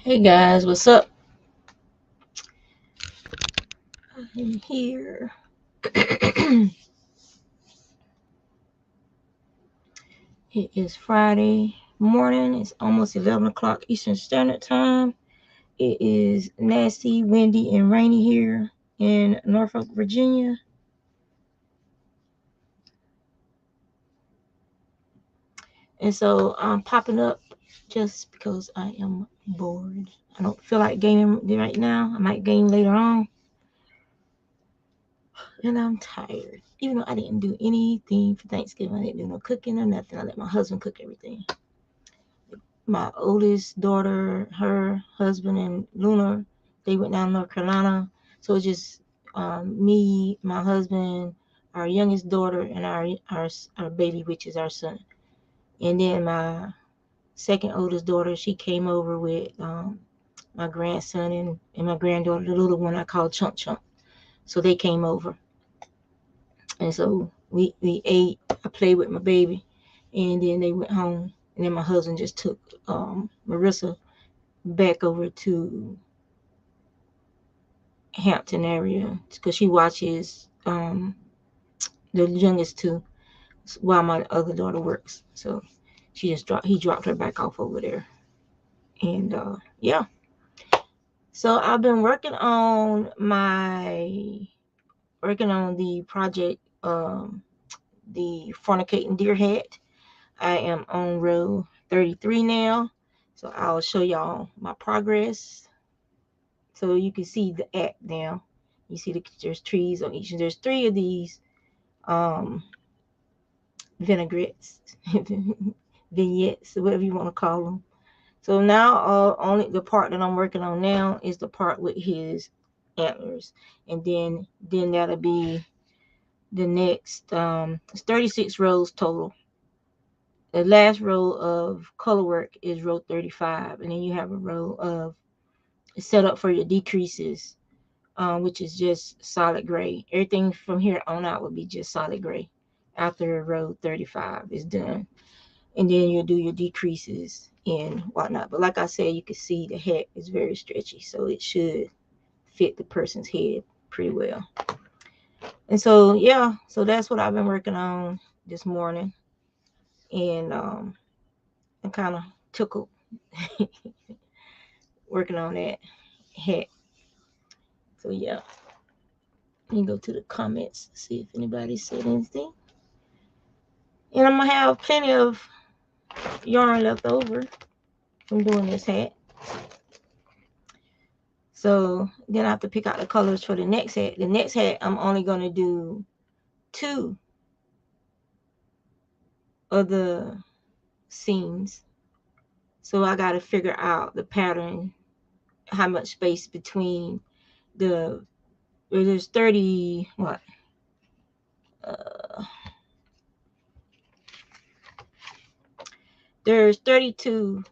Hey guys, what's up? I'm here. It is Friday morning. It's almost 11 o'clock Eastern Standard Time. It is nasty, windy, and rainy here in Norfolk, Virginia. And so I'm popping up just because I am bored. I don't feel like gaming right now. I might game later on. And I'm tired. Even though I didn't do anything for Thanksgiving, I didn't do no cooking or nothing. I let my husband cook everything. My oldest daughter, her husband, and Luna, they went down to North Carolina. So it's just me, my husband, our youngest daughter, and our baby, which is our son. And then my second oldest daughter, she came over with my grandson and my granddaughter, the little one I call Chunk Chunk. So they came over. And so we ate. I played with my baby. And then they went home. And then my husband just took Marissa back over to Hampton area because she watches the youngest two while my other daughter works. So he dropped her back off over there. And yeah. So I've been working on the project, the fornicating deer hat. I am on row 33 now. So I'll show y'all my progress. So you can see the act now. You see there's trees on each, and there's 3 of these vinaigrettes, vignettes, whatever you want to call them. So now only the part that I'm working on now is the part with his antlers, and then that'll be the next. It's 36 rows total. The last row of color work is row 35, and then you have a row of set up for your decreases, which is just solid gray. Everything from here on out will be just solid gray after row 35 is done. And then you'll do your decreases and whatnot. But like I said, you can see the hat is very stretchy, so it should fit the person's head pretty well. And so, yeah, so that's what I've been working on this morning. And I'm kind of tickled working on that hat. So, yeah. Let me go to the comments, see if anybody said anything. And I'm going to have plenty of yarn left over from doing this hat. So then I have to pick out the colors for the next hat. The next hat, I'm only going to do 2 of the seams. So I got to figure out the pattern, how much space between there's 30, what? There's 32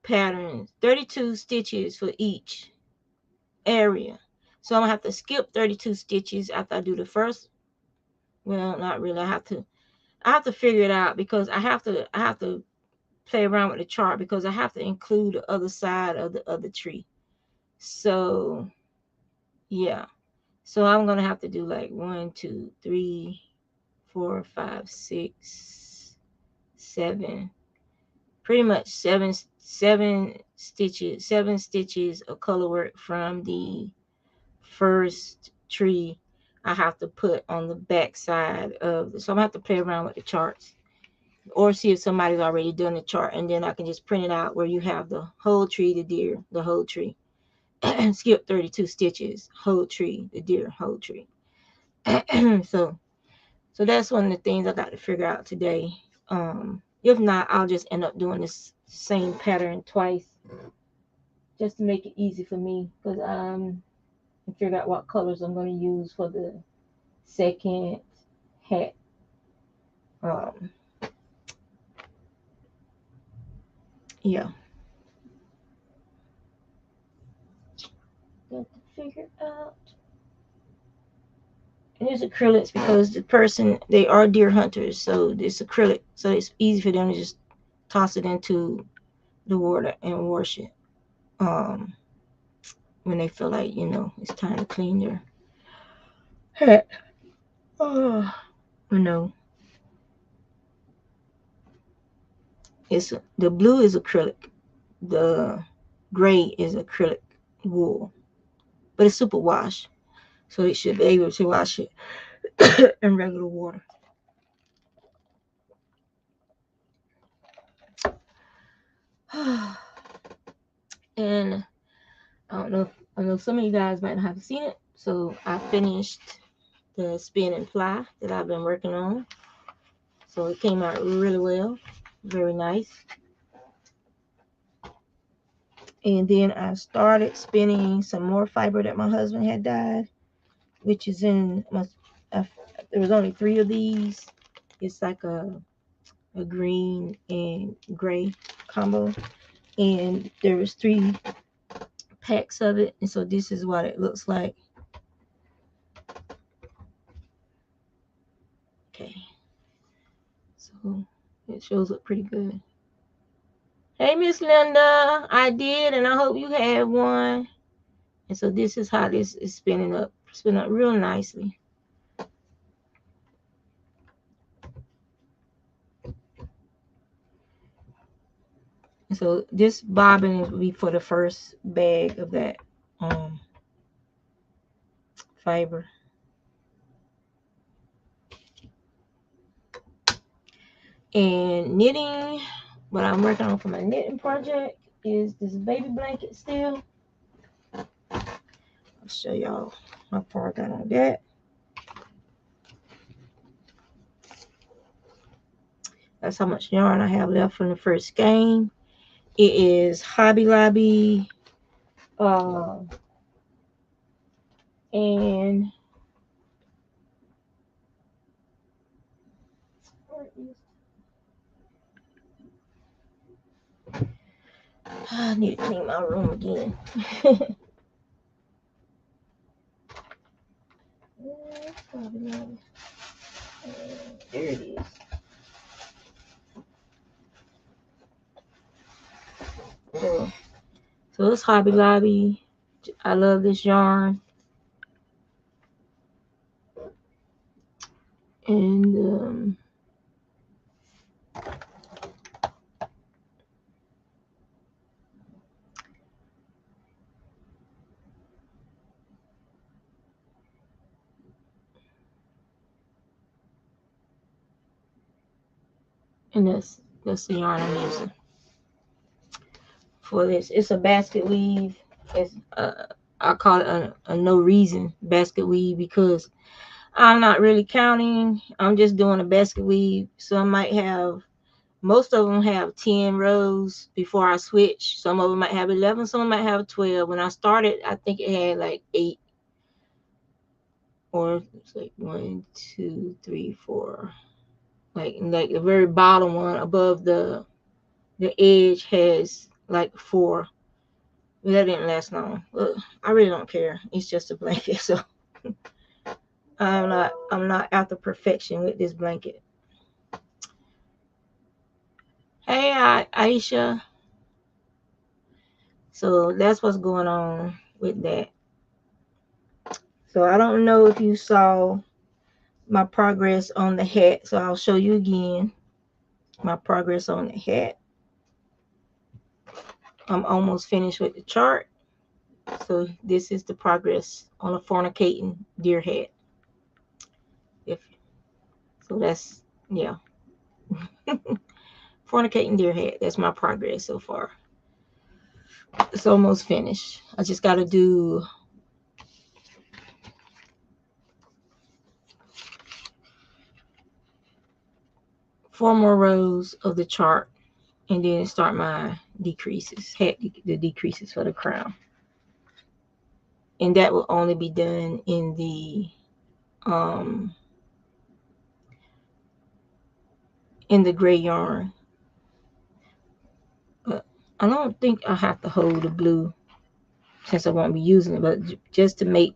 patterns, 32 stitches for each area. So I'm going to have to skip 32 stitches after I do the first. Well, not really. I have to figure it out because I have to play around with the chart because I have to include the other side of the other tree. So yeah. So I'm gonna have to do like 1, 2, 3, 4, 5, 6, 7. Pretty much seven stitches of color work from the first tree I have to put on the back side of so I'm gonna have to play around with the charts or see if somebody's already done the chart, and then I can just print it out where you have the whole tree, the deer, the whole tree. Skip 32 stitches, whole tree, the deer, whole tree. so that's one of the things I got to figure out today. If not, I'll just end up doing this same pattern twice just to make it easy for me because I figure out what colors I'm going to use for the second hat. Yeah. Got to figure out. And it's acrylics because the person, they are deer hunters, so it's acrylic, so it's easy for them to just toss it into the water and wash it when they feel like, it's time to clean their hat. Oh, no. The blue is acrylic. The gray is acrylic wool. But it's super wash. So it should be able to wash it in regular water. And I know some of you guys might not have seen it. So I finished the spin and ply that I've been working on. So it came out really well. Very nice. And then I started spinning some more fiber that my husband had dyed, which is in there was only 3 of these. It's like a green and gray combo. And there was 3 packs of it. And so this is what it looks like. Okay. So it shows up pretty good. Hey, Miss Linda, I did, and I hope you had one. And so this is how this is spinning up real nicely. And so this bobbin will be for the first bag of that fiber. And knitting, what I'm working on for my knitting project is this baby blanket still. I'll show y'all how far I got on that. That's how much yarn I have left from the first skein. It is Hobby Lobby and I need to clean my room again. There it is. So it's Hobby Lobby. I love this yarn. And that's the yarn I'm using for this. It's a basket weave. It's I call it a no reason basket weave because I'm not really counting. I'm just doing a basket weave. So I might have, most of them have 10 rows before I switch. Some of them might have 11. Some might have 12. When I started, I think it had like 8. Or it's like 1, 2, 3, 4. Like the very bottom one above the edge has like 4. But that didn't last long. Look, I really don't care. It's just a blanket, so I'm not after perfection with this blanket. Hey, Aisha. So that's what's going on with that. So I don't know if you saw my progress on the hat. So I'll show you again my progress on the hat. I'm almost finished with the chart. So this is the progress on a fornicating deer hat. So that's, yeah. Fornicating deer hat. That's my progress so far. It's almost finished. I just got to do 4 more rows of the chart and then start my decreases, the decreases for the crown. And that will only be done in the gray yarn. But I don't think I have to hold the blue since I won't be using it, but just to make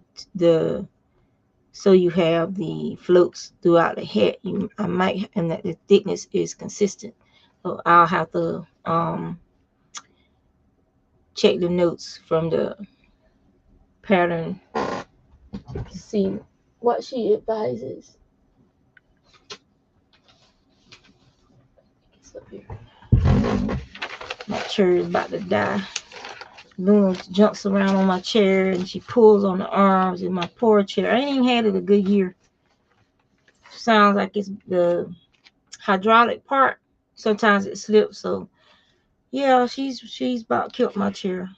so you have the floats throughout the hat, and that the thickness is consistent. So I'll have to check the notes from the pattern to see what she advises. It's up here. My chair is about to die. Luna jumps around on my chair and she pulls on the arms in my poor chair. I ain't even had it a good year. Sounds like it's the hydraulic part. Sometimes it slips, so yeah, she's about killed my chair.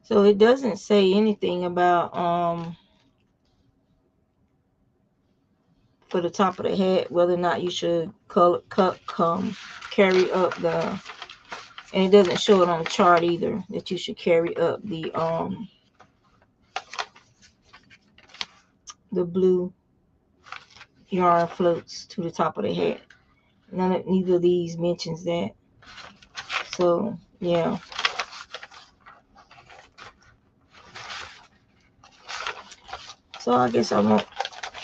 So it doesn't say anything about for the top of the head whether or not you should carry up the, and it doesn't show it on the chart either that you should carry up the blue yarn floats to the top of the head. Neither of these mentions that. So yeah. So I guess I won't.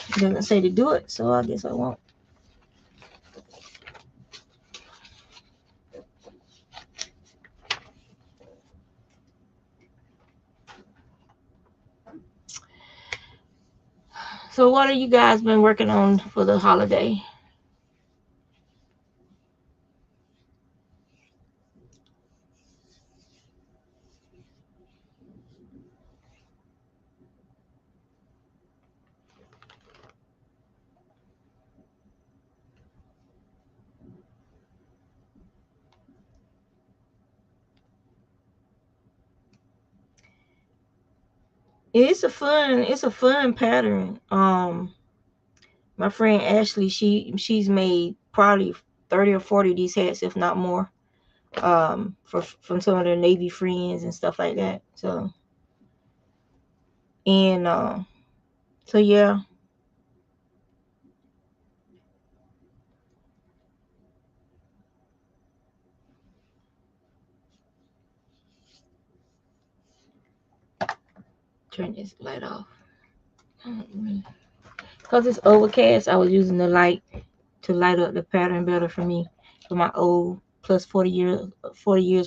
It doesn't say to do it, so I guess I won't. So what have you guys been working on for the holiday? It's a fun pattern. My friend Ashley, she's made probably 30 or 40 of these hats, if not more. From some of their Navy friends and stuff like that. So yeah. Turn this light off. Because it's overcast, I was using the light to light up the pattern better for me. For my old plus 40 years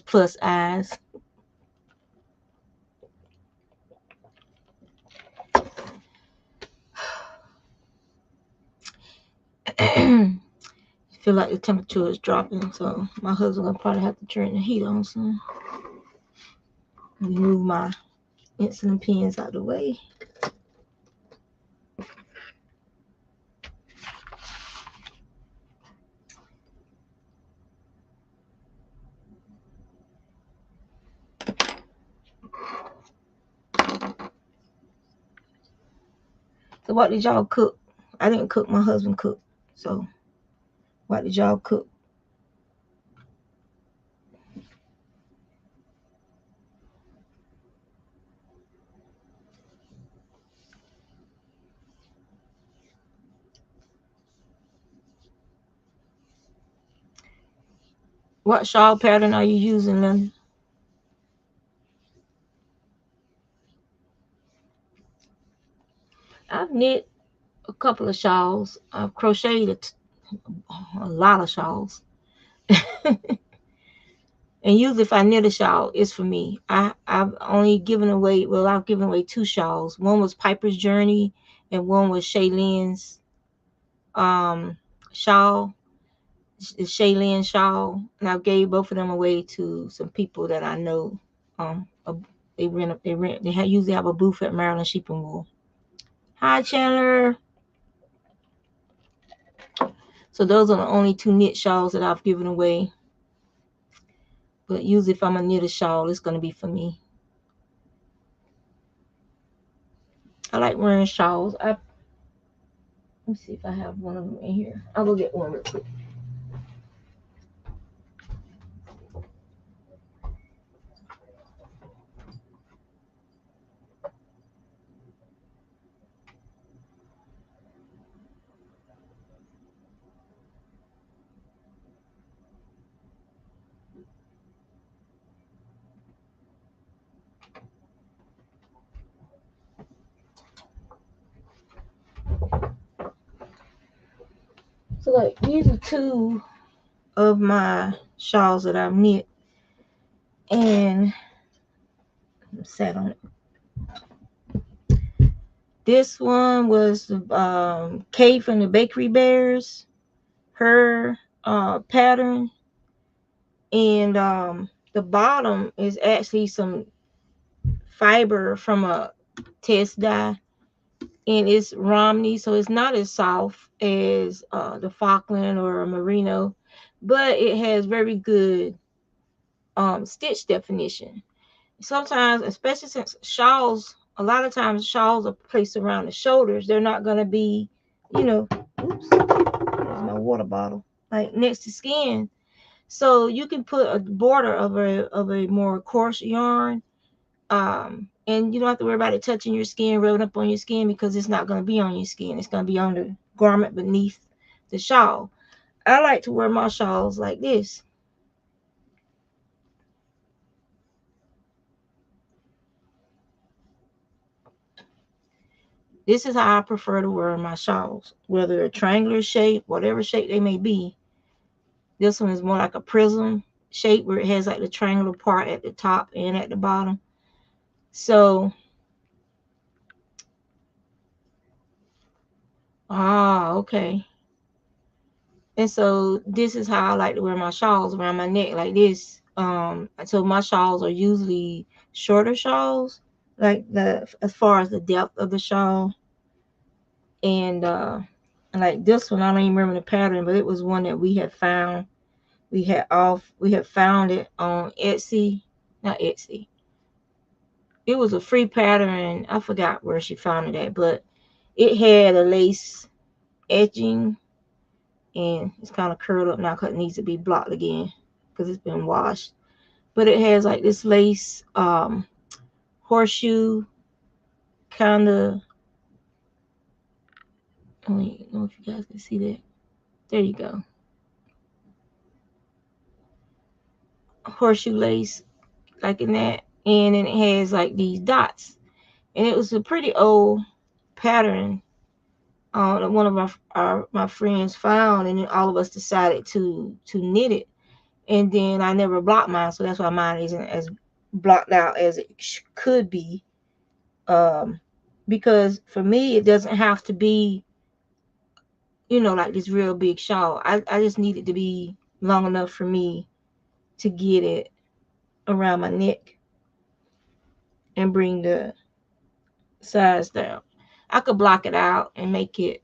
plus eyes. Feel like the temperature is dropping, so my husband will probably have to turn the heat on soon. Move my insulin pens out of the way. So what did y'all cook? I didn't cook, my husband cooked. So what did y'all cook? What shawl pattern are you using, Lynn? I've knit a couple of shawls. I've crocheted a lot of shawls. And usually if I knit a shawl, it's for me. I've only given away, I've given away 2 shawls. One was Piper's Journey and one was Shaylin's shawl, the Shaylin shawl. And I gave both of them away to some people that I know. They usually have a booth at Maryland Sheep and Wool. Hi, Chandler. So those are the only 2 knit shawls that I've given away. But usually if I'm gonna knit a shawl, it's gonna be for me. I like wearing shawls. Let me see if I have one of them in here. I'll go get one real quick. So like these are two of my shawls that I've knit, and I'm sat on it. This one was Kay from the Bakery Bears, her pattern, and the bottom is actually some fiber from a test dye, and it's Romney, so it's not as soft as the Falkland or a Merino, but it has very good stitch definition. Sometimes, especially since shawls, a lot of times shawls are placed around the shoulders, they're not going to be, oops, there's my water bottle, like next to skin. So you can put a border of a more coarse yarn, and you don't have to worry about it touching your skin, rubbing up on your skin, because it's not going to be on your skin. It's going to be on the garment beneath the shawl. I like to wear my shawls like this. This is how I prefer to wear my shawls, whether a triangular shape, whatever shape they may be. This one is more like a prism shape where it has like the triangular part at the top and at the bottom. So, okay. And so this is how I like to wear my shawls, around my neck like this. So my shawls are usually shorter shawls, like as far as the depth of the shawl. And like this one, I don't even remember the pattern, but it was one that we had found. We had found it on Etsy, not Etsy. It was a free pattern. I forgot where she found it at, but it had a lace edging, and it's kind of curled up now because it needs to be blocked again because it's been washed. But it has like this lace horseshoe kind of. I don't know if you guys can see that. There you go. Horseshoe lace, like in that. And then it has like these dots. And it was a pretty old pattern that one of my friends found, and then all of us decided to knit it. And then I never blocked mine, so that's why mine isn't as blocked out as it could be. Because for me, it doesn't have to be, like this real big shawl. I just need it to be long enough for me to get it around my neck and bring the size down. I could block it out and make it,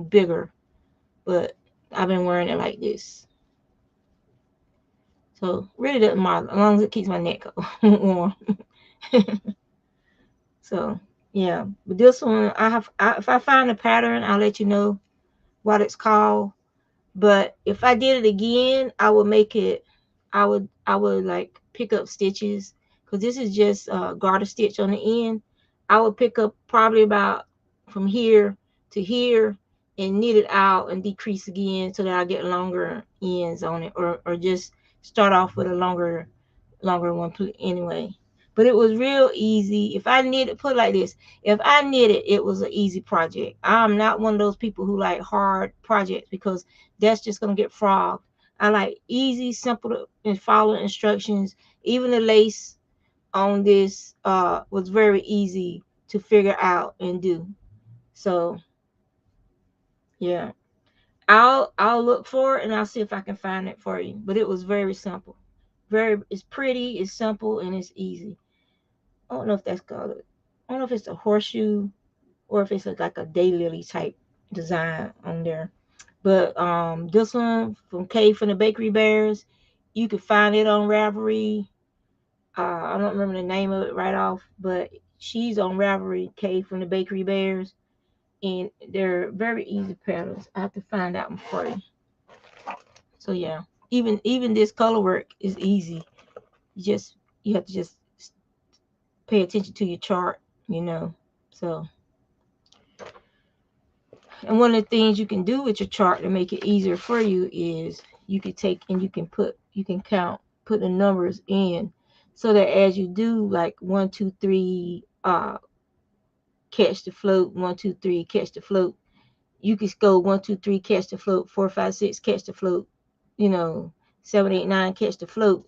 bigger, but I've been wearing it like this. So really doesn't matter as long as it keeps my neck warm. So yeah, but this one if I find a pattern, I'll let you know what it's called. But if I did it again, I would make it. I would like pick up stitches, because this is just garter stitch on the end. I would pick up probably about from here to here and knit it out and decrease again so that I get longer ends on it, or just start off with a longer one anyway. But it was real easy. If I knit it, put it like this: if I knit it, it was an easy project. I'm not one of those people who like hard projects, because that's just gonna get frogged. I like easy, simple, and follow instructions. Even the lace on this was very easy to figure out and do. So yeah, I'll look for it and I'll see if I can find it for you. But it was very simple. It's pretty, it's simple, and it's easy. I don't know if that's called I don't know if it's a horseshoe or if it's like a daylily type design on there. But this one from Kay from the Bakery Bears, you can find it on Ravelry. I don't remember the name of it right off, but she's on Ravelry, Kay from the Bakery Bears, and they're very easy patterns. I have to find out for you. So yeah, even this color work is easy. You have to just pay attention to your chart. So, and one of the things you can do with your chart to make it easier for you is you can take and you can count, put the numbers in, so that as you do like 1, 2, 3, catch the float, 1, 2, 3, catch the float, you could go 1, 2, 3, catch the float, 4, 5, 6, catch the float, 7, 8, 9, catch the float.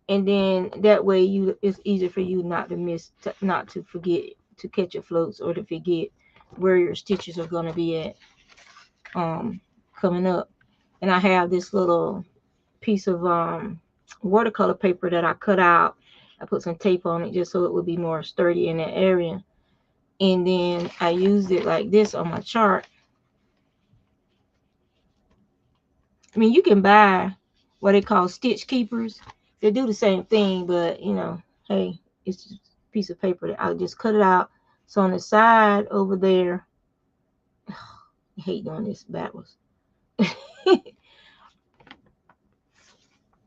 And then that way it's easier for you not to not to forget to catch your floats, or to forget where your stitches are going to be at coming up. And I have this little piece of watercolor paper that I cut out. I put some tape on it just so it would be more sturdy in that area. And then I used it like this on my chart. I mean, you can buy what they call stitch keepers. They do the same thing, but hey, it's just a piece of paper that I just cut it out. So on the side over there, I hate doing this backwards.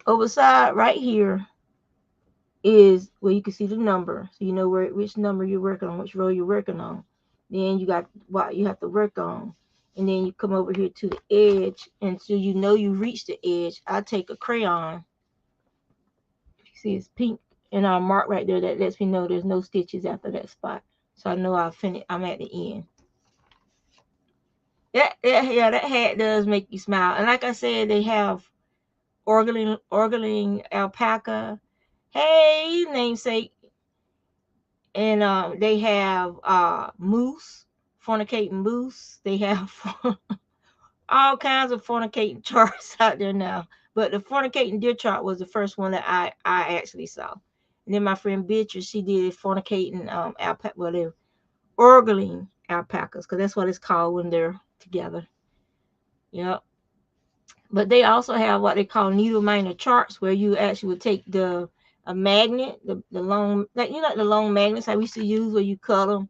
Over side right here is where you can see the number, so you know which number you're working on, which row you're working on. Then you got what you have to work on, and then you come over here to the edge, and so you reach the edge. I take a crayon. You see it's pink, and I mark right there. That lets me know there's no stitches after that spot, so I know I've finished. I'm at the end. That hat does make you smile. And like I said, they have orgling alpaca. Hey, namesake. And they have moose, fornicating moose. They have all kinds of fornicating charts out there now. But the fornicating deer chart was the first one that I actually saw. And then my friend Beatrice, she did fornicating alpaca. Well, they're orgling alpacas, because that's what it's called when they're together. Yep. But they also have what they call needle miner charts, where you actually would take a magnet, the long, like the long magnets I used to use, where you cut them,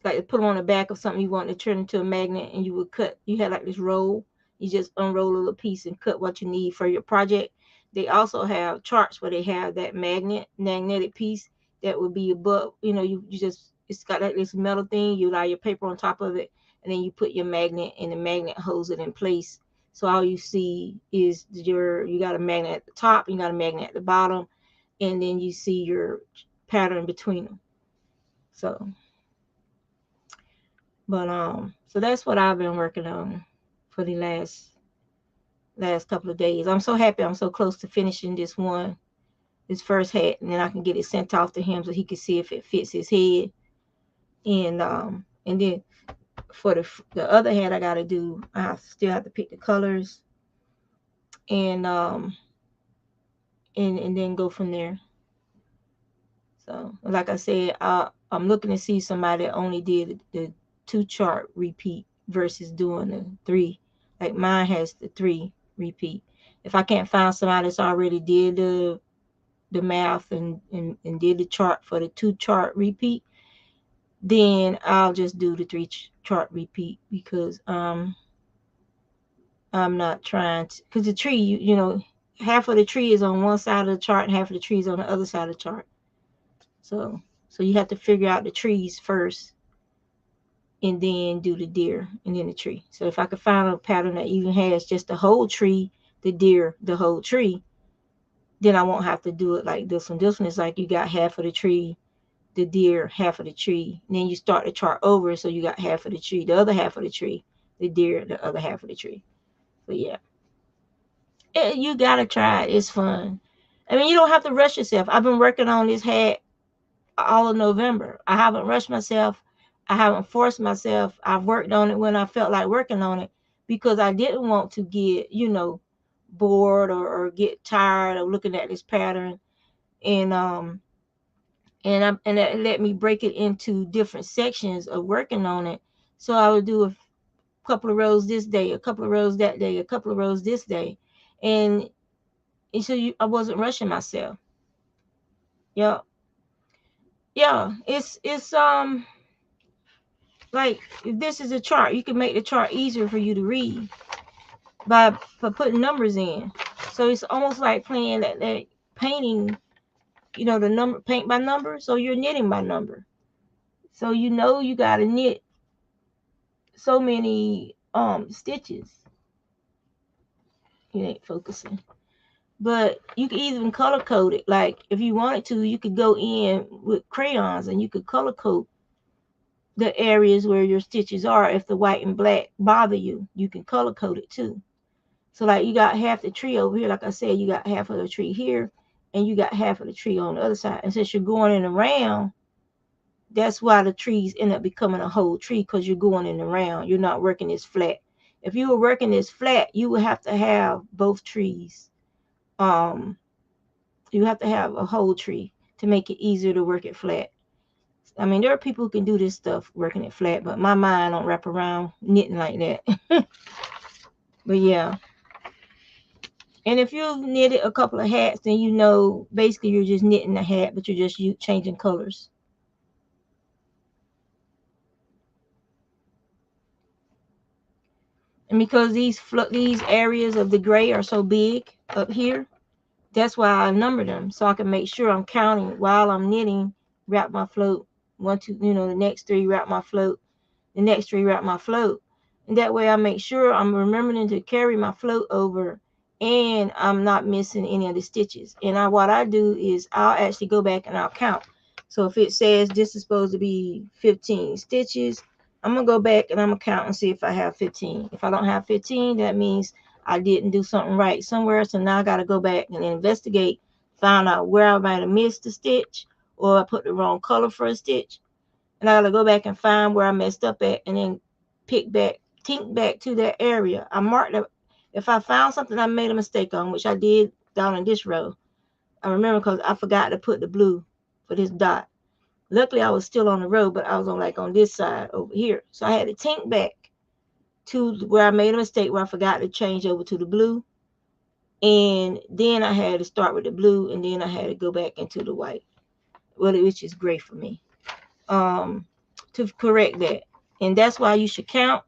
like put them on the back of something you want to turn into a magnet, and you would cut. You had like this roll. You just unroll a little piece and cut what you need for your project. They also have charts where they have that magnetic piece that would be above. You just, it's got like this metal thing. You lay your paper on top of it, and then you put your magnet, and the magnet holds it in place. So all you see is you got a magnet at the top, you got a magnet at the bottom, and then you see your pattern between them. So that's what I've been working on for the last couple of days. I'm so happy I'm so close to finishing this first hat, and then I can get it sent off to him so he can see if it fits his head. And then for the other hat I gotta do, I still have to pick the colors and then go from there. So like I said, I'm looking to see somebody that only did the 2 chart repeat versus doing the 3. Like mine has the 3 repeat. If I can't find somebody that's already did the math and did the chart for the 2 chart repeat, then I'll just do the 3 chart repeat, because I'm not trying to, because the tree, half of the tree is on one side of the chart and half of the tree is on the other side of the chart. So you have to figure out the trees first, and then do the deer, and then the tree. So if I could find a pattern that even has just the whole tree, the deer, the whole tree, then I won't have to do it like this one. This one is like you got half of the tree, the deer, half of the tree. And then you start the chart over, so you got half of the tree, the other half of the tree, the deer, the other half of the tree. But yeah, you gotta try it. It's fun. I mean, you don't have to rush yourself. I've been working on this hat all of November. I haven't rushed myself. I haven't forced myself. I've worked on it when I felt like working on it, because I didn't want to get, bored or get tired of looking at this pattern. And that let me break it into different sections of working on it. So I would do a couple of rows this day, a couple of rows that day, a couple of rows this day. And so I wasn't rushing myself. Yeah. Yeah. It's like, if this is a chart, you can make the chart easier for you to read by putting numbers in. So it's almost like playing that painting, the number, paint by number. So you're knitting by number. So you got to knit so many stitches. It ain't focusing. But you can even color code it. Like if you wanted to, you could go in with crayons and you could color code the areas where your stitches are. If the white and black bother you, you can color code it too. So like you got half the tree over here, like I said, you got half of the tree here, and you got half of the tree on the other side. And since you're going in around, that's why the trees end up becoming a whole tree, because you're going in around. You're not working this flat. If you were working this flat, you would have to have both trees. Um, you have to have a whole tree to make it easier to work it flat. I mean, there are people who can do this stuff working it flat, but my mind don't wrap around knitting like that. But yeah. And if you've knitted a couple of hats, then you know basically you're just knitting a hat, but you're just changing colors. And because these areas of the gray are so big up here, that's why I number them, so I can make sure I'm counting while I'm knitting. Wrap my float, 1, 2, the next 3 wrap my float, the next 3 wrap my float. And that way I make sure I'm remembering to carry my float over, and I'm not missing any of the stitches. And what I do is I'll actually go back and I'll count. So if it says this is supposed to be 15 stitches, I'm gonna go back and I'm gonna count and see if I have 15. If I don't have 15, that means I didn't do something right somewhere. So now I gotta go back and investigate, find out where I might have missed a stitch, or I put the wrong color for a stitch. And I gotta go back and find where I messed up at, and then tink back to that area. I marked it. If I found something I made a mistake on, which I did down in this row, I remember because I forgot to put the blue for this dot. Luckily, I was still on the row, but I was on this side over here. So I had to tink back to where I made a mistake, where I forgot to change over to the blue. And then I had to start with the blue, and then I had to go back into the white, which is great for me, to correct that. And that's why you should count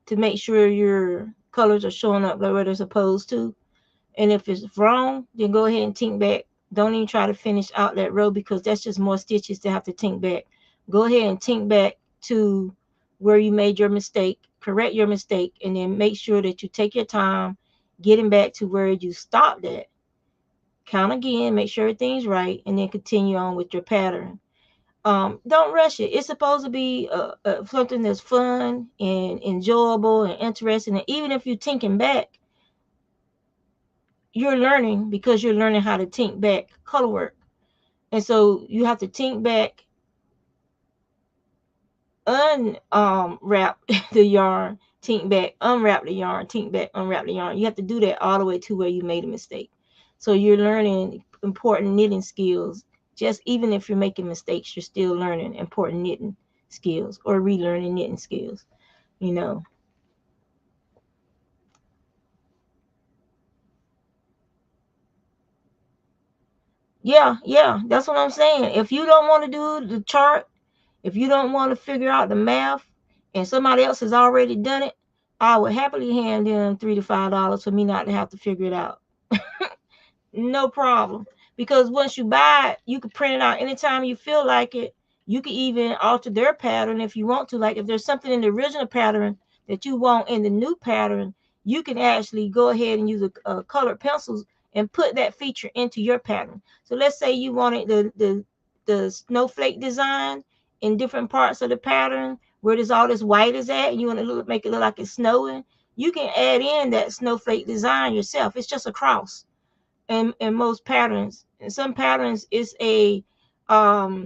to make sure your colors are showing up where they're supposed to. And if it's wrong, then go ahead and tink back. Don't even try to finish out that row, because that's just more stitches to have to tink back. Go ahead and tink back to where you made your mistake, correct your mistake, and then make sure that you take your time getting back to where you stopped at. Count again, make sure everything's right, and then continue on with your pattern. Don't rush it. It's supposed to be something that's fun and enjoyable and interesting. And even if you're tinking back, you're learning, because you're learning how to tink back color work. And so you have to tink back, unwrap the yarn, tink back, unwrap the yarn, tink back, unwrap the yarn. You have to do that all the way to where you made a mistake. So you're learning important knitting skills. Just even if you're making mistakes, you're still learning important knitting skills, or relearning knitting skills, you know. Yeah, that's what I'm saying. If you don't want to do the chart, if you don't want to figure out the math, and somebody else has already done it, I would happily hand them $3 to $5 for me not to have to figure it out. No problem. Because once you buy it, you can print it out anytime you feel like it. You can even alter their pattern if you want to. Like if there's something in the original pattern that you want in the new pattern, you can actually go ahead and use a colored pencils and put that feature into your pattern. So let's say you wanted the snowflake design in different parts of the pattern where there's all this white is at, and you want to make it look like it's snowing. You can add in that snowflake design yourself. It's just a cross in most patterns. In some patterns, it's a cross,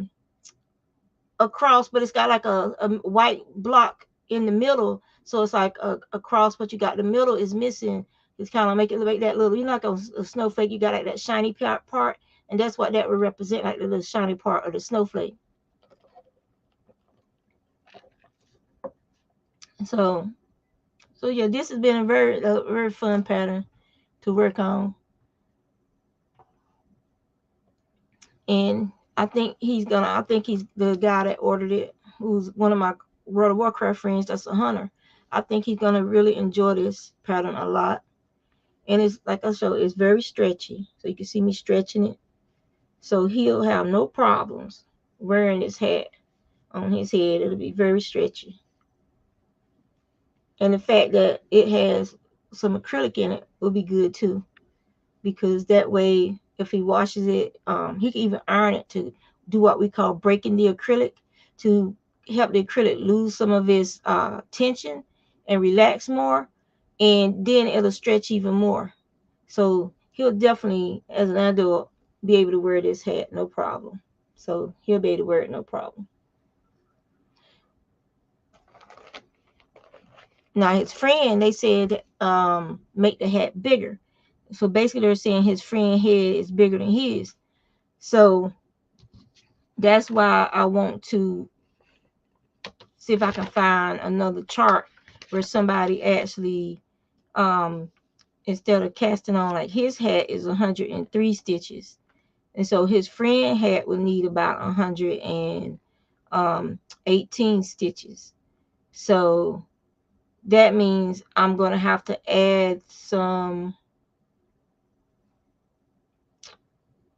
but it's got like a white block in the middle. So it's like a cross, but you got the middle is missing. It's kind of make it like that little, like a snowflake. You got like that shiny part, and that's what that would represent, like the little shiny part of the snowflake. So, so yeah, this has been a very fun pattern to work on. And I think he's the guy that ordered it, who's one of my World of Warcraft friends that's a hunter. I think he's gonna really enjoy this pattern a lot. And it's like I showed, it's very stretchy. So you can see me stretching it. So he'll have no problems wearing his hat on his head. It'll be very stretchy. And the fact that it has some acrylic in it will be good too, because that way, if he washes it, he can even iron it to do what we call breaking the acrylic, to help the acrylic lose some of its tension and relax more, and then it'll stretch even more. So he'll definitely, as an adult, be able to wear this hat, no problem. So he'll be able to wear it, no problem. Now his friend, they said, make the hat bigger. So basically, they're saying his friend head is bigger than his. So that's why I want to see if I can find another chart where somebody actually, um, instead of casting on, like his hat is 103 stitches, and so his friend hat would need about 118 stitches. So that means I'm gonna have to add some.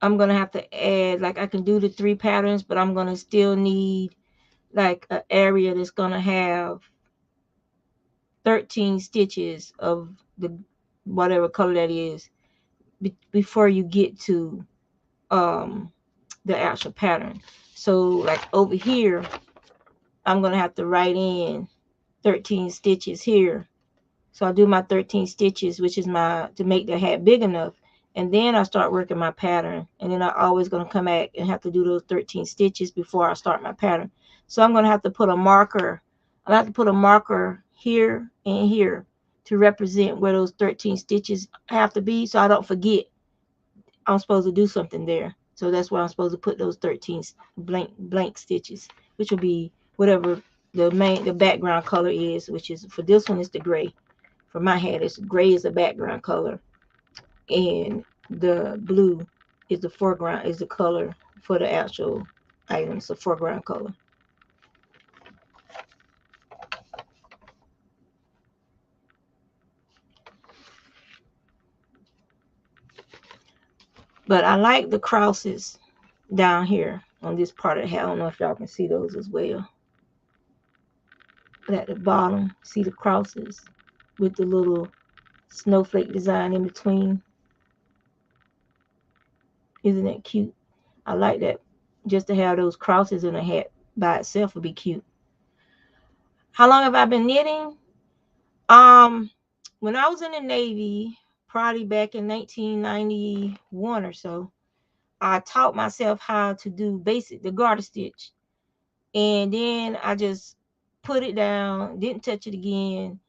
I'm gonna have to add, like, I can do the 3 patterns, but I'm gonna still need like an area that's gonna have 13 stitches of the whatever color that is before you get to um the actual pattern. So like over here, I'm gonna have to write in 13 stitches here. So I do my 13 stitches, which is my, to make the hat big enough, and then I start working my pattern, and then I always gonna come back and have to do those 13 stitches before I start my pattern. So I'm gonna have to put a marker. I have to put a marker here and here to represent where those 13 stitches have to be, so I don't forget I'm supposed to do something there. So that's why I'm supposed to put those 13 blank stitches, which will be whatever the background color is, which is, for this one, is the gray. For my hat, it's gray is the background color, and the blue is the foreground, is the color for the actual item. It's the foreground color. But I like the crosses down here on this part of the hat. I don't know if y'all can see those as well. But at the bottom, see the crosses with the little snowflake design in between. Isn't that cute? I like that. Just to have those crosses in a hat by itself would be cute. How long have I been knitting? Um, when I was in the Navy, probably back in 1991 or so, I taught myself how to do the garter stitch. And then I just put it down, didn't touch it again.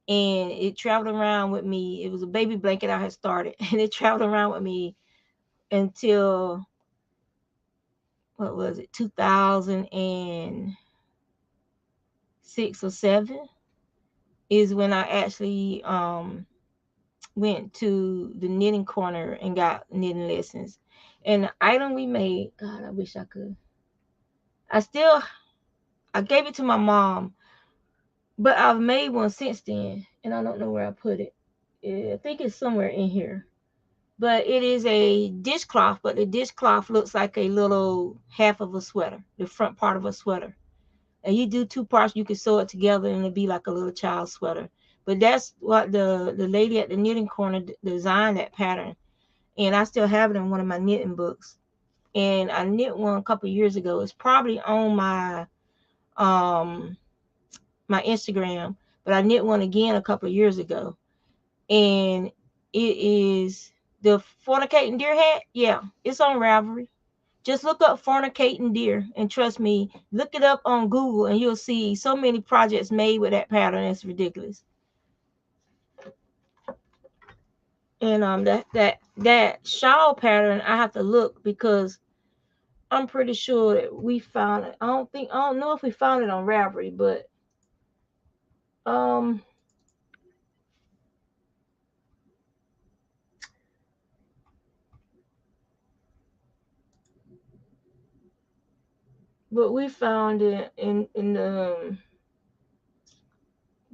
And it traveled around with me. It was a baby blanket I had started, and it traveled around with me until, what was it, 2006 or 7 is when I actually went to the knitting corner and got knitting lessons. And the item we made, God, I wish I could. I gave it to my mom, but I've made one since then, and I don't know where I put it. I think it's somewhere in here. But it is a dishcloth, but the dishcloth looks like a little half of a sweater, the front part of a sweater. And you do 2 parts, you can sew it together and it'll be like a little child's sweater. But that's what the lady at the knitting corner designed, that pattern. And I still have it in one of my knitting books. And I knit one a couple years ago. It's probably on um my Instagram, but I knit one again a couple of years ago. And it is the fornicating deer hat. Yeah, it's on Ravelry. Just look up fornicating deer, and trust me, look it up on Google and you'll see so many projects made with that pattern. It's ridiculous. And that shawl pattern, I have to look because I'm pretty sure that we found it. I don't know if we found it on Ravelry, um but we found it in the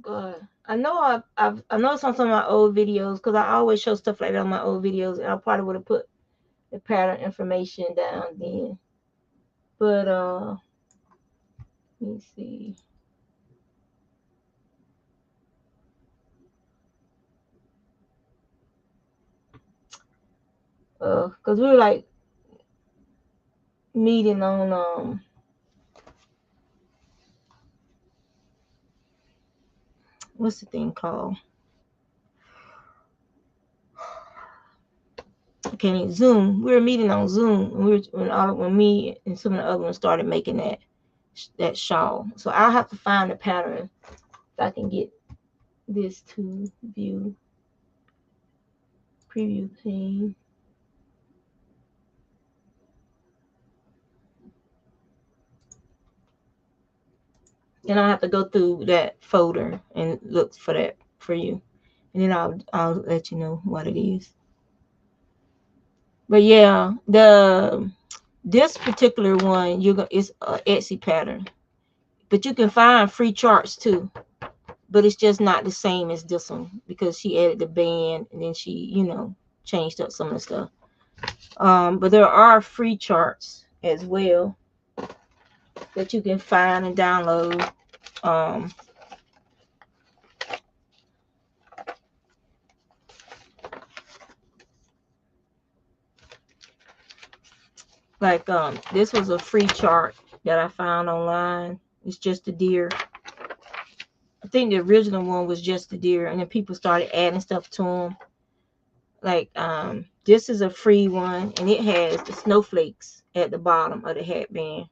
God. I know it's on some of my old videos because I always show stuff like that on my old videos, and I probably would have put the pattern information down then. But let me see. Cause we were like meeting on what's the thing called? I can't even Zoom. We were meeting on Zoom, and when me and some of the other ones started making that shawl. So I'll have to find the pattern if I can get this to view preview pane. And I'll have to go through that folder and look for that for you, and then I'll let you know what it is. But yeah, this particular one it's a Etsy pattern, but you can find free charts too. But it's just not the same as this one because she added the band and then she changed up some of the stuff. But there are free charts as well that you can find and download. Like this was a free chart that I found online. It's just a deer. I think the original one was just the deer, and then people started adding stuff to them. Like this is a free one, and it has the snowflakes at the bottom of the headband.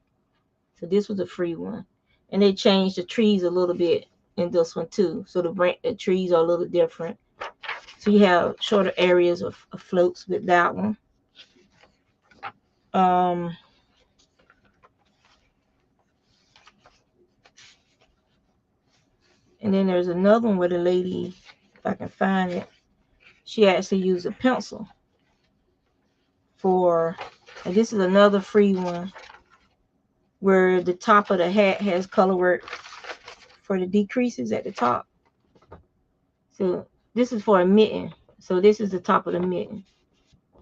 So this was a free one, and they changed the trees a little bit in this one too. So the trees are a little different. So you have shorter areas of floats with that one. And then there's another one where the lady, if I can find it, she actually used a pencil and this is another free one where the top of the hat has color work for the decreases at the top. So this is for a mitten. So this is the top of the mitten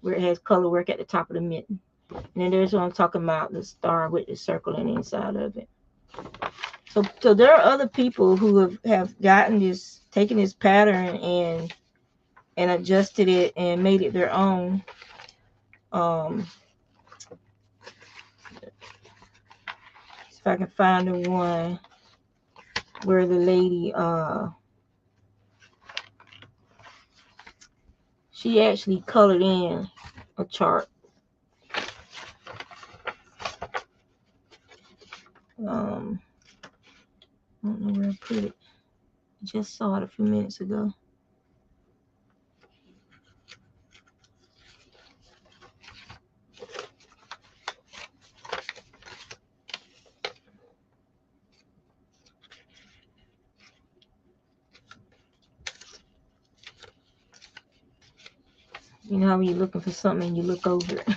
where it has color work at the top of the mitten. And then there's what I'm talking about, the star with the circle on the inside of it. So there are other people who have gotten this, taken this pattern and adjusted it and made it their own. If I can find the one where the lady she actually colored in a chart. I don't know where I put it. I just saw it a few minutes ago. You know how when you're looking for something and you look over it.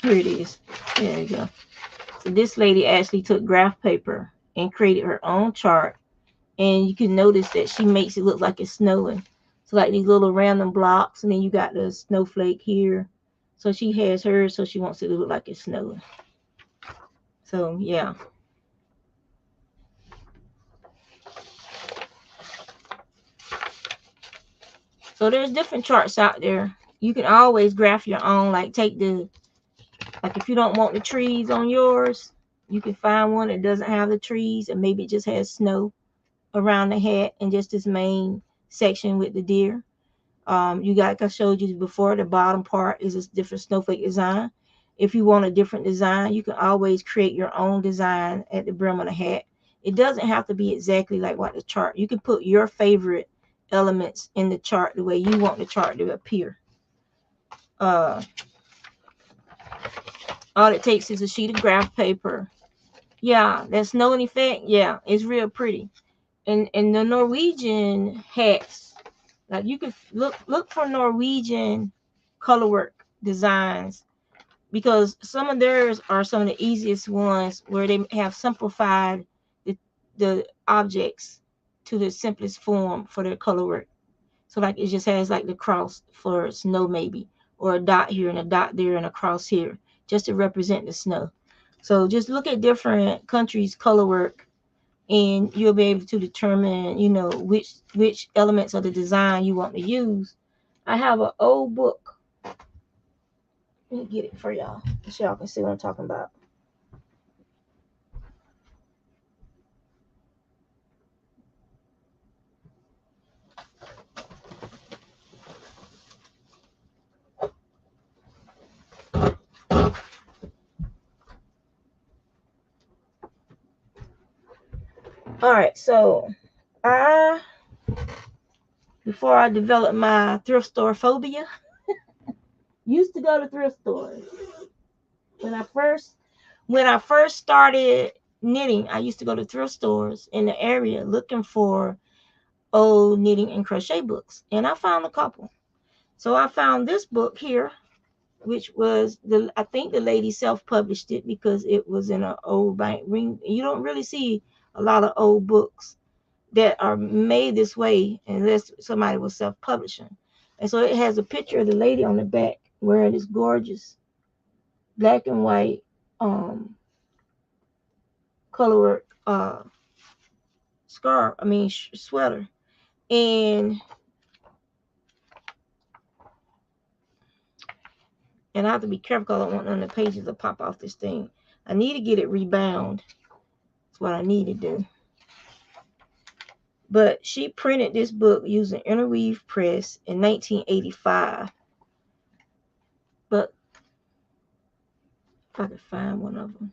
Here it is. There you go. So this lady actually took graph paper and created her own chart. And you can notice that she makes it look like it's snowing. So like these little random blocks, and then you got the snowflake here. So she has hers, so she wants it to look like it's snowing. So yeah. So there's different charts out there. You can always graph your own, like if you don't want the trees on yours, you can find one that doesn't have the trees and maybe it just has snow around the hat and just this main section with the deer. You got, like I showed you before, the bottom part is a different snowflake design. If you want a different design, you can always create your own design at the brim of the hat. It doesn't have to be exactly like what the chart. You can put your favorite elements in the chart the way you want the chart to appear. All it takes is a sheet of graph paper. Yeah, that snowing effect, yeah, it's real pretty. And the Norwegian hats, like you can look for Norwegian color work designs, because some of theirs are some of the easiest ones where they have simplified the objects to the simplest form for their color work. So like it just has like the cross for snow maybe, or a dot here and a dot there and a cross here, just to represent the snow. So just look at different countries' color work, and you'll be able to determine, which elements of the design you want to use. I have an old book. Let me get it for y'all so y'all can see what I'm talking about. All right, so I before I developed my thrift store phobia, used to go to thrift stores. When I first started knitting, I used to go to thrift stores in the area looking for old knitting and crochet books, and I found a couple. So I found this book here, which was I think the lady self-published it because it was in an old bank ring. You don't really see a lot of old books that are made this way unless somebody was self-publishing. And so it has a picture of the lady on the back wearing this gorgeous black and white color work sweater. And I have to be careful because I don't want none of the pages to pop off this thing. I need to get it rebound. That's what I need to do. But she printed this book using Interweave Press in 1985. But if I could find one of them.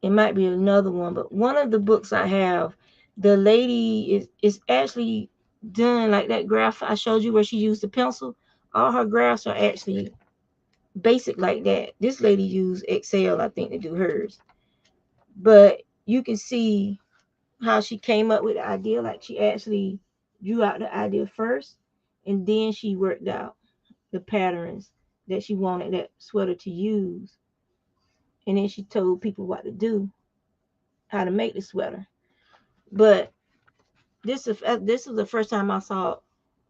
It might be another one, but one of the books I have, the lady is actually done like that graph I showed you where she used the pencil. All her graphs are actually basic like that. This lady used Excel, I think, to do hers. But you can see how she came up with the idea. Like she actually drew out the idea first, and then she worked out the patterns that she wanted that sweater to use. And then she told people what to do, how to make the sweater. But this is the first time I saw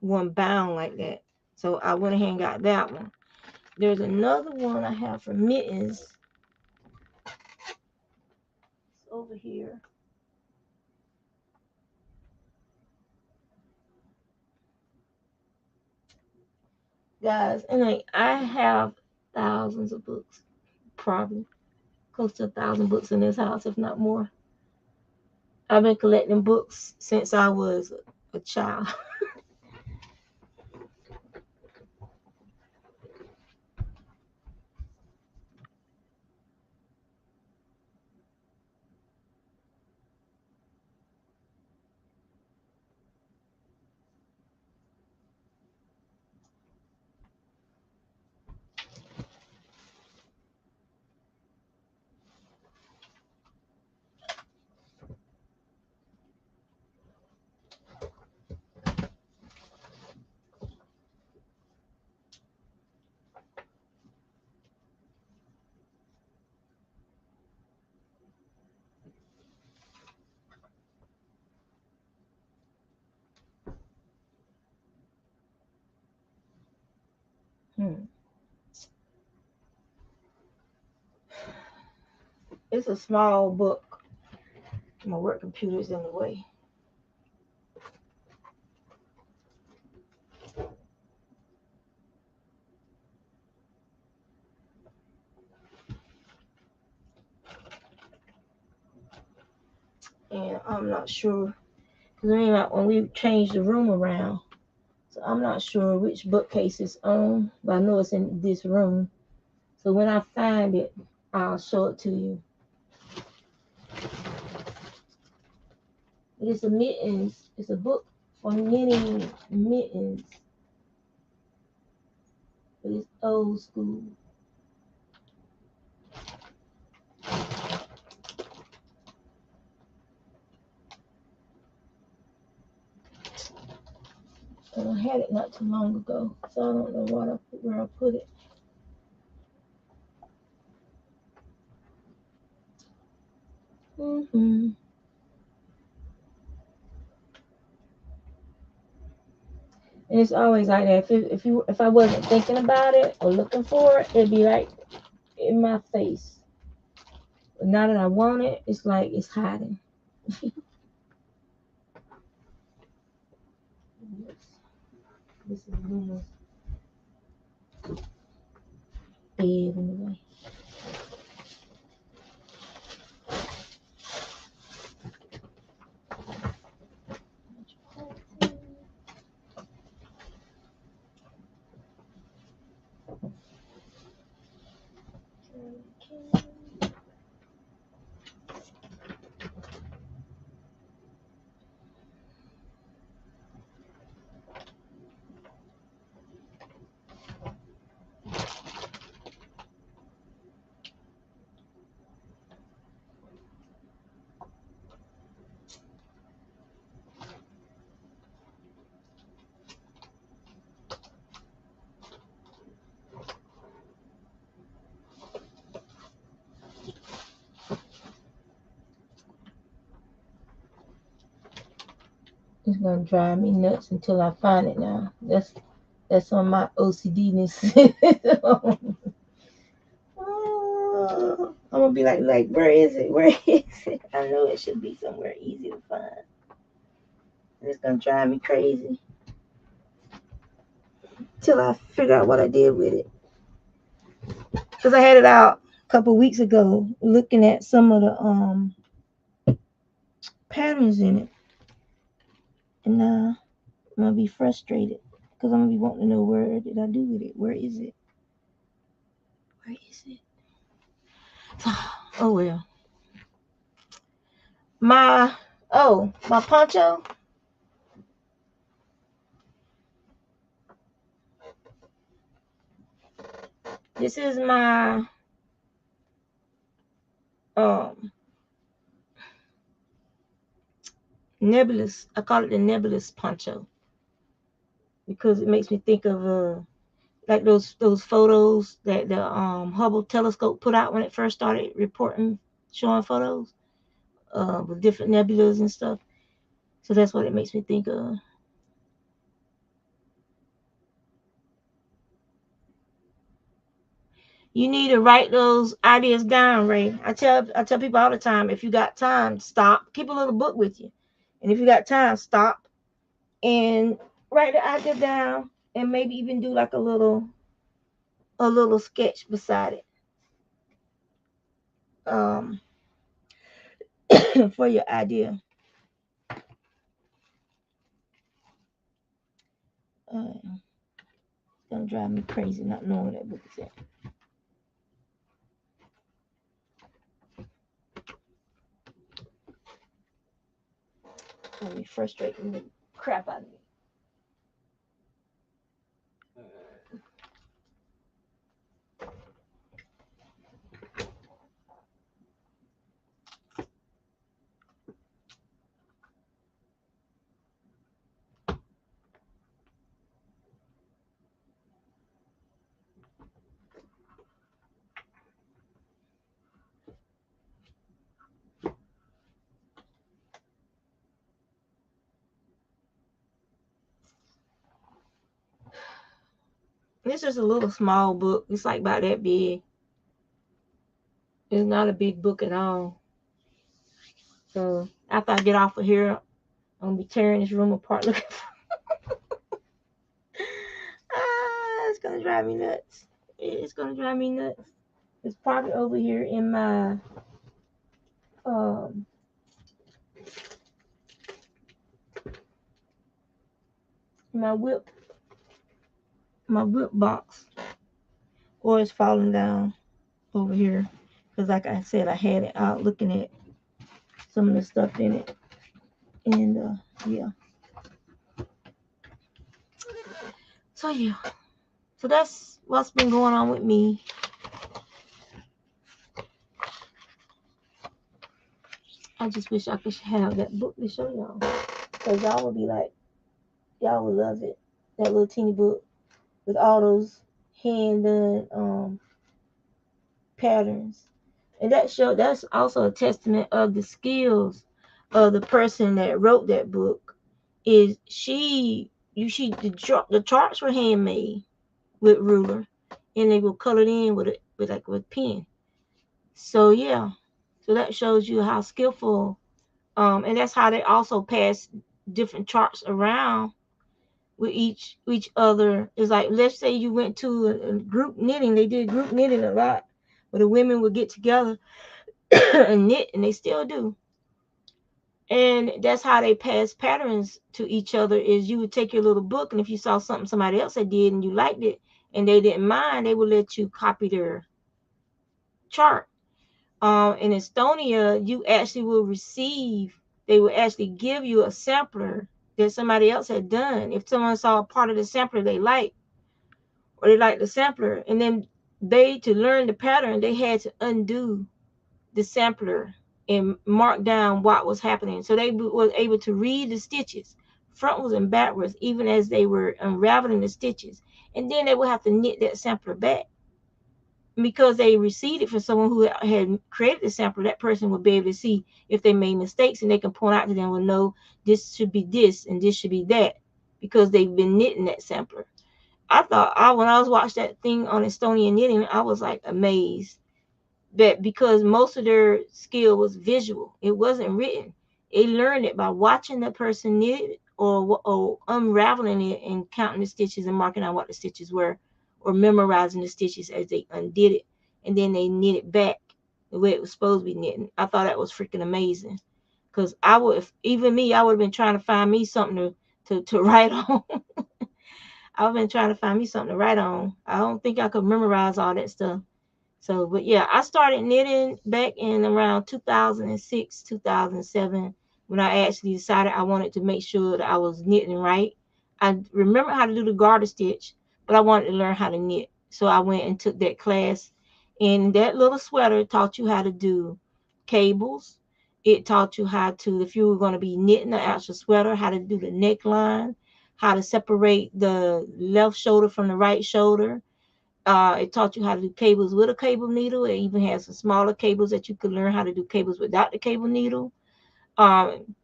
one bound like that. So I went ahead and got that one. There's another one I have for mittens. It's over here. Guys, and I have thousands of books, probably close to 1,000 books in this house, if not more. I've been collecting books since I was a child. It's a small book. My work computer is in the way. And I'm not sure, because when we changed the room around, so I'm not sure which bookcase it's on, but I know it's in this room. So when I find it, I'll show it to you. It's a mittens. It's a book for knitting mittens. But it's old school. And I had it not too long ago, so I don't know where I put it. Mm-hmm. And it's always like that. If I wasn't thinking about it or looking for it, it'd be like in my face. But now that I want it, it's like it's hiding. This is Luna's bed in the way. It's gonna drive me nuts until I find it now. That's on my OCDness. I'm gonna be like, where is it? Where is it? I know it should be somewhere easy to find. It's gonna drive me crazy till I figure out what I did with it. Cause I had it out a couple weeks ago, looking at some of the patterns in it, and now I'm gonna be frustrated because I'm gonna be wanting to know where did I do with it? Where is it? Where is it? Oh well. My poncho. This is my nebulous. I call it the nebulous poncho because it makes me think of like those photos that the Hubble telescope put out when it first started reporting, showing photos with different nebulas and stuff. So that's what it makes me think of. You need to write those ideas down, Ray. I tell people all the time, if you got time, stop. Keep a little book with you. And if you got time, stop and write the idea down and maybe even do like a little sketch beside it. For your idea. It's gonna drive me crazy not knowing what that book is at. It's gonna be frustrating the crap out of me. This is a little small book. It's like about that big. It's not a big book at all. So after I get off of here, I'm gonna be tearing this room apart looking for it's gonna drive me nuts. It's gonna drive me nuts. It's probably over here in my my whip box, or it's falling down over here because like I said, I had it out looking at some of the stuff in it, and yeah. So that's what's been going on with me. I just wish I could have that book to show y'all, because y'all would be like, y'all would love it. That little teeny book with all those hand done patterns, and that's also a testament of the skills of the person that wrote that book. Is the charts were handmade with ruler, and they were colored in with with like with pen. So yeah, so that shows you how skillful. And that's how they also pass different charts around with each other. It's like, let's say you went to a group knitting. They did group knitting a lot, where the women would get together and knit, and they still do. And that's how they pass patterns to each other. Is you would take your little book, and if you saw something somebody else had did and you liked it and they didn't mind, they would let you copy their chart. In Estonia, you actually will receive, they will actually give you a sampler that somebody else had done. If someone saw a part of the sampler they liked, or they liked the sampler, and then they, to learn the pattern, they had to undo the sampler and mark down what was happening. So they was able to read the stitches, frontwards and backwards, even as they were unraveling the stitches. And then they would have to knit that sampler back. Because they received it from someone who had created the sampler, that person would be able to see if they made mistakes, and they can point out to them, well, no, this should be this and this should be that, because they've been knitting that sampler. I thought, when I was watching that thing on Estonian knitting, I was like amazed that, because most of their skill was visual, it wasn't written. They learned it by watching the person knit it, or unraveling it and counting the stitches and marking out what the stitches were, or memorizing the stitches as they undid it, and then they knit it back the way it was supposed to be knitting. I thought that was freaking amazing, because I would, if, even me, I would have been trying to find me something to write on. I've been trying to find me something to write on. I don't think I could memorize all that stuff. So, but yeah, I started knitting back in around 2006, 2007, when I actually decided I wanted to make sure that I was knitting right. I remember how to do the garter stitch, but I wanted to learn how to knit. So I went and took that class. And that little sweater taught you how to do cables. It taught you how to, if you were going to be knitting the actual sweater, how to do the neckline, how to separate the left shoulder from the right shoulder. It taught you how to do cables with a cable needle. It even has some smaller cables that you could learn how to do cables without the cable needle. Um,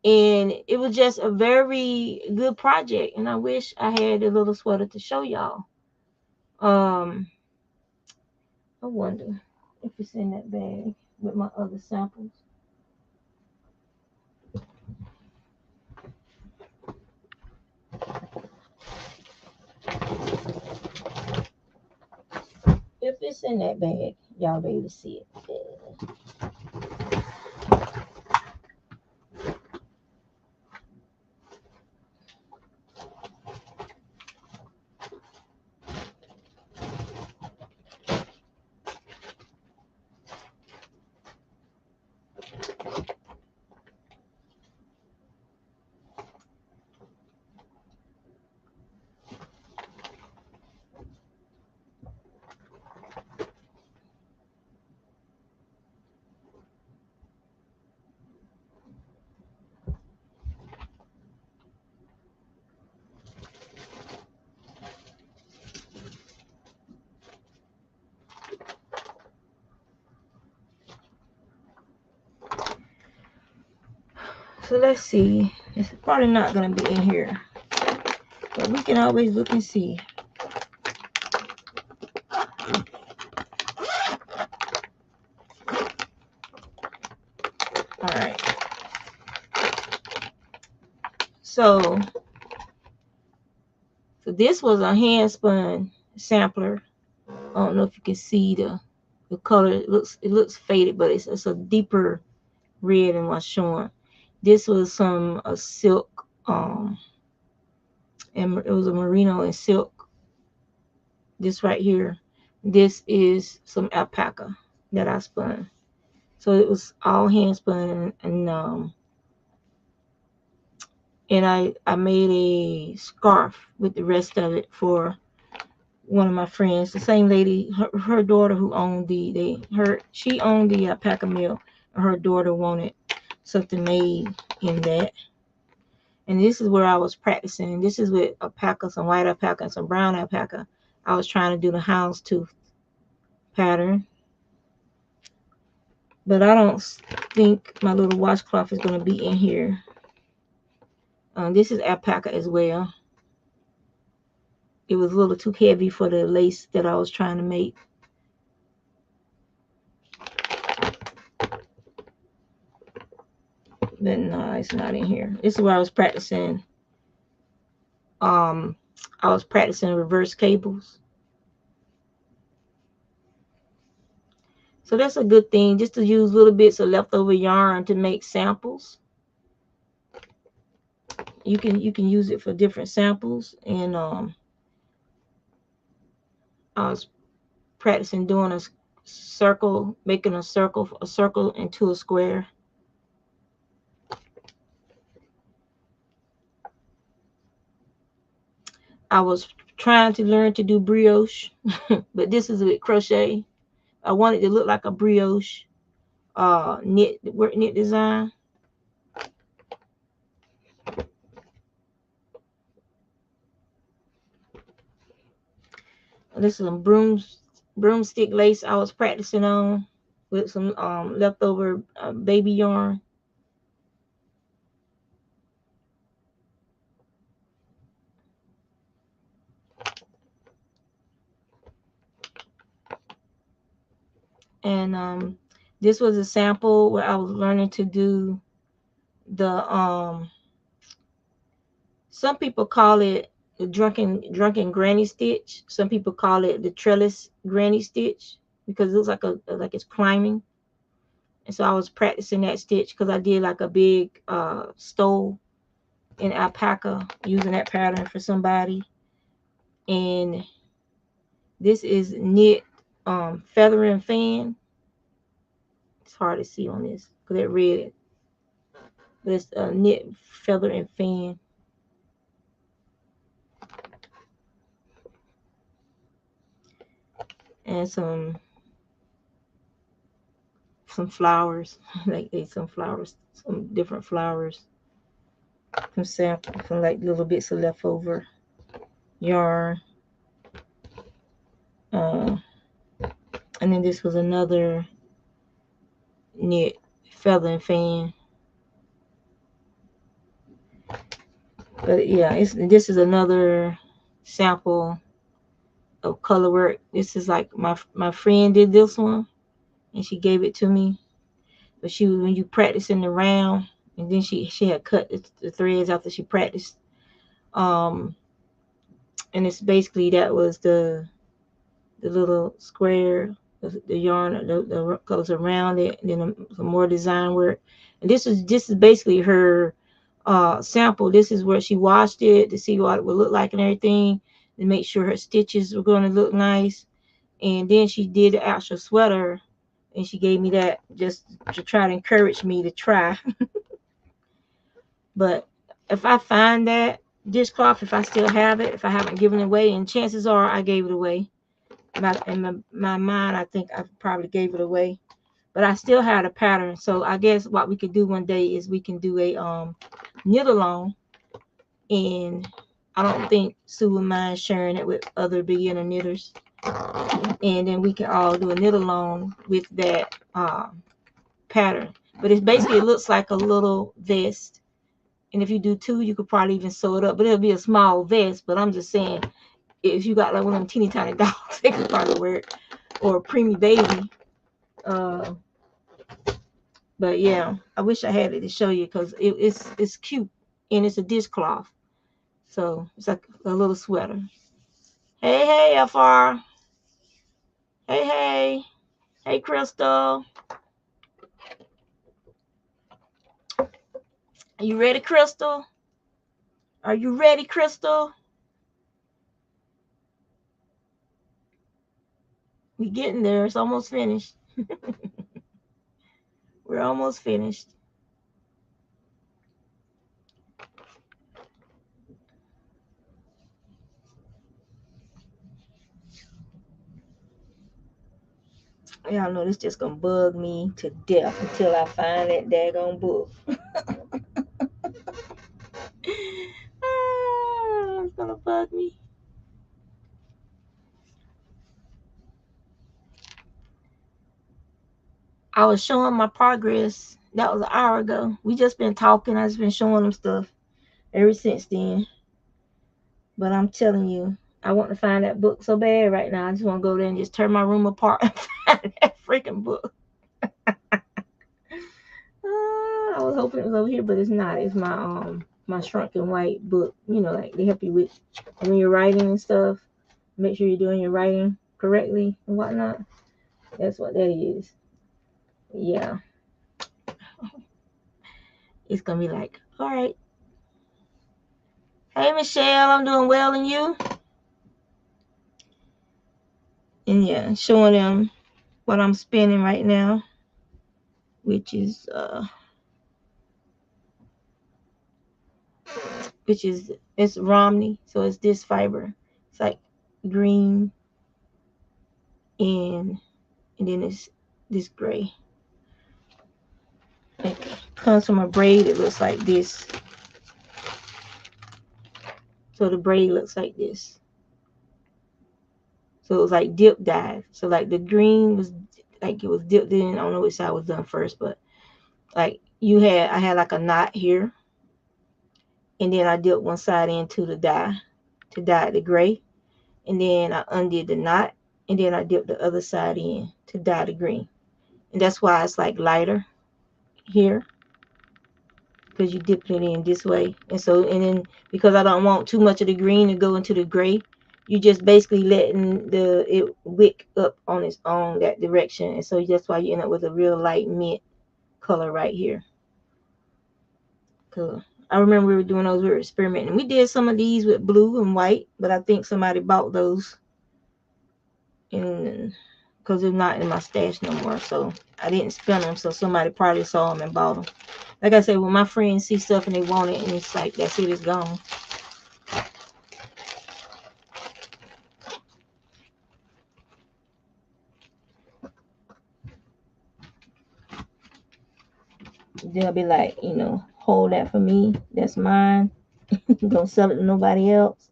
and it was just a very good project. And I wish I had a little sweater to show y'all. I wonder if it's in that bag with my other samples. If it's in that bag, y'all be able to see it. So let's see. It's probably not going to be in here, but we can always look and see. All right. So this was a hand spun sampler. I don't know if you can see the color. It looks faded, but it's a deeper red than what's showing. This was some a silk, and it was a merino and silk. This right here, this is some alpaca that I spun. So it was all hand spun, and I made a scarf with the rest of it for one of my friends, the same lady, her daughter who owned she owned the alpaca mill, and her daughter wanted something made in that. And this is where I was practicing. This is with alpaca, some white alpaca and some brown alpaca. I was trying to do the houndstooth pattern, but I don't think my little washcloth is going to be in here. This is alpaca as well. It was a little too heavy for the lace that I was trying to make. But no, it's not in here. This is where I was practicing. I was practicing reverse cables. So that's a good thing, just to use little bits of leftover yarn to make samples. You can use it for different samples. And I was practicing doing a circle, making a circle into a square. I was trying to learn to do brioche, but this is with crochet. I wanted to look like a brioche knit design. This is some broomstick lace I was practicing on with some leftover baby yarn. And this was a sample where I was learning to do the some people call it the drunken granny stitch. Some people call it the trellis granny stitch because it looks like it's climbing. And so I was practicing that stitch because I did like a big stole in alpaca using that pattern for somebody. And this is knit feather and fan. It's hard to see on this because it red, but it's knit feather and fan. And some flowers, like some flowers, some different flowers, some samples, some like little bits of leftover yarn. Uh, and then this was another knit feather and fan. But yeah, this is another sample of color work. This is like my friend did this one, and she gave it to me. But she when you practicing the round, and then she had cut the threads after she practiced. And it's basically that was the little square, the yarn that goes around it, and then some more design work. And this is basically her sample. This is where she washed it to see what it would look like and everything, and make sure her stitches were going to look nice. And then she did the actual sweater, and she gave me that just to try to encourage me to try. But if I find that dishcloth, if I still have it, if I haven't given it away, and chances are I gave it away. In my mind, I think I probably gave it away, but I still had a pattern. So I guess what we could do one day is we can do a knit along, and I don't think Sue would mind sharing it with other beginner knitters, and then we can all do a knit along with that pattern. But it's basically, it looks like a little vest, and if you do two, you could probably even sew it up, but it'll be a small vest. But I'm just saying, if you got like one of them teeny tiny dogs, they could probably wear it, or a preemie baby. But yeah, I wish I had it to show you because it's cute, and it's a dishcloth, so it's like a little sweater. Hey, FR. Hey, Crystal. Are you ready, Crystal? Are you ready, Crystal? We getting there. It's almost finished. We're almost finished. Y'all know this just gonna bug me to death until I find that daggone book. It's gonna bug me. I was showing my progress. That was an hour ago. We just been talking. I just been showing them stuff ever since then. But I'm telling you, I want to find that book so bad right now. I just want to go there and just tear my room apart and find that freaking book. I was hoping it was over here, but it's not. It's my shrunken white book. You know, like they help you with when you're writing and stuff. Make sure you're doing your writing correctly and whatnot. That's what that is. Yeah, it's gonna be like, all right. Hey Michelle, I'm doing well, and you? And yeah, showing them what I'm spinning right now, which is it's Romney, so it's this fiber. It's like green and then it's this gray. It comes from a braid. It looks like this. So the braid looks like this. So it was like dip dive. So like the green was like it was dipped in. I don't know which side was done first, but like I had like a knot here, and then I dipped one side into the dye to dye the gray, and then I undid the knot, and then I dipped the other side in to dye the green, and that's why it's like lighter here because you dip it in this way, and then because I don't want too much of the green to go into the gray, you just basically letting it wick up on its own that direction, and so that's why you end up with a real light mint color right here. Cool. I remember we were doing those, we were experimenting. We did some of these with blue and white, but I think somebody bought those and because they're not in my stash no more, so I didn't spend them, so somebody probably saw them and bought them. Like I said, when my friends see stuff and they want it and it's like that's it, it's gone. They'll be like, hold that for me, that's mine. Don't sell it to nobody else.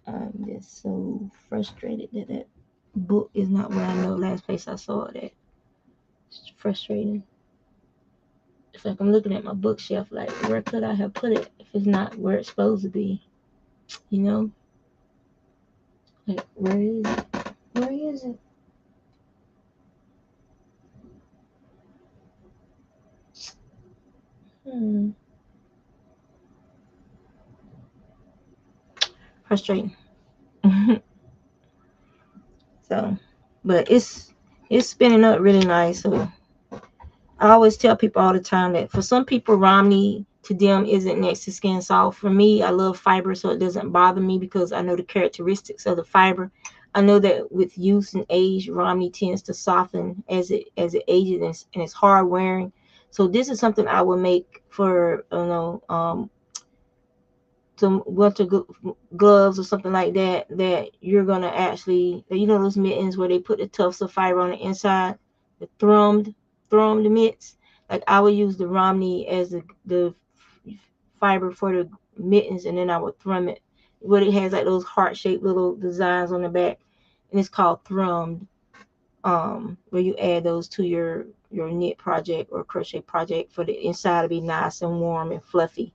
I'm just so frustrated that book is not where I know last place I saw it at. It's frustrating. It's like I'm looking at my bookshelf like, where could I have put it if it's not where it's supposed to be? You know? Like, where is it? Where is it? Frustrating. So, but it's spinning up really nice. So I always tell people all the time that for some people, Romney to them isn't next to skin soft. For me, I love fiber, so it doesn't bother me because I know the characteristics of the fiber. I know that with use and age, Romney tends to soften as it ages, and it's hard wearing. So this is something I would make for some winter gloves or something like that you're gonna actually, those mittens where they put the tufts of fiber on the inside, the thrummed mitts. Like I would use the Romney as the fiber for the mittens, and then I would thrum it. But it has like those heart-shaped little designs on the back, and it's called thrummed. Where you add those to your knit project or crochet project for the inside to be nice and warm and fluffy.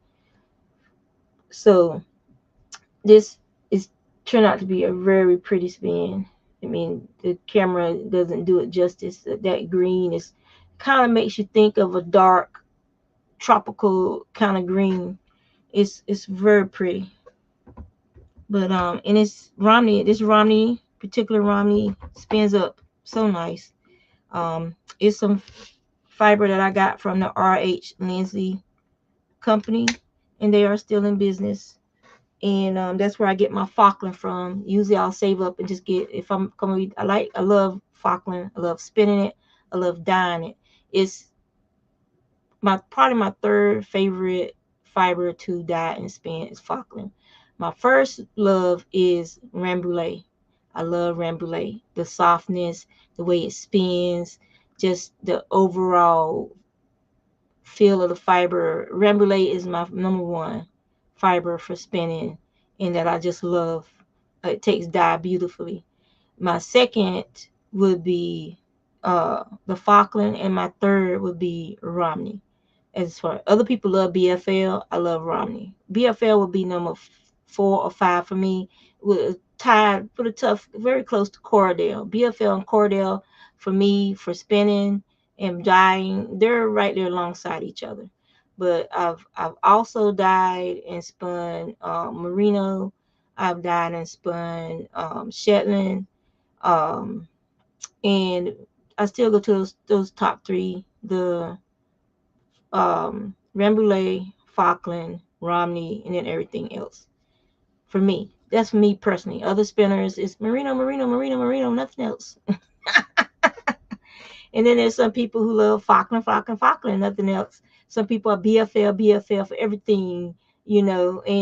So this is turned out to be a very pretty spin. I mean, the camera doesn't do it justice. That green is kind of makes you think of a dark tropical kind of green. It's very pretty. But and it's Romney. This particular Romney spins up so nice. It's some fiber that I got from the R.H. Lindsay company, and they are still in business. And that's where I get my Falkland from. Usually I'll save up and just get, if I'm coming, I love Falkland. I love spinning it. I love dyeing it. It's probably my third favorite fiber to dye and spin is Falkland. My first love is Rambouillet. I love Rambouillet. The softness, the way it spins, just the overall feel of the fiber. Rambouillet is my number one fiber for spinning, and that I just love. It takes dye beautifully. My second would be the Falkland, and my third would be Romney. As far other people love BFL, I love Romney. BFL would be number 4 or 5 for me. With tied pretty tough, very close to Cordell. BFL and Cordell for me for spinning and dyeing, they're right there alongside each other. But I've also dyed and spun merino. I've dyed and spun Shetland, um, and I still go to those top three: the Rambouillet, Falkland, Romney, and then everything else. For me, that's me personally. Other spinners is merino, merino, merino, merino, nothing else. And then there's some people who love Falkland, Falkland, Falkland, nothing else. Some people are BFL, BFL for everything, and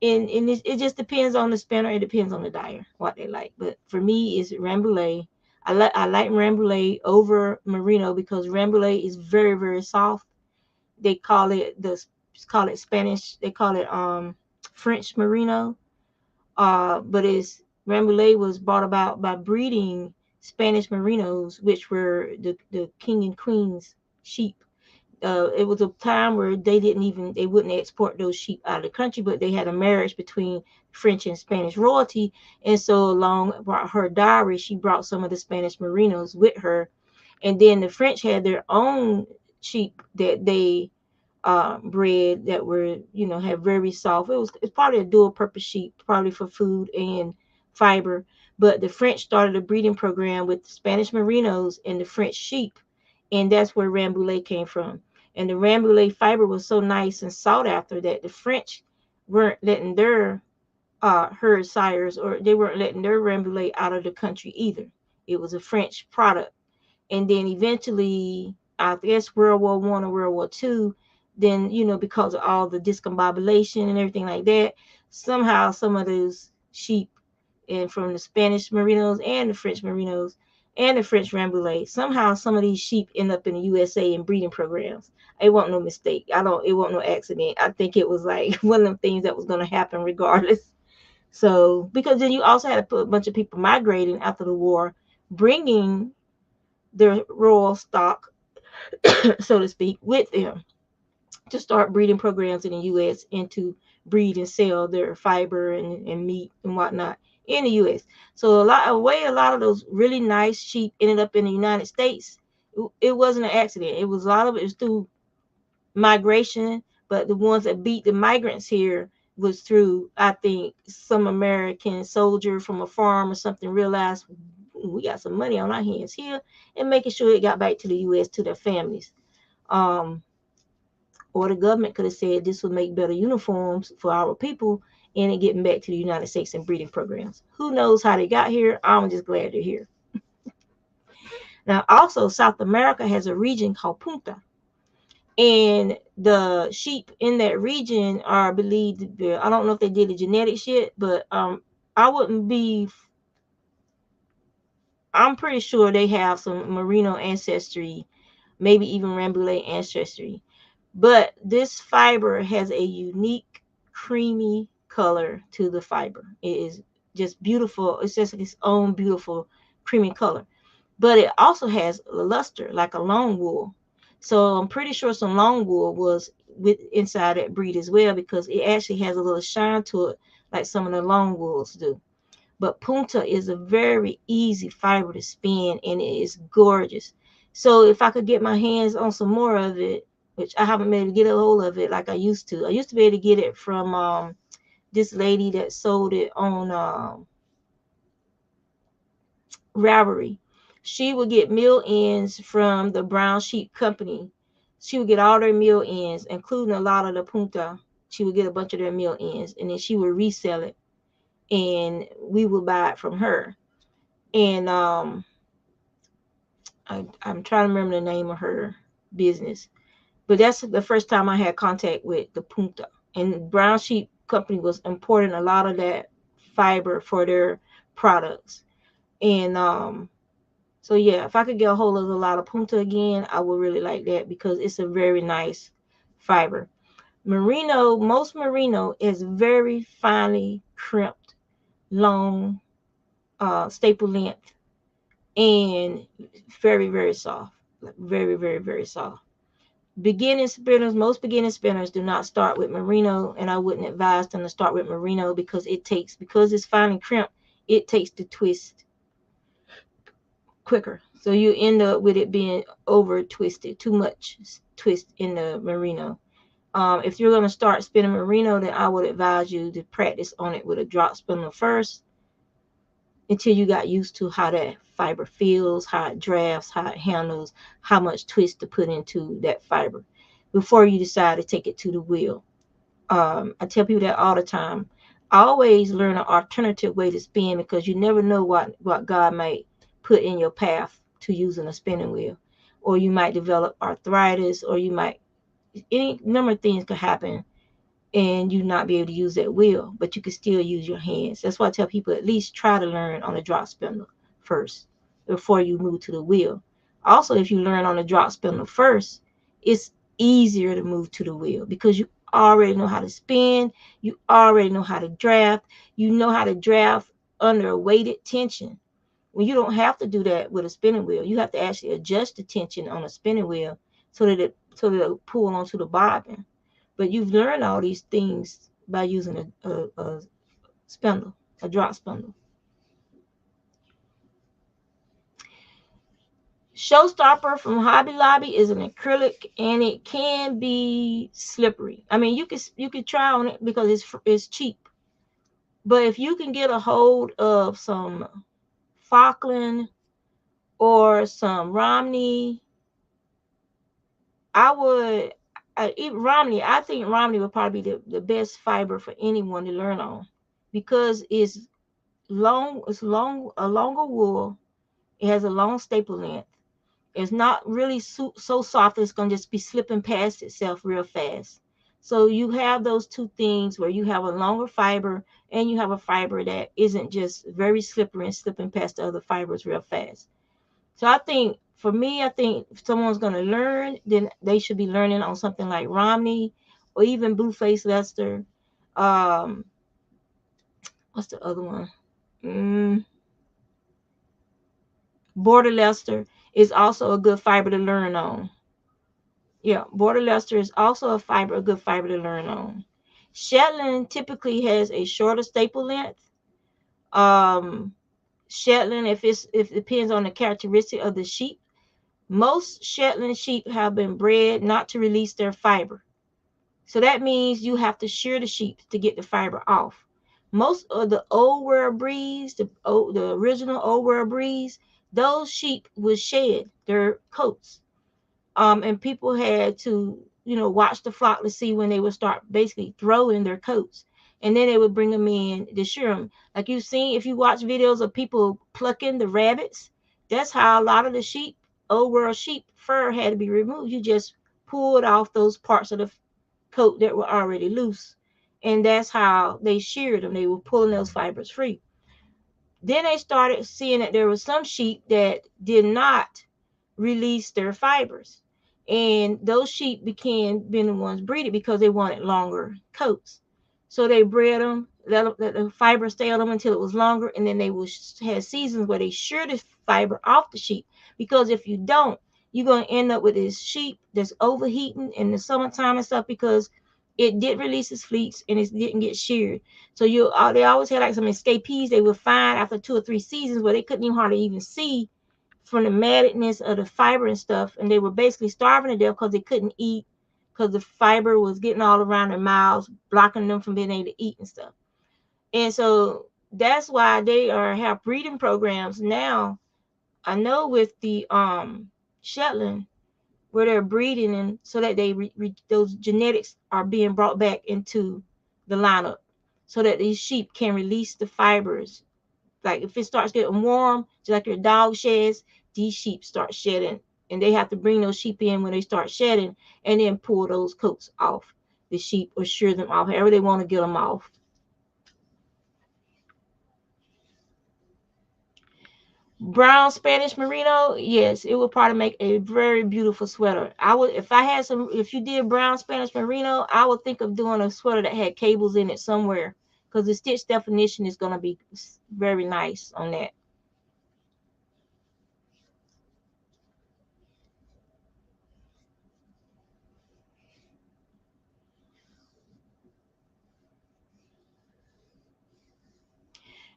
it just depends on the spinner. It depends on the dyer what they like. But for me, it's Rambouillet. I like Rambouillet over merino because Rambouillet is very very soft. They call it Spanish. They call it French merino. But it's Rambouillet was brought about by breeding Spanish merinos, which were the king and queen's sheep. It was a time where they wouldn't export those sheep out of the country, but they had a marriage between French and Spanish royalty, and so along brought her dowry, she brought some of the Spanish merinos with her, and then the French had their own sheep that they bred that were have very soft. It's probably a dual purpose sheep, probably for food and fiber. But the French started a breeding program with the Spanish merinos and the French sheep, and that's where Rambouillet came from. And the Rambouillet fiber was so nice and sought after that the French weren't letting their herd sires, or they weren't letting their Rambouillet out of the country either. It was a French product. And then eventually, I guess World War I or World War II, then because of all the discombobulation and everything like that, somehow some of those sheep and from the Spanish merinos and the French merinos and the French Rambouillet, somehow some of these sheep end up in the USA in breeding programs. It wasn't no mistake. It wasn't no accident. I think it was like one of them things that was going to happen regardless. So because then you also had to put a bunch of people migrating after the war, bringing their royal stock, so to speak, with them to start breeding programs in the U.S. and to breed and sell their fiber and meat and whatnot in the U.S. So a lot of those really nice sheep ended up in the United States. It wasn't an accident. It was a lot of it was through migration, but the ones that beat the migrants here was through, I think, some American soldier from a farm or something realized we got some money on our hands here, and making sure it got back to the U.S. to their families. Um, or the government could have said this would make better uniforms for our people and it getting back to the United States and breeding programs. Who knows how they got here? I'm just glad they're here. Now, also, South America has a region called Punta. And the sheep in that region are believed to be, I don't know if they did the genetics yet, but I wouldn't be, I'm pretty sure they have some merino ancestry, maybe even Rambouillet ancestry. But this fiber has a unique creamy color to the fiber. It is just beautiful. It's just its own beautiful creamy color. But it also has a luster like a long wool. So I'm pretty sure some long wool was with inside that breed as well, because it actually has a little shine to it like some of the long wools do. But punta is a very easy fiber to spin, and it is gorgeous. So if I could get my hands on some more of it, which I haven't been able to get a hold of it like I used to. I used to be able to get it from this lady that sold it on Ravelry. She would get mill ends from the Brown Sheep Company. She would get all their mill ends, including a lot of the punta. She would get a bunch of their mill ends, and then she would resell it, and we would buy it from her. And I'm trying to remember the name of her business, but that's the first time I had contact with the punta. And Brown Sheep Company was importing a lot of that fiber for their products. And so yeah, if I could get a hold of a lot of punta again, I would really like that because it's a very nice fiber. Most merino is very finely crimped, long, staple length, and very, very soft. Like very, very, very soft. Beginning spinners, most beginning spinners do not start with merino, and I wouldn't advise them to start with merino because because it's finely crimped, it takes the twist quicker. So you end up with it being over twisted, too much twist in the merino. If you're going to start spinning merino, then I would advise you to practice on it with a drop spindle first until you got used to how that fiber feels, how it drafts, how it handles, how much twist to put into that fiber before you decide to take it to the wheel. I tell people that all the time. Always learn an alternative way to spin because you never know what God might put in your path to using a spinning wheel. Or you might develop arthritis, or you might, any number of things could happen and you not be able to use that wheel, but you can still use your hands. That's why I tell people at least try to learn on a drop spindle first before you move to the wheel. Also, if you learn on a drop spindle first, it's easier to move to the wheel because you already know how to spin, you already know how to draft, you know how to draft under a weighted tension. When you don't have to do that with a spinning wheel, you have to actually adjust the tension on a spinning wheel so that it'll pull onto the bobbin. But you've learned all these things by using a spindle, a drop spindle. Showstopper from Hobby Lobby is an acrylic and it can be slippery. I mean, you could try on it because it's cheap. But if you can get a hold of some Falkland or some Romney, I would. Even Romney, I think Romney would probably be the best fiber for anyone to learn on because it's a longer wool. It has a long staple length. It's not really so soft that it's going to just be slipping past itself real fast. So you have those two things where you have a longer fiber and you have a fiber that isn't just very slippery and slipping past the other fibers real fast. So I think for me, I think if someone's going to learn, then they should be learning on something like Romney or even Blueface Lester. Um, what's the other one? Mm, Border Leicester is also a good fiber to learn on. Yeah, Border Leicester is also a good fiber to learn on. Shetland typically has a shorter staple length. Um, Shetland, if it depends on the characteristic of the sheep, most Shetland sheep have been bred not to release their fiber. So that means you have to shear the sheep to get the fiber off. Most of the old world breeds, the original old world breeds, those sheep would shed their coats. And people had to, watch the flock to see when they would start basically throwing their coats. And then they would bring them in to shear them. Like you've seen, if you watch videos of people plucking the rabbits, that's how a lot of the sheep, old world sheep fur had to be removed. You just pulled off those parts of the coat that were already loose. And that's how they sheared them. They were pulling those fibers free. Then they started seeing that there were some sheep that did not release their fibers. And those sheep being the ones breeded because they wanted longer coats. So they bred them, let the fiber stay on them until it was longer, and then they will have seasons where they shear the fiber off the sheep. Because if you don't, you're going to end up with this sheep that's overheating in the summertime and stuff because it did release its fleets and it didn't get sheared. So they always had like some escapees they would find after 2 or 3 seasons where they couldn't even hardly even see from the maddedness of the fiber and stuff, and they were basically starving to death because they couldn't eat because the fiber was getting all around their mouths, blocking them from being able to eat and stuff. And so that's why they have breeding programs now. I know with the Shetland where they're breeding and so that those genetics are being brought back into the lineup so that these sheep can release the fibers. Like if it starts getting warm, just like your dog sheds, these sheep start shedding, and they have to bring those sheep in when they start shedding, and then pull those coats off the sheep or shear them off, however they want to get them off. Brown Spanish merino, yes, it would probably make a very beautiful sweater. I would, if you did brown Spanish merino, I would think of doing a sweater that had cables in it somewhere because the stitch definition is going to be very nice on that.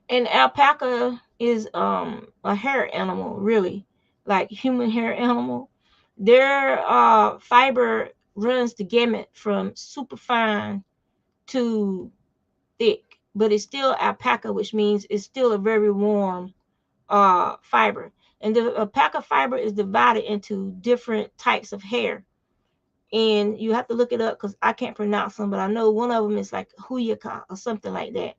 And alpaca is a hair animal, really, like human hair animal. Their fiber runs the gamut from super fine to thick, but it's still alpaca, which means it's still a very warm fiber. And the alpaca fiber is divided into different types of hair. And you have to look it up because I can't pronounce them, but I know one of them is like huyaka or something like that.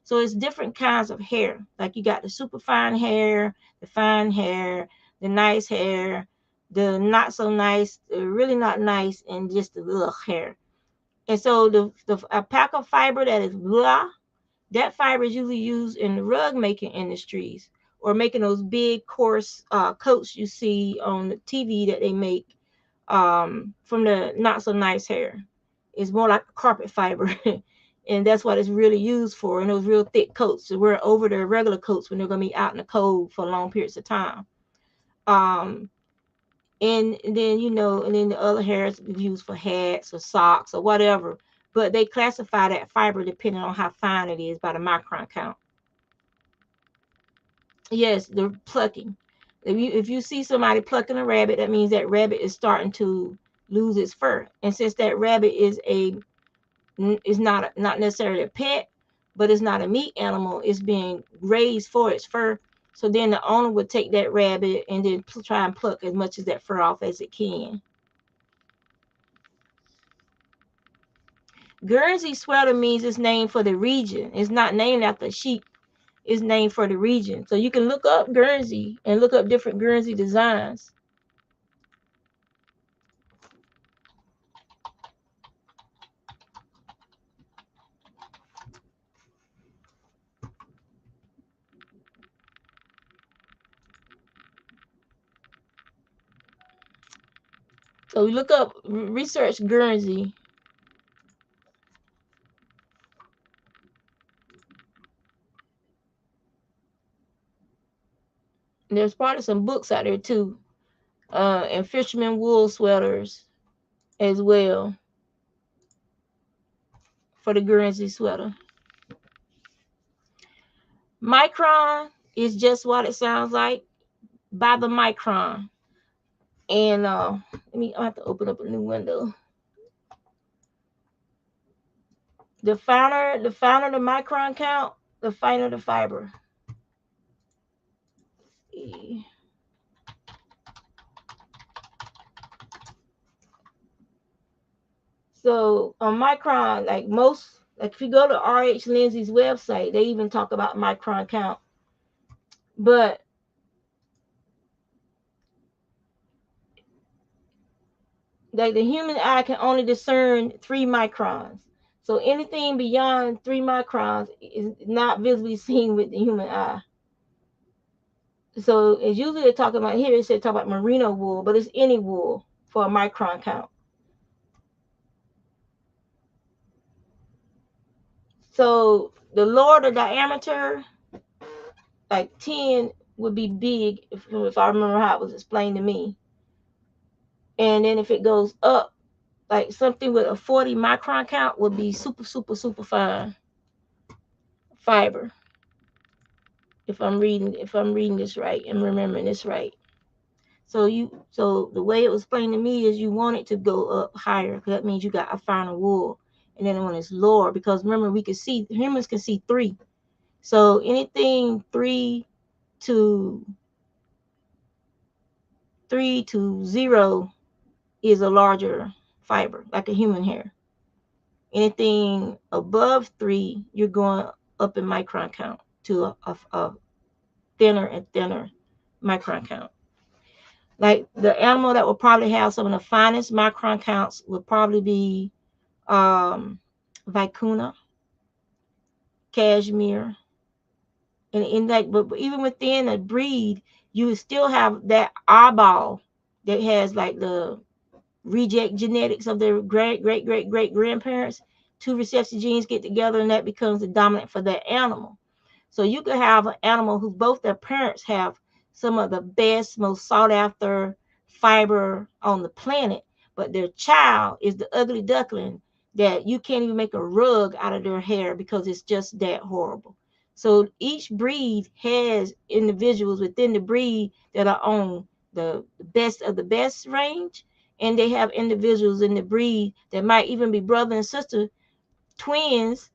So it's different kinds of hair. Like you got the super fine hair, the fine hair, the nice hair, the not so nice, the really not nice, and just the little hair. And so the alpaca fiber that is blah, that fiber is usually used in the rug making industries or making those big coarse coats you see on the TV that they make from the not so nice hair. It's more like a carpet fiber. And that's what it's really used for in those real thick coats to wear over their regular coats when they're going to be out in the cold for long periods of time. Um, and then, and then the other hair is used for hats or socks or whatever. But they classify that fiber depending on how fine it is by the micron count. Yes, the plucking. If you see somebody plucking a rabbit, that means that rabbit is starting to lose its fur. And since that rabbit is not necessarily a pet, but it's not a meat animal, it's being raised for its fur. So then the owner would take that rabbit and then try and pluck as much of that fur off as it can. Guernsey sweater means it's named for the region. It's not named after sheep. It's named for the region. So you can look up Guernsey and look up different Guernsey designs. So we look up, research Guernsey. And there's probably some books out there too, and fisherman wool sweaters as well for the Guernsey sweater. Micron is just what it sounds like, by the micron. And I have to open up a new window. The finer the micron count, the finer the fiber. So on micron, like if you go to R.H. Lindsay's website, they even talk about micron count. But like the human eye can only discern 3 microns. So anything beyond 3 microns is not visibly seen with the human eye. So it's usually they're talking about here, it said talk about merino wool, but it's any wool for a micron count. So the lower the diameter, like 10 would be big, if I remember how it was explained to me. And then if it goes up, like something with a 40 micron count would be super, super, super fine fiber. If I'm reading this right and remembering this right. So the way it was explained to me is you want it to go up higher, because that means you got a finer wool. And then when it's lower, because remember humans can see 3. So anything 3 to 0 is a larger fiber, like a human hair. Anything above 3, you're going up in micron count to a thinner and thinner micron count. Like the animal that will probably have some of the finest micron counts would probably be vicuna, cashmere, and like, but even within a breed, you would still have that eyeball that has like the reject genetics of their great great great great grandparents. 2 recessive genes get together, and that becomes the dominant for that animal. So you could have an animal who both their parents have some of the best, most sought after fiber on the planet, but their child is the ugly duckling that you can't even make a rug out of their hair because it's just that horrible. So each breed has individuals within the breed that are on the best of the best range, and they have individuals in the breed that might even be brother and sister, twins,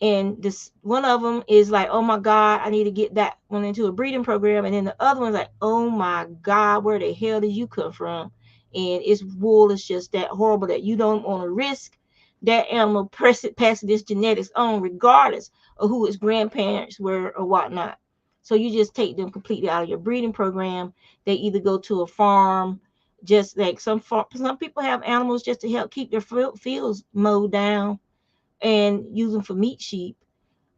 and this one of them is like, oh my god, I need to get that one into a breeding program, and then the other one's like, oh my god, where the hell did you come from? And its wool is just that horrible that you don't want to risk that animal passing this genetics on, regardless of who its grandparents were or whatnot. So you just take them completely out of your breeding program. They either go to a farm, just like some people have animals just to help keep their fields mowed down and use them for meat sheep,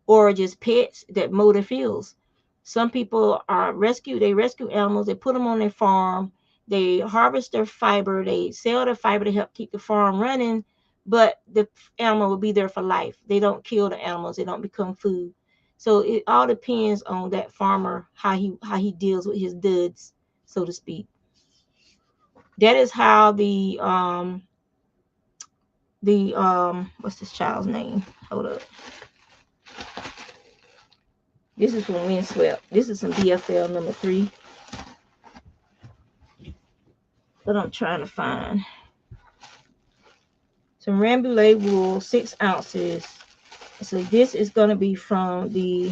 or just pets that mow their fields. Some people they rescue animals, they put them on their farm, they harvest their fiber, they sell their fiber to help keep the farm running, but the animal will be there for life. They don't kill the animals, they don't become food. So it all depends on that farmer, how he deals with his duds, so to speak. That is how the what's this child's name? Hold up. This is from Windswept. This is some BFL number 3 that I'm trying to find. Some Rambouillet wool, 6 ounces. So this is going to be from the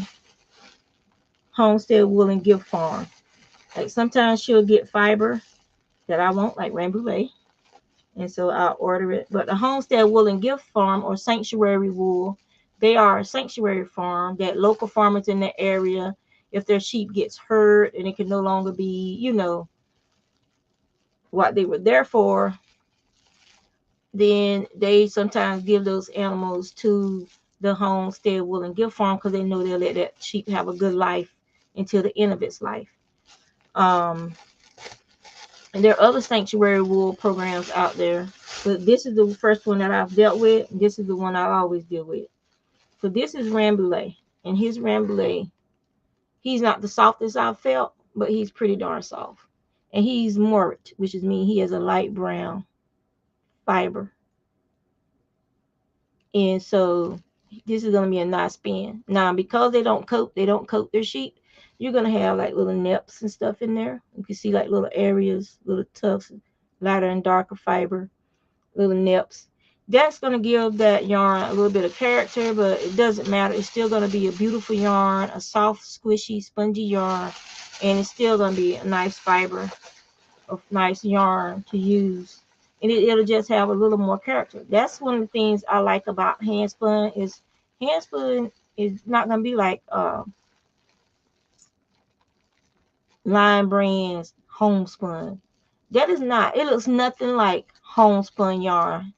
Homestead Wool and Gift Farm. Like sometimes she'll get fiber that I want, like Rambouillet, and so I'll order it. But the Homestead Wool and Gift Farm, or Sanctuary Wool, they are a sanctuary farm that local farmers in the area, if their sheep gets hurt and it can no longer be, what they were there for, then they sometimes give those animals to the Homestead Wool and Gift Farm because they know they'll let that sheep have a good life until the end of its life. And there are other sanctuary wool programs out there, but this is the first one that I've dealt with. This is the one I always deal with. So this is Rambouillet, and his Rambouillet, he's not the softest I've felt, but he's pretty darn soft. And he's mort, which is mean he has a light brown fiber. And so this is gonna be a nice spin. Now, because they don't coat their sheep, you're gonna have like little neps and stuff in there. You can see like little areas, little tufts, lighter and darker fiber, little neps. That's gonna give that yarn a little bit of character, but it doesn't matter. It's still gonna be a beautiful yarn, a soft, squishy, spongy yarn, and it's still gonna be a nice fiber of nice yarn to use. And it'll just have a little more character. That's one of the things I like about handspun is handspun is not gonna be like Line Brand's homespun. That is not. It looks nothing like homespun yarn.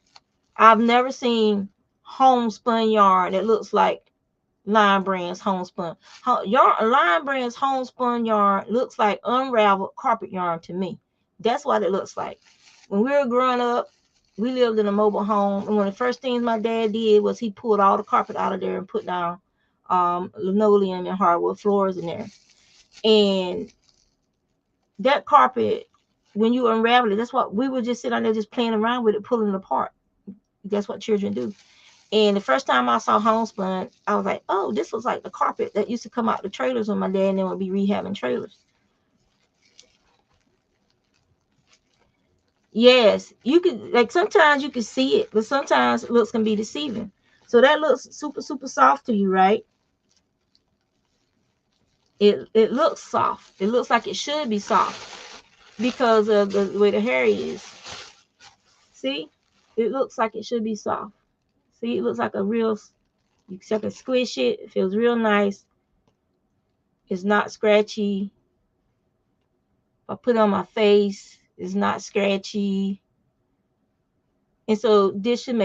I've never seen homespun yarn that looks like Line Brand's homespun. Line Brand's homespun yarn looks like unraveled carpet yarn to me. That's what it looks like. When we were growing up, we lived in a mobile home, and one of the first things my dad did was he pulled all the carpet out of there and put down linoleum and hardwood floors in there. And that carpet, when you unravel it, that's what we would just sit on there just playing around with it, pulling it apart. That's what children do. And the first time I saw homespun, I was like, oh, this looks like the carpet that used to come out the trailers when my dad and them would be rehabbing trailers. Yes, you could, like, sometimes you can see it, but sometimes it looks can be deceiving. So that looks super, super soft to you, right? It looks soft. It looks like it should be soft because of the way the hair is. See? It looks like it should be soft. See, it looks like a real, you can squish it. It feels real nice. It's not scratchy. If I put it on my face, it's not scratchy. And so this should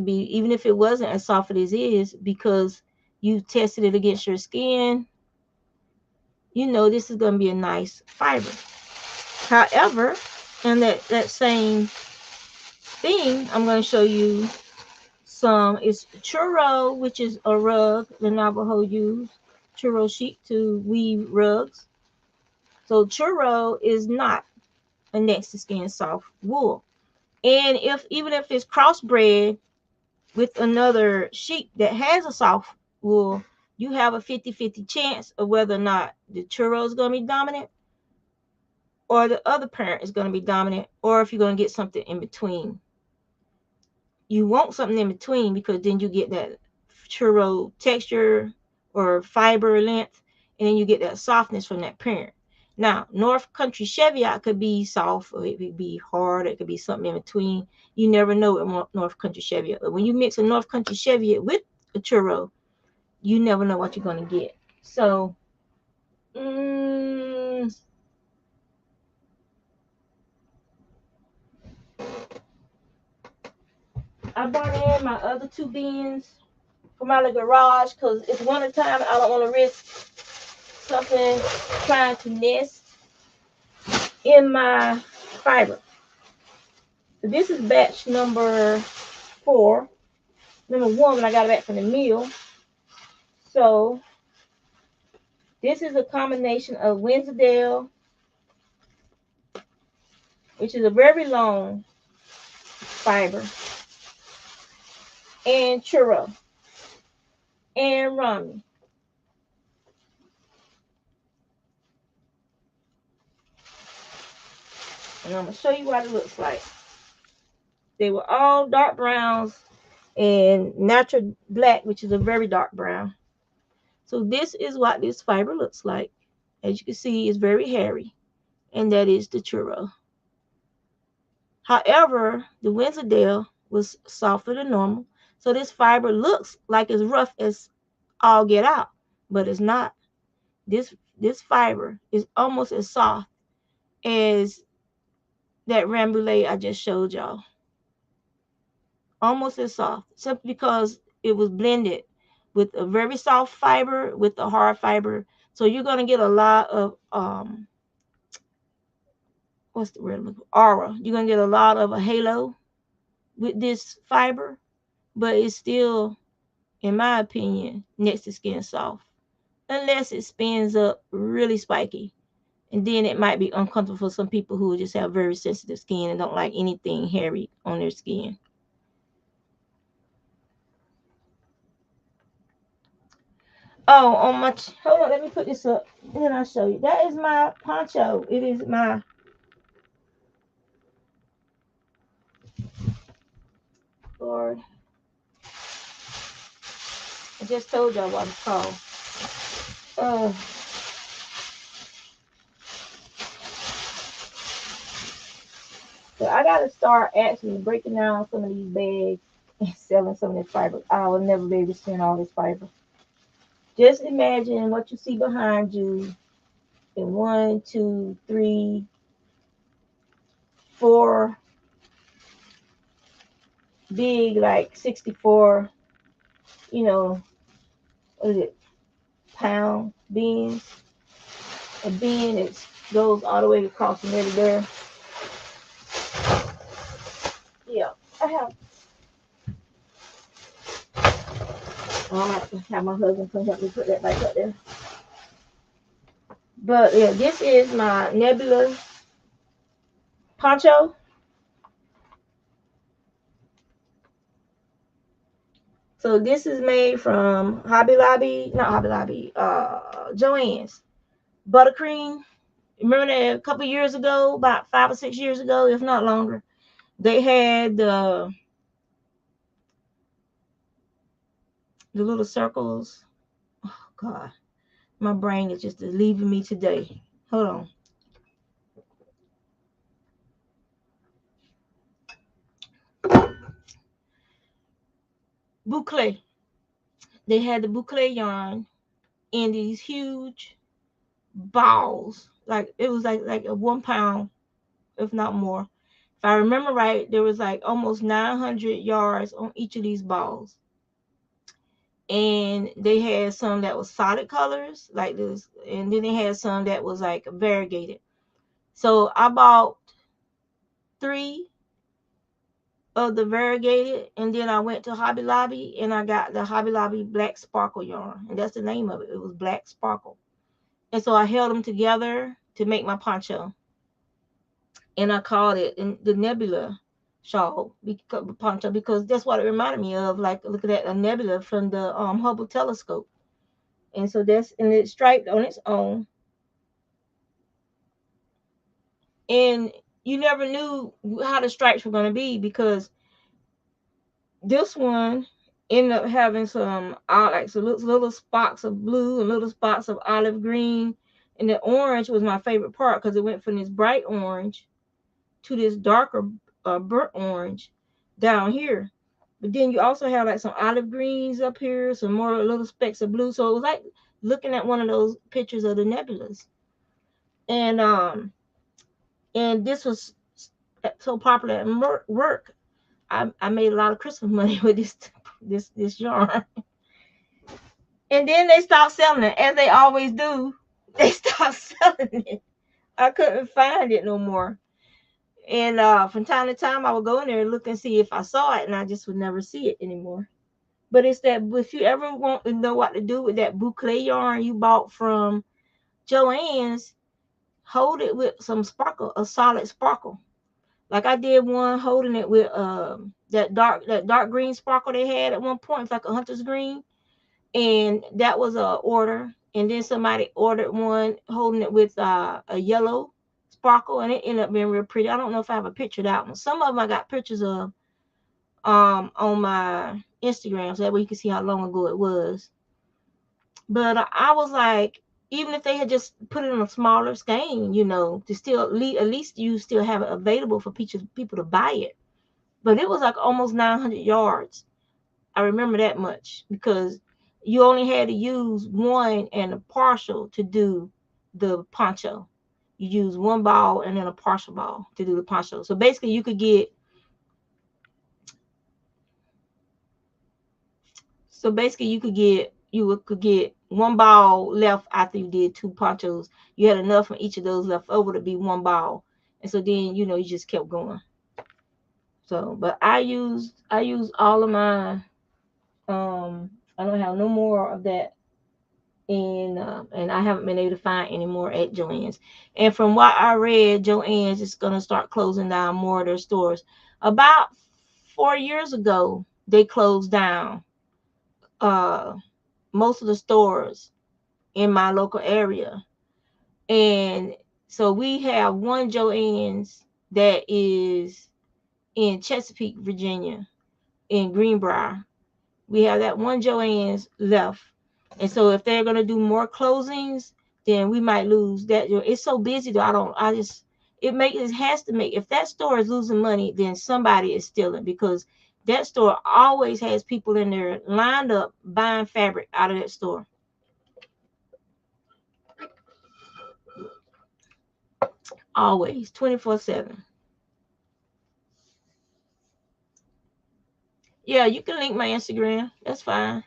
be, even if it wasn't as soft as it is, because you tested it against your skin, this is going to be a nice fiber. However, in that same thing, I'm going to show you it's churro, which is a rug the Navajo use, churro sheep to weave rugs. So churro is not a next to skin soft wool. And even if it's crossbred with another sheep that has a soft wool, you have a 50-50 chance of whether or not the churro is going to be dominant or the other parent is going to be dominant, or if you're going to get something in between. You want something in between because then you get that churro texture or fiber length, and then you get that softness from that parent. Now, North Country Cheviot could be soft, or it could be hard, it could be something in between. You never know with North Country Cheviot. But when you mix a North Country Cheviot with a churro, you never know what you're going to get. So, I brought in my other two bins from out of the garage because it's winter time. I don't want to risk something trying to nest in my fiber. So this is batch number 4. Number 1 when I got it back from the mill. So this is a combination of Wensleydale, which is a very long fiber, and churro, and Rami. And I'm going to show you what it looks like. They were all dark browns and natural black, which is a very dark brown. So this is what this fiber looks like. As you can see, it's very hairy, and that is the churro. However, the Wensleydale was softer than normal, so this fiber looks like it's rough as all get out, but it's not. This fiber is almost as soft as that Rambouillet I just showed y'all. Almost as soft, simply because it was blended with a very soft fiber with a hard fiber. So you're gonna get a lot of what's the word? Aura. You're gonna get a lot of a halo with this fiber, but it's still, in my opinion, next to skin soft, unless it spins up really spiky, and then it might be uncomfortable for some people who just have very sensitive skin and don't like anything hairy on their skin. Oh, on my hold on, let me put this up, and then I'll show you. That is my poncho. It is my Lord. I just told y'all what it's called. So I gotta start actually breaking down some of these bags and selling some of this fiber. I will never be able to send all this fiber. Just imagine what you see behind you in 1, 2, 3, 4 big, like 64, what is it, pound beans. A bean that goes all the way across from there to there. Yeah, I have. I'll have to have my husband come help me put that back up there. But yeah, this is my Nebula poncho. So this is made from Joann's buttercream. Remember that a couple years ago, about 5 or 6 years ago, if not longer, they had the little circles. Oh God, my brain is just leaving me today. Hold on. Boucle. They had the boucle yarn in these huge balls. Like it was like a 1 pound, if not more. If I remember right, there was like almost 900 yards on each of these balls. And they had some that was solid colors like this, and then they had some that was like variegated. So I bought 3 of the variegated, and then I went to Hobby Lobby and I got the Hobby Lobby Black Sparkle yarn, and that's the name of it. It was Black Sparkle. And so I held them together to make my poncho, and I called it the Nebula shawl poncho because that's what it reminded me of. Like, look at that, a nebula from the Hubble telescope. And so and it's striped on its own. And you never knew how the stripes were going to be, because this one ended up having some like some little spots of blue and little spots of olive green. And the orange was my favorite part, because it went from this bright orange to this darker burnt orange down here. But then you also have like some olive greens up here, some more little specks of blue. So it was like looking at one of those pictures of the nebulas. And this was so popular at work. I made a lot of Christmas money with this yarn. And then they stopped selling it, as they always do. They stopped selling it. I couldn't find it no more. And from time to time, I would go in there and look and see if I saw it, and I just would never see it anymore. But it's that, if you ever want to know what to do with that boucle yarn you bought from Joann's, hold it with some sparkle, a solid sparkle. Like I did one holding it with that dark green sparkle they had at one point. It's like a hunter's green, and that was a order. And then somebody ordered one holding it with a yellow sparkle, and it ended up being real pretty. I don't know if I have a picture of that one. Some of them I got pictures of on my Instagram, so that way you can see how long ago it was. But I was like, even if they had just put it on a smaller skein, to still at least you still have it available for people to buy it. But it was like almost 900 yards. I remember that much, because you only had to use one and a partial to do the poncho. You use one ball and then a partial ball to do the poncho. So basically you could get one ball left after you did two ponchos. You had enough from each of those left over to be one ball. And so then, you just kept going. So, but I used all of my I don't have no more of that, and I haven't been able to find any more at Joann's. And from what I read, Joann's is gonna start closing down more of their stores. About 4 years ago, they closed down uh most of the stores in my local area. And so we have one Joann's that is in Chesapeake, Virginia, in Greenbrier. We have that one Joann's left. And so if they're gonna do more closings, then we might lose that. It's so busy though. It has to make, if that store is losing money, then somebody is stealing, because that store always has people in there lined up buying fabric out of that store. Always, 24/7. Yeah, you can link my Instagram. That's fine.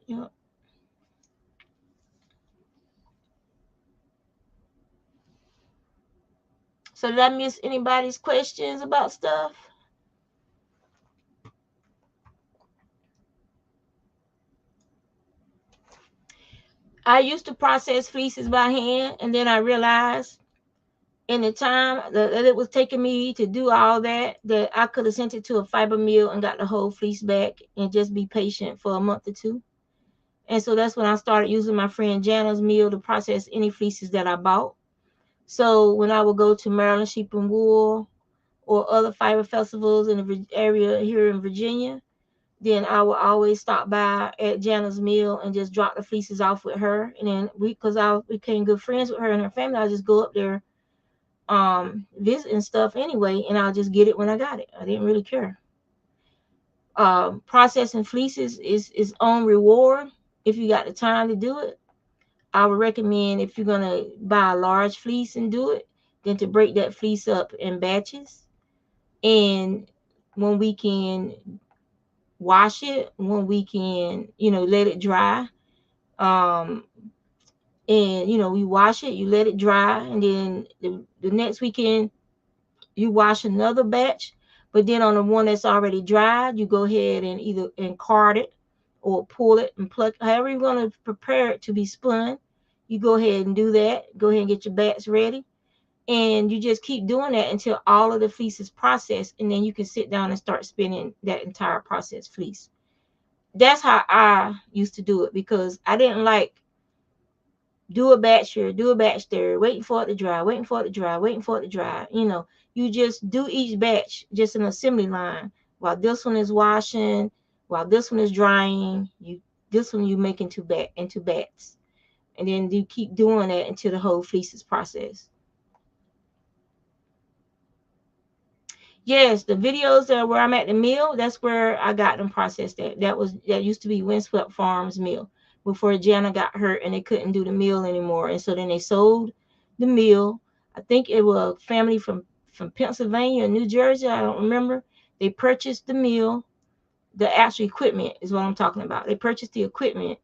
Yeah. So did I miss anybody's questions about stuff? I used to process fleeces by hand, and then I realized in the time that it was taking me to do all that I could have sent it to a fiber mill and got the whole fleece back and just be patient for a month or two. And so that's when I started using my friend Jana's mill to process any fleeces that I bought. So when I would go to Maryland Sheep and Wool or other fiber festivals in the area here in Virginia, then I would always stop by at Jana's mill and just drop the fleeces off with her. And then because I became good friends with her and her family, I just go up there visiting stuff anyway, and I'll just get it when I got it. I didn't really care. Processing fleeces is its own reward if you got the time to do it. I would recommend, if you're gonna buy a large fleece and do it, then to break that fleece up in batches, and when we can wash it, when we can let it dry, um and we wash it, you let it dry, and then the next weekend you wash another batch. But then on the one that's already dried, you go ahead and either card it or pull it and pluck, however you're going to prepare it to be spun. You go ahead and do that. Go ahead and get your batch ready, and you just keep doing that until all of the fleece is processed, and then you can sit down and start spinning that entire processed fleece. That's how I used to do it, because I didn't like do a batch here, do a batch there, waiting for it to dry, waiting for it to dry, waiting for it to dry. You just do each batch just an assembly line. While this one is washing, while this one is drying, this one you make into bats. And then you keep doing that until the whole fleece is processed. Yes, the videos that where I'm at the mill, that's where I got them processed at. That used to be Windswept Farms mill before Jana got hurt and they couldn't do the mill anymore. And so then they sold the mill. I think it was a family from Pennsylvania or New Jersey, I don't remember. They purchased the mill, the actual equipment is what I'm talking about. They purchased the equipment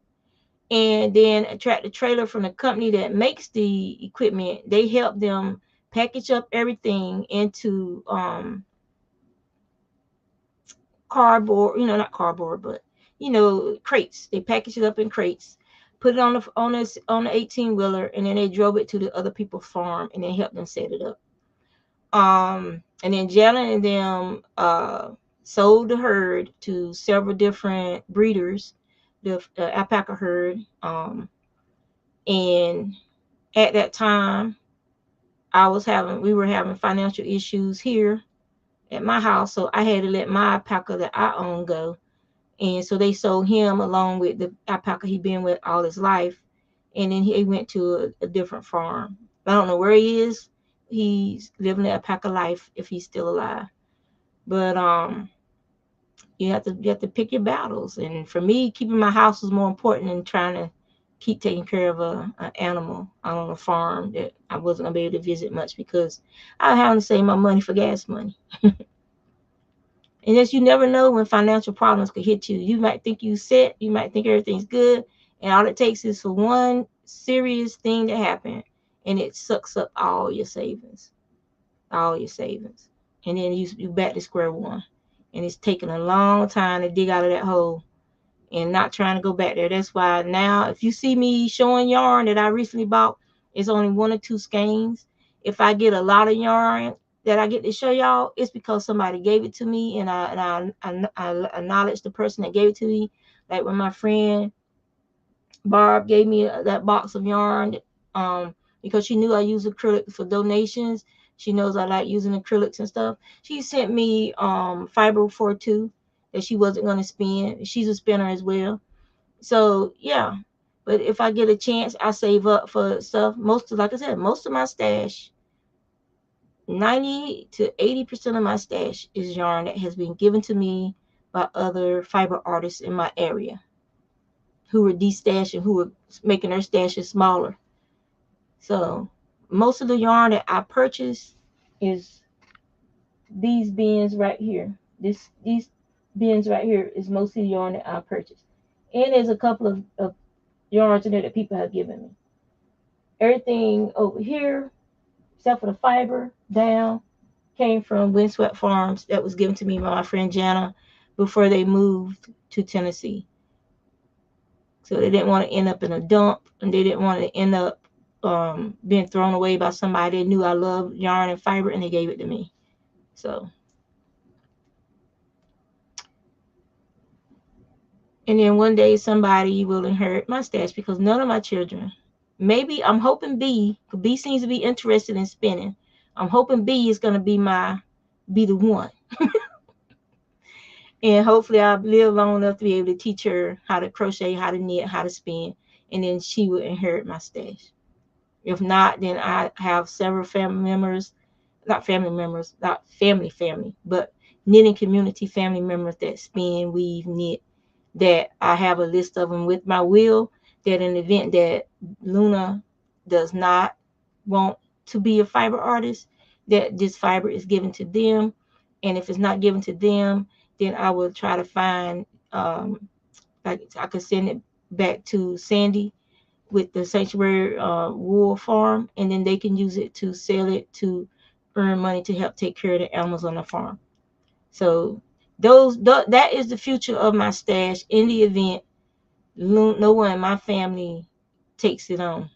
and then a tractor trailer from the company that makes the equipment. They help them package up everything into cardboard, not cardboard, but crates. They packaged it up in crates, put it on the 18 wheeler, and then they drove it to the other people's farm and they helped them set it up. And then Jalen and them sold the herd to several different breeders, the alpaca herd. And at that time, we were having financial issues here at my house, so I had to let my alpaca that I own go. And so they sold him along with the alpaca he'd been with all his life. And then he went to a different farm. I don't know where he is. He's living the alpaca life if he's still alive. But you have to pick your battles. And for me, keeping my house was more important than trying to keep taking care of an animal out on a farm that I wasn't gonna be able to visit much because I had to save my money for gas money. And as you never know when financial problems could hit you. You might think you set, you might think everything's good, and all it takes is for one serious thing to happen, and it sucks up all your savings, and then you back to square one, and it's taking a long time to dig out of that hole, and not trying to go back there. That's why now, if you see me showing yarn that I recently bought, it's only 1 or 2 skeins. If I get a lot of yarn that I get to show y'all, it's because somebody gave it to me, and I acknowledge the person that gave it to me. Like when my friend Barb gave me that box of yarn, because she knew I use acrylic for donations. She knows I like using acrylics and stuff. She sent me fiber 42 that she wasn't going to spin. She's a spinner as well. So yeah, but if I get a chance, I save up for stuff. Like I said, most of my stash, 90 to 80% of my stash is yarn that has been given to me by other fiber artists in my area who were destashing, who were making their stashes smaller. So most of the yarn that I purchase is these bins right here. These bins right here is mostly the yarn that I purchased. And there's a couple of yarns in there that people have given me. Everything over here, except for the fiber down, came from Windswept Farms that was given to me by my friend Jana before they moved to Tennessee. So they didn't want to end up in a dump, and they didn't want to end up being thrown away by somebody. They knew I loved yarn and fiber, and they gave it to me. So, and then one day somebody will inherit my stash because none of my children. Maybe I'm hoping B seems to be interested in spinning. I'm hoping B is gonna be the one. And hopefully I'll live long enough to be able to teach her how to crochet, how to knit, how to spin, and then she will inherit my stash. If not, then I have several family members, not family, but knitting community family members that spin, weave, knit, that I have a list of them with my will, that in the event that Luna does not want to be a fiber artist, that this fiber is given to them. And if it's not given to them, then I will try to find, like I could send it back to Sandy with the Sanctuary Wool Farm, and then they can use it to sell it to earn money to help take care of the animals on the farm. So that is the future of my stash in the event no one in my family takes it on.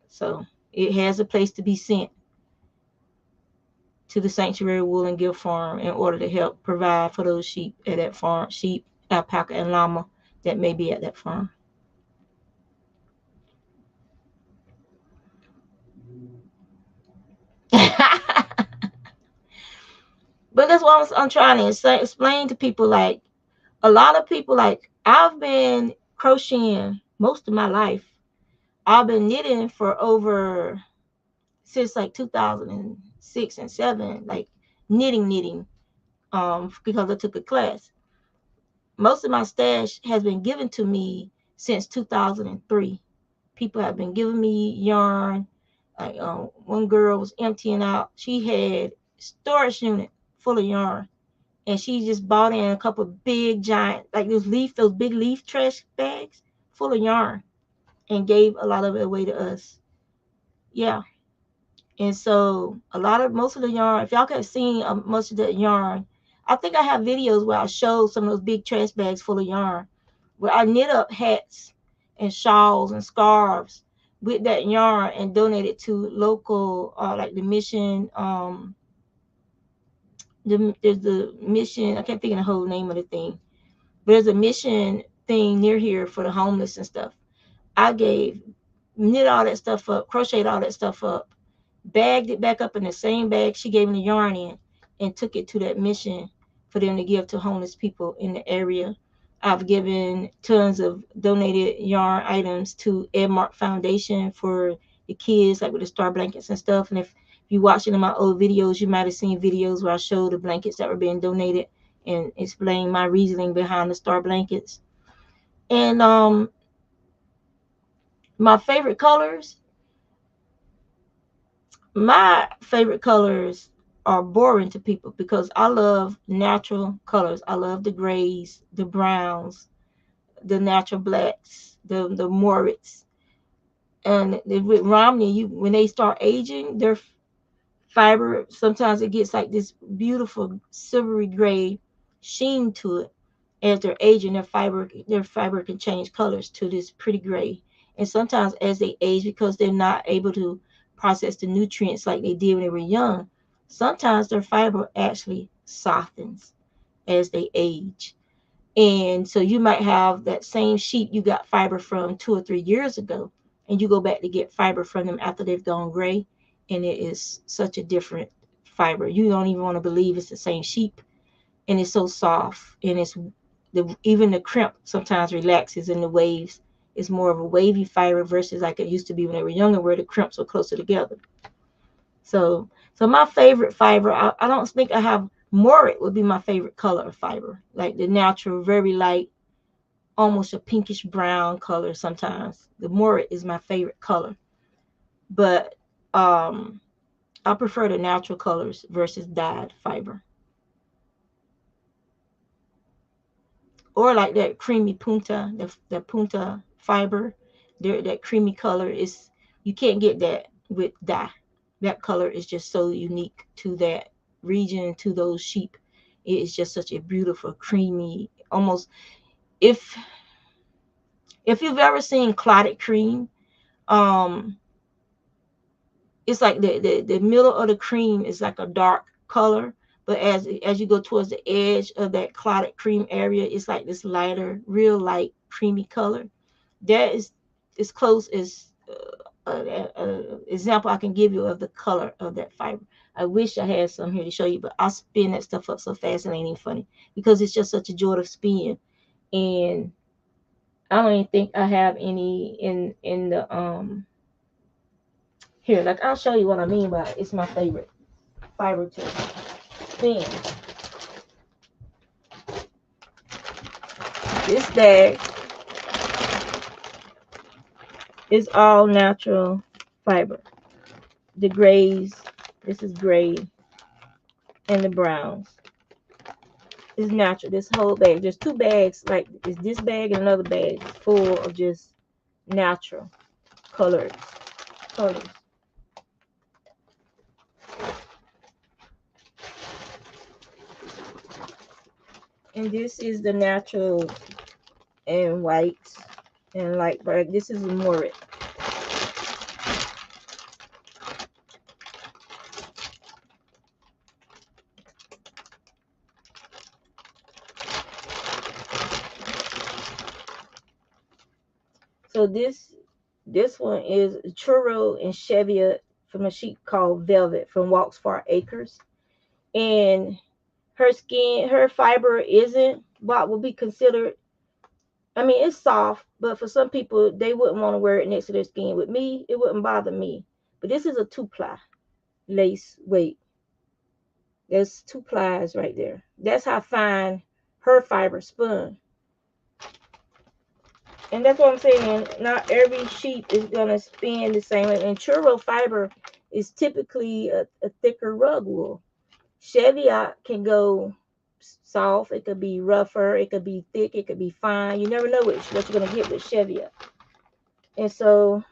So it has a place to be sent to the Sanctuary Wool and Gift Farm in order to help provide for those sheep at that farm, sheep, alpaca, and llama that may be at that farm. But that's what I'm trying to explain to people. Like, a lot of people, like, I've been crocheting most of my life. I've been knitting for over, since like 2006 and 7, like knitting, because I took a class. Most of my stash has been given to me since 2003. People have been giving me yarn. Like, one girl was emptying out. She had storage unit full of yarn, and she just bought in a couple of big giant, like those big leaf trash bags full of yarn, and gave a lot of it away to us. Yeah. And so most of the yarn, if y'all could have seen much of that yarn, I think I have videos where I showed some of those big trash bags full of yarn, where I knit up hats and shawls and scarves with that yarn and donated to local, like the mission. There's the mission. I can't think of the whole name of the thing, but there's a mission thing near here for the homeless and stuff. I knit all that stuff up, crocheted all that stuff up, bagged it back up in the same bag she gave me the yarn in, and took it to that mission for them to give to homeless people in the area. I've given tons of donated yarn items to Edmark Foundation for the kids, like with the star blankets and stuff. And if you watch any of my old videos, you might have seen videos where I showed the blankets that were being donated and explain my reasoning behind the star blankets. And my favorite colors, my favorite colors are boring to people because I love natural colors. I love the grays, the browns, the natural blacks, the Morits. And with Romney, when they start aging, their fiber, sometimes it gets like this beautiful silvery gray sheen to it. As they're aging, their fiber can change colors to this pretty gray. And sometimes as they age, because they're not able to process the nutrients like they did when they were young, sometimes their fiber actually softens as they age. And so you might have that same sheep you got fiber from 2 or 3 years ago, and you go back to get fiber from them after they've gone gray, and it is such a different fiber. You don't even want to believe it's the same sheep, and it's so soft, and even the crimp sometimes relaxes in the waves. It's more of a wavy fiber versus like it used to be when they were younger, where the crimps are closer together. So my favorite fiber, I don't think I have, Morit would be my favorite color of fiber, like the natural, very light, almost a pinkish brown color sometimes. The Morit is my favorite color. But I prefer the natural colors versus dyed fiber. Or like that creamy punta, the punta fiber, that creamy color is, you can't get that with dye. That color is just so unique to that region, to those sheep. It is just such a beautiful, creamy, almost, if you've ever seen clotted cream, um, it's like the middle of the cream is like a dark color, but as you go towards the edge of that clotted cream area, it's like this lighter, real light, creamy color. That is as close as an example I can give you of the color of that fiber. I wish I had some here to show you, but I spin that stuff up so fast it ain't even funny, because it's just such a joy to spin. And I don't even think I have any in the here. Like, I'll show you what I mean by it's my favorite fiber to spin. This bag is all natural fiber. The grays, this is gray, and the browns is natural. This whole bag, there's 2 bags, like it's this bag and another bag full of just natural colors. And this is the natural and whites and light bright. This is Morit. so this one is Churro and Cheviot from a sheep called Velvet from Walks Far Acres. And her fiber isn't what would be considered, I mean, it's soft, but for some people, they wouldn't want to wear it next to their skin. With me, it wouldn't bother me. But this is a 2-ply lace weight. There's 2 plies right there. That's how fine her fiber spun. And that's what I'm saying. Not every sheep is going to spin the same way. And churro fiber is typically a thicker rug wool. Cheviot can go soft. It could be rougher. It could be thick. It could be fine. You never know what you're going to get with Cheviot. And so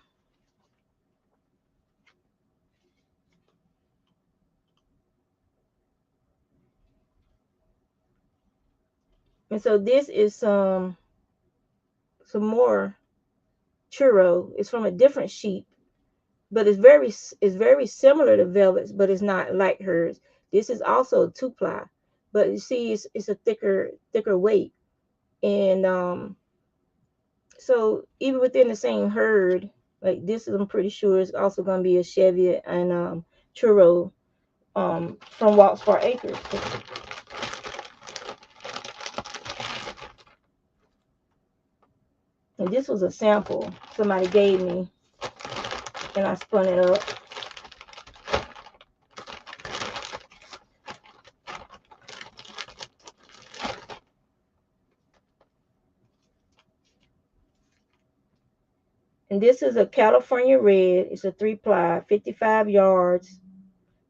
this is some more churro. It's from a different sheep, but it's very similar to Velvet's, but it's not like hers. This is also a 2-ply, but you see, it's a thicker weight. And so even within the same herd, like this is, I'm pretty sure it's also going to be a Cheviot and churro from Walks Far Acres. And this was a sample somebody gave me, and I spun it up. And this is a California red. It's a 3-ply, 55 yards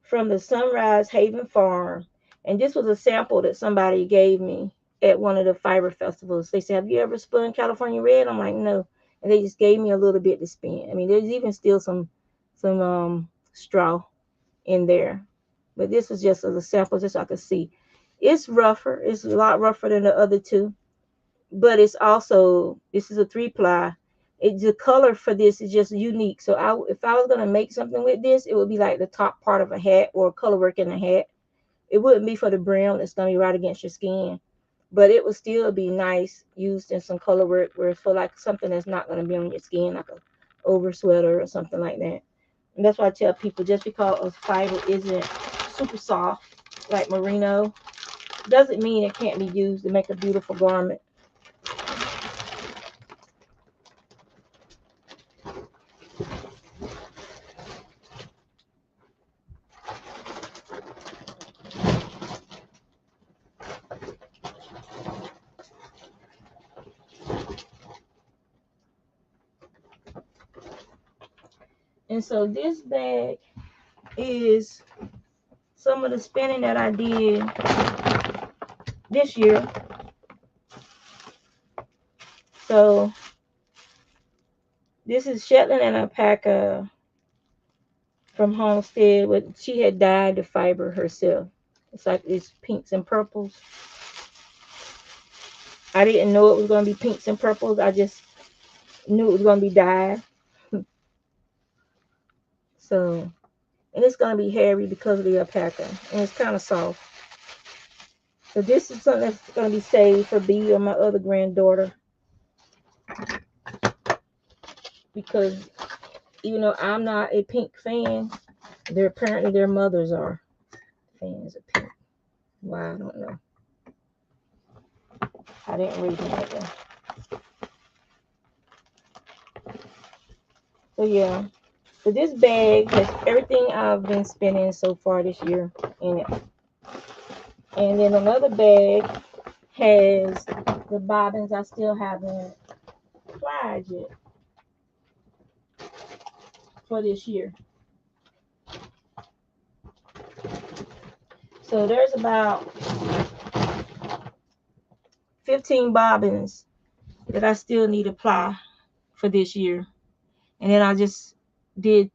from the Sunrise Haven Farm. And this was a sample that somebody gave me at one of the fiber festivals. They said, "Have you ever spun California red?" I'm like, "No." And they just gave me a little bit to spin. I mean, there's even still some straw in there. But this was just as a sample, just so I could see. It's rougher. It's a lot rougher than the other two. But it's also, this is a 3-ply. The color for this is just unique. So if I was going to make something with this, it would be like the top part of a hat or color work in a hat. It wouldn't be for the brim. It's going to be right against your skin. But it would still be nice used in some color work where it's for like something that's not going to be on your skin, like a over sweater or something like that. And that's why I tell people, just because fiber isn't super soft like merino, doesn't mean it can't be used to make a beautiful garment. And so this bag is some of the spinning that I did this year. So this is Shetland and alpaca from Homestead. She had dyed the fiber herself. It's like these pinks and purples. I didn't know it was going to be pinks and purples. I just knew it was going to be dyed. So, and it's going to be hairy because of the alpaca. And it's kind of soft. So this is something that's going to be saved for B or my other granddaughter. Because even though I'm not a pink fan, apparently their mothers are fans of pink. Why, I don't know. I didn't read that though. So yeah. So this bag has everything I've been spending so far this year in it. And then another bag has the bobbins I still haven't applied yet for this year. So there's about 15 bobbins that I still need to apply for this year. And then I just did,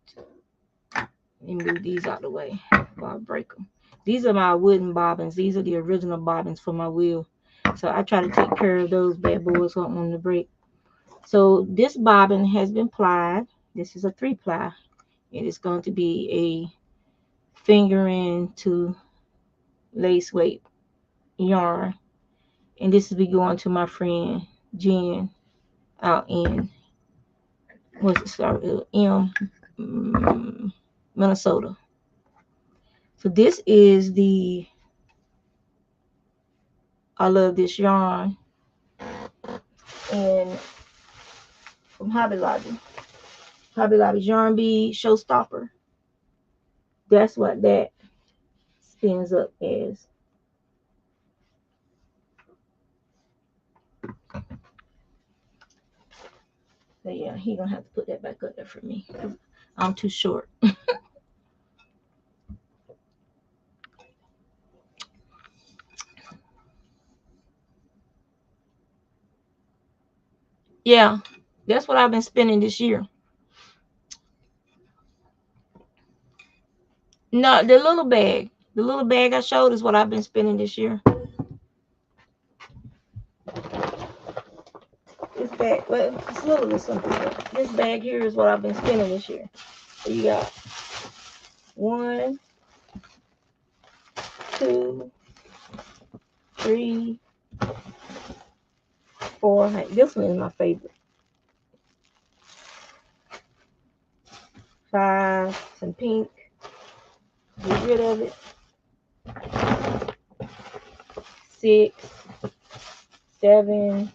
let me move these out of the way before I break them. These are my wooden bobbins. These are the original bobbins for my wheel. So I try to take care of those bad boys so I don't want them to break. So this bobbin has been plied. This is a 3-ply. It is going to be a fingering to lace weight yarn. And this will be going to my friend Jen out in What's it start with? M. Minnesota. So this is the, I love this yarn, and from Hobby Lobby. Hobby Lobby's yarn bead showstopper. That's what that spins up as. So yeah, he gonna have to put that back up there for me. I'm too short. Yeah, that's what I've been spending this year. No, the little bag. The little bag I showed is what I've been spending this year. This bag, well, it's little or something. This bag here is what I've been spending this year. So you got 1, 2, 3, 4. This one is my favorite. 5, some pink. Get rid of it. 6, 7.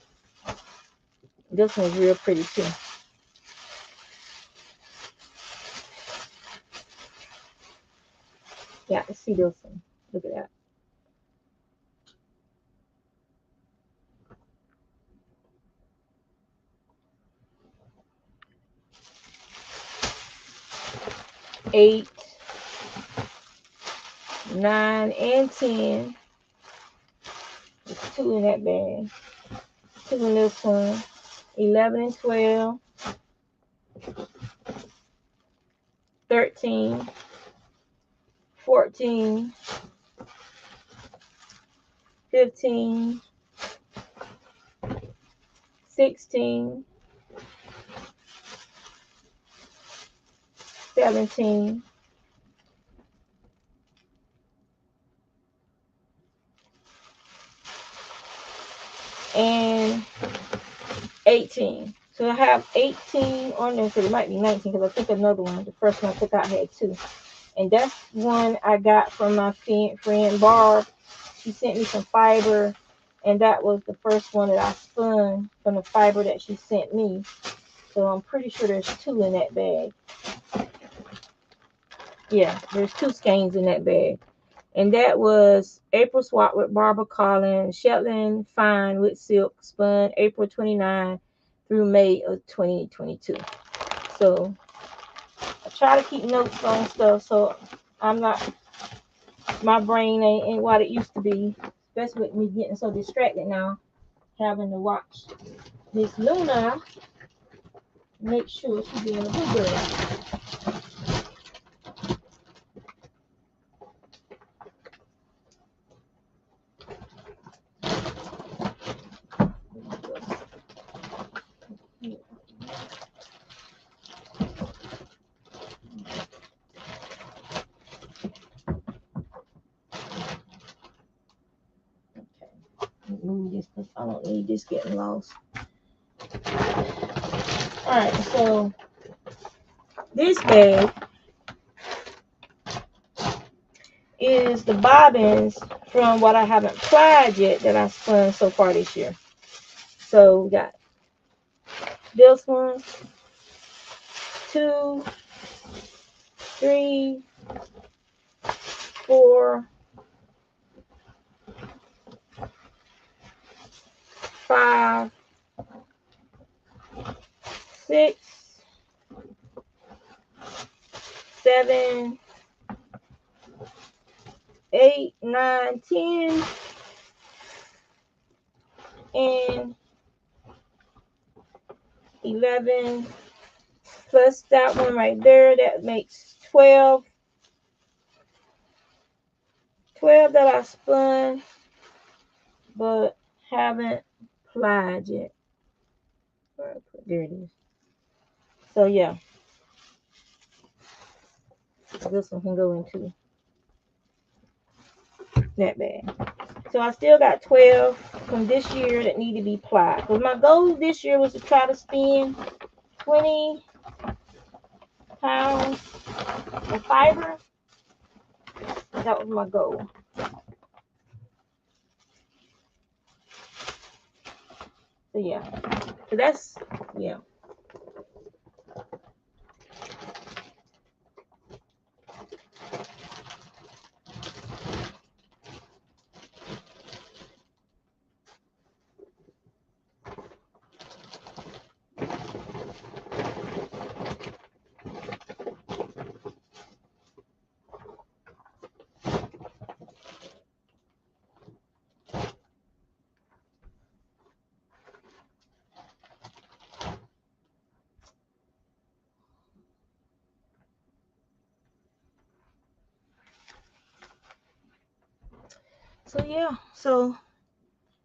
This one's real pretty too. Yeah, let's see this one. Look at that. Eight, 9, and 10. There's 2 in that bag. 2 in this one. 11 and 12. 13. 14. 15. 16. 17. And 18. So I have 18 on there, so it might be 19 because I took another one. The first one I took out had 2. And that's one I got from my friend Barb. She sent me some fiber, and that was the first one that I spun from the fiber that she sent me. So I'm pretty sure there's 2 in that bag. Yeah, there's 2 skeins in that bag. And that was April Swap with Barbara Collins, Shetland Fine with Silk, spun April 29 through May of 2022. So I try to keep notes on stuff so I'm not, my brain ain't what it used to be, especially with me getting so distracted now, having to watch Miss Luna make sure she's being a good girl. Move this because I don't need this getting lost. Alright, so this bag is the bobbins from what I haven't plied yet that I spun so far this year. So we got this one, 2, 3, 4, 5, 6, 7, 8, 9, 10, and 11, plus that one right there. That makes 12. 12 that I spun, but haven't plied yet. There it is. So yeah, this one can go into that bag. So I still got 12 from this year that need to be plied. Because my goal this year was to try to spend 20 pounds of fiber. That was my goal. So yeah, so that's yeah. So yeah, so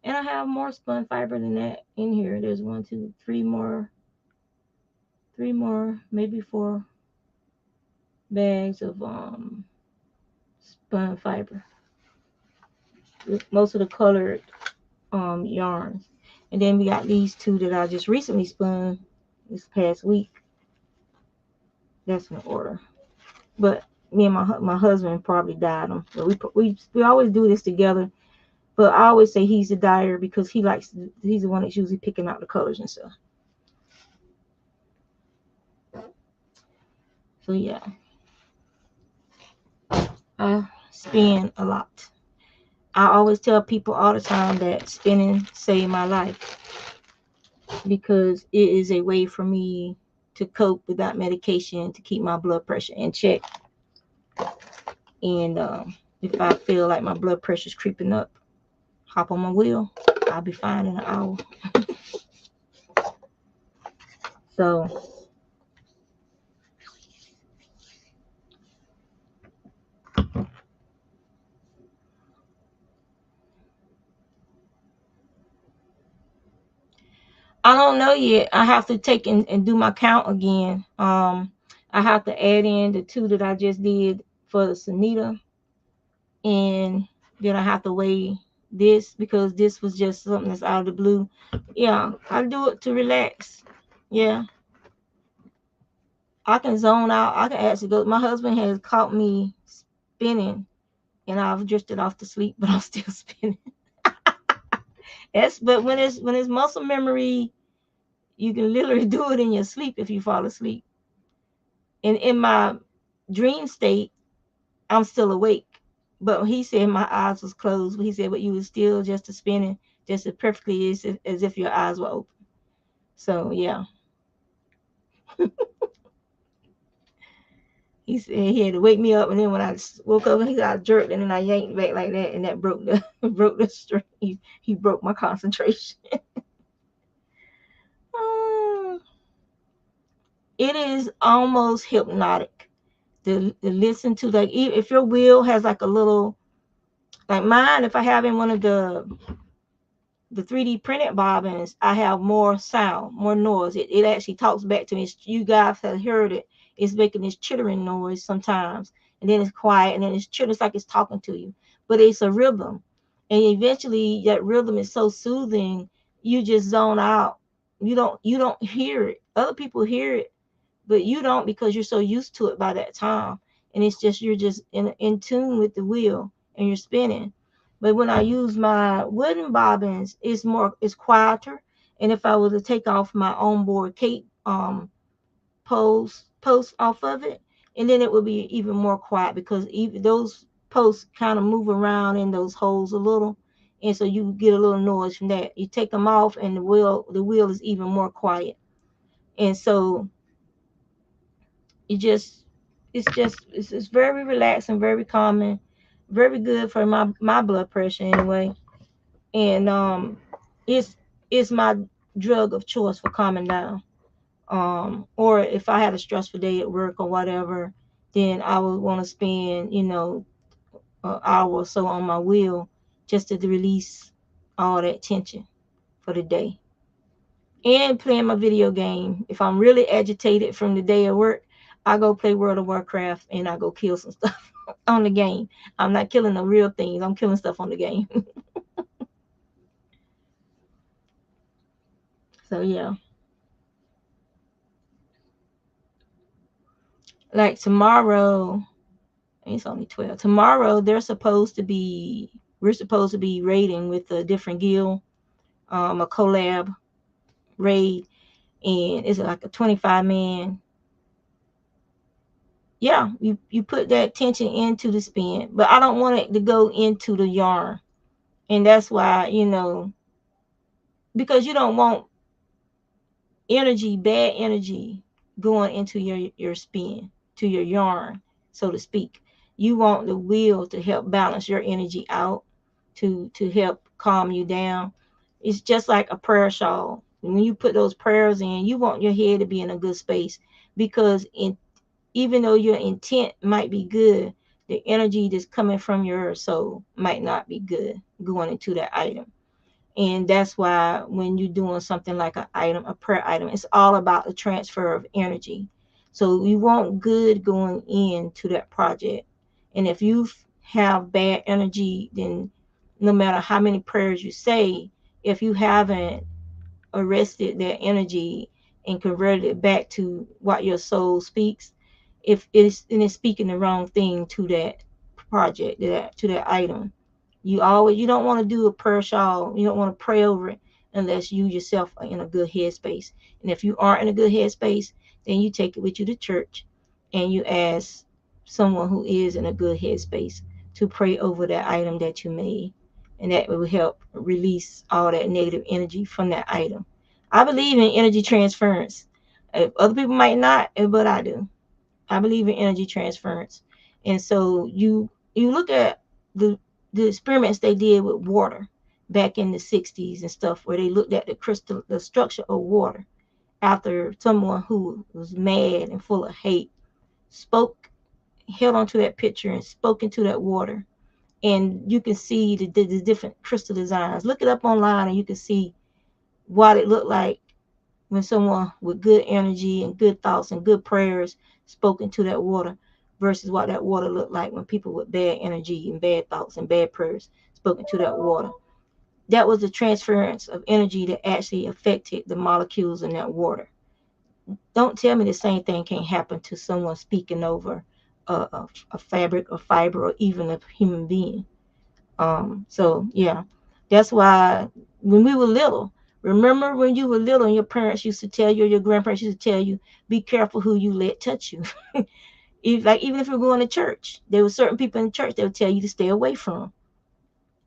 and I have more spun fiber than that in here. There's 1, 2, 3 more, maybe 4 bags of spun fiber. Most of the colored yarns. And then we got these 2 that I just recently spun this past week. That's in order. But me and my husband probably dyed them. So we always do this together. But I always say he's the dyer because he's the one that's usually picking out the colors and stuff. So yeah, I spin a lot. I always tell people all the time that spinning saved my life because it is a way for me to cope without medication, to keep my blood pressure in check. And if I feel like my blood pressure is creeping up, hop on my wheel, I'll be fine in an hour. So I don't know yet. I have to take and do my count again. I have to add in the 2 that I just did for the Sunita, and then I have to weigh this because this was just something that's out of the blue. Yeah, I do it to relax. Yeah, I can zone out. I can actually go. My husband has caught me spinning, and I've drifted off to sleep, but I'm still spinning. But when it's muscle memory, you can literally do it in your sleep if you fall asleep. And in my dream state, I'm still awake. But he said my eyes was closed. But he said, but you was still just a spinning, just as perfectly as if your eyes were open. So yeah, he said he had to wake me up, and then when I woke up, he got jerked, and then I yanked back like that, and that broke the broke the string. He broke my concentration. It is almost hypnotic to listen to, like, if your wheel has like a little, like mine, if I have in one of the 3D printed bobbins, I have more sound, more noise. It actually talks back to me. You guys have heard it. It's making this chittering noise sometimes, and then it's quiet, and then it's chittering. It's like it's talking to you, but it's a rhythm, and eventually that rhythm is so soothing, you just zone out. You don't hear it. Other people hear it, but you don't because you're so used to it by that time, and it's just you're just in tune with the wheel and you're spinning. But when I use my wooden bobbins, it's quieter. And if I were to take off my onboard cape post off of it, and then it would be even more quiet because even those posts kind of move around in those holes a little, and so you get a little noise from that. You take them off, and the wheel is even more quiet, and so it's very relaxing, very calming, very good for my blood pressure anyway. And it's it's my drug of choice for calming down. Or if I had a stressful day at work or whatever, then I would want to spend, an hour or so on my wheel just to release all that tension for the day. And playing my video game. If I'm really agitated from the day of work, I go play World of Warcraft and I go kill some stuff on the game. I'm not killing the real things. I'm killing stuff on the game. So yeah. like tomorrow, it's only 12. Tomorrow we're supposed to be raiding with a different guild, a collab raid, and it's like a 25-man. Yeah, you put that tension into the spin, but I don't want it to go into the yarn. And that's why, because you don't want bad energy going into your spin, to your yarn, so to speak. You want the wheel to help balance your energy out, to help calm you down. It's just like a prayer shawl. When you put those prayers in, you want your head to be in a good space, because even though your intent might be good, the energy that's coming from your soul might not be good going into that item. And that's why when you're doing something like a prayer item, it's all about the transfer of energy. So you want good going into that project. And if you have bad energy, then no matter how many prayers you say, if you haven't arrested that energy and converted it back to what your soul speaks, if it's speaking the wrong thing to that project, to that item, you don't want to do a prayer shawl. You don't want to pray over it unless you yourself are in a good headspace. And if you aren't in a good headspace, then you take it with you to church and you ask someone who is in a good headspace to pray over that item that you made. And that will help release all that negative energy from that item. I believe in energy transference. Other people might not, but I do. I believe in energy transference. And so you look at the experiments they did with water back in the 60s and stuff, where they looked at the structure of water after someone who was mad and full of hate held onto that picture and spoke into that water. And you can see the different crystal designs. Look it up online and you can see what it looked like when someone with good energy and good thoughts and good prayers spoke into that water versus what that water looked like when people with bad energy and bad thoughts and bad prayers spoke into that water. That was the transference of energy that actually affected the molecules in that water. Don't tell me the same thing can't happen to someone speaking over a fabric or fiber or even a human being. So yeah, that's why when we were little, remember when you were little and your parents used to tell you, or your grandparents used to tell you, be careful who you let touch you. Even if you're going to church, there were certain people in church that would tell you to stay away from.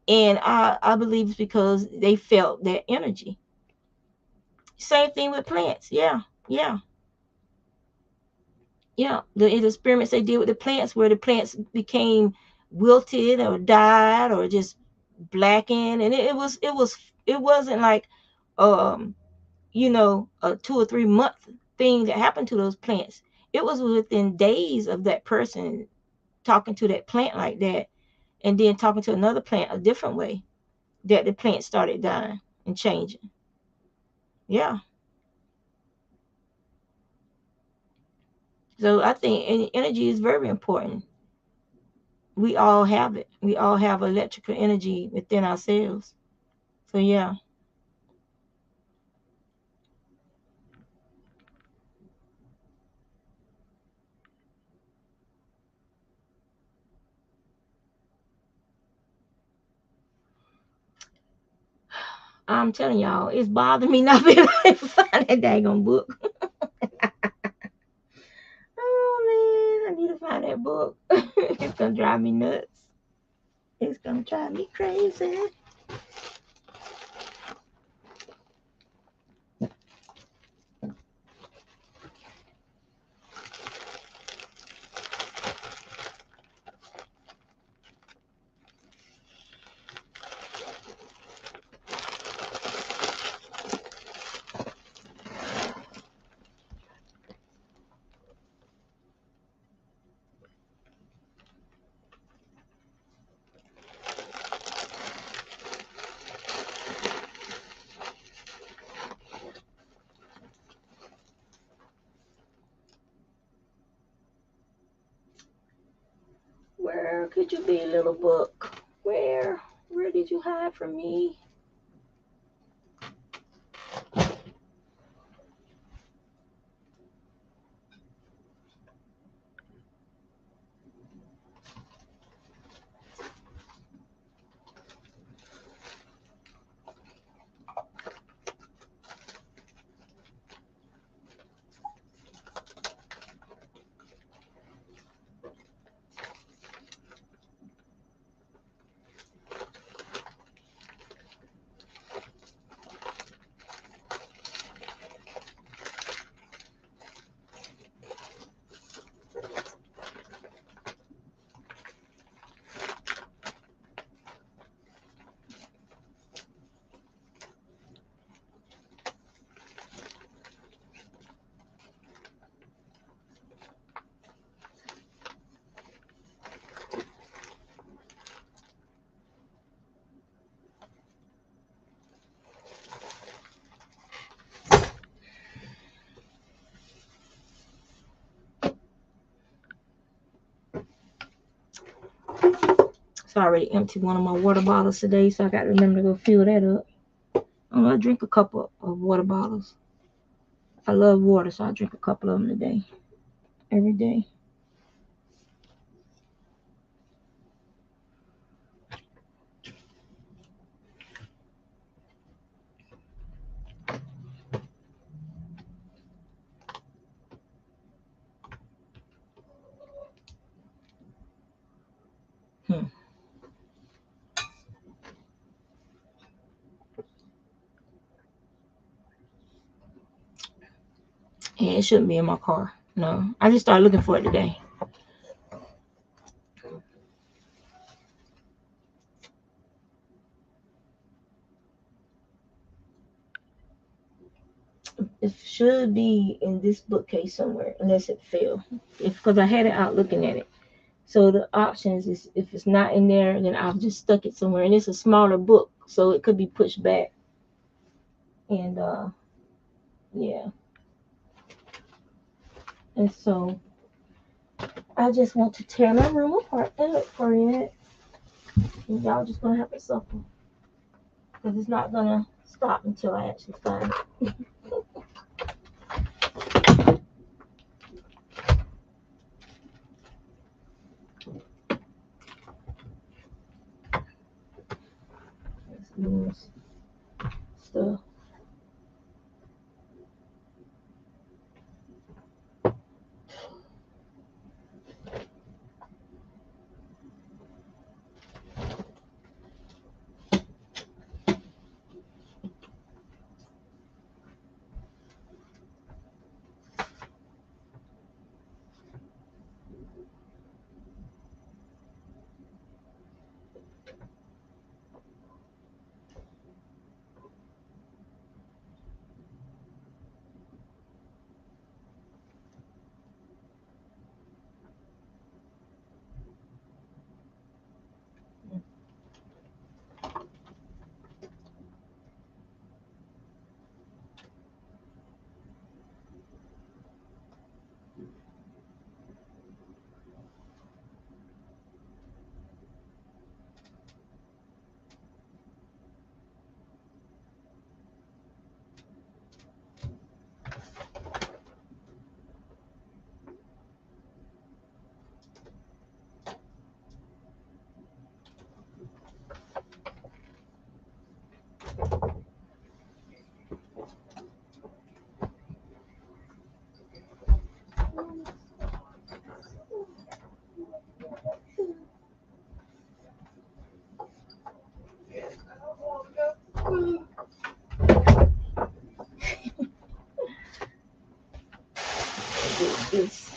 And I believe it's because they felt that energy. Same thing with plants. Yeah, yeah, yeah. The experiments they did with the plants, where the plants became wilted or died or just blackened, and it wasn't like um a 2 or 3 month thing that happened to those plants. It was within days of that person talking to that plant like that, and then talking to another plant a different way, that the plant started dying and changing. Yeah. So I think energy is very important. We all have it. We all have electrical energy within ourselves. So yeah. I'm telling y'all, it's bothering me not being able to find that daggone book. Oh man, I need to find that book. It's gonna drive me nuts. It's gonna drive me crazy. Where could you be, little book? Where did you hide from me? So I already emptied one of my water bottles today, so I got to remember to go fill that up. I drink a couple of water bottles. I love water, so I drink a couple of them a day, every day. Hmm. Yeah, it shouldn't be in my car. No, I just started looking for it today. It should be in this bookcase somewhere, unless it fell. Because I had it out looking at it. So the options is if it's not in there, then I've just stuck it somewhere. And it's a smaller book, so it could be pushed back. And yeah. And so I just want to tear my room apart and look for it. And y'all just gonna have to suffer. Because it's not gonna stop until I actually find it. Let's stuff. This.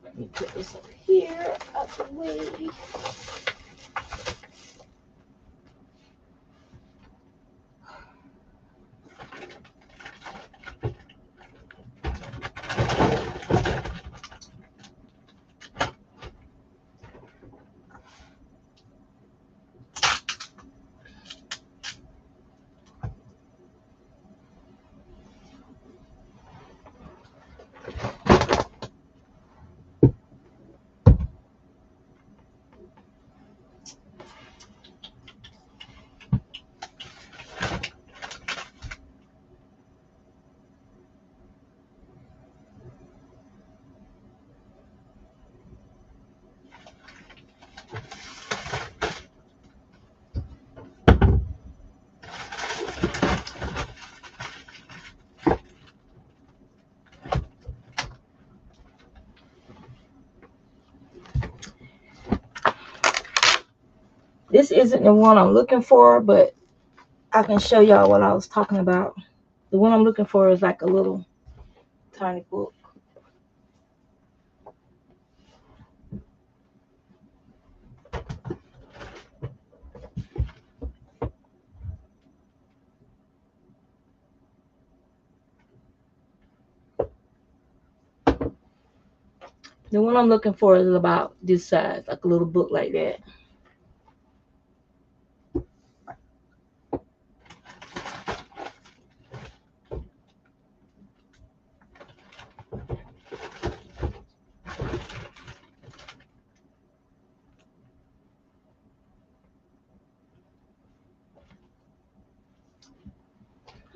Let me put this up here out the way. This isn't the one I'm looking for, but I can show y'all what I was talking about. The one I'm looking for is like a little tiny book. The one I'm looking for is about this size, like a little book like that.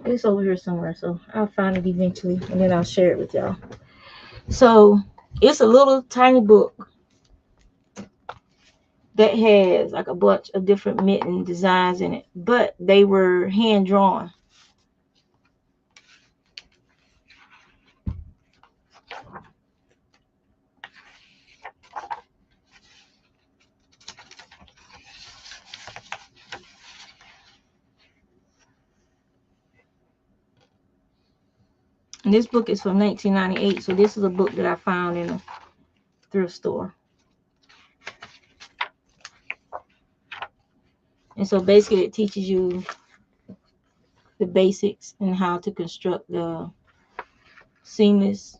It's over here somewhere, so I'll find it eventually, and then I'll share it with y'all. So it's a little tiny book that has like a bunch of different mitten designs in it, but they were hand drawn. And this book is from 1998, so this is a book that I found in a thrift store. And so basically it teaches you the basics and how to construct the seamless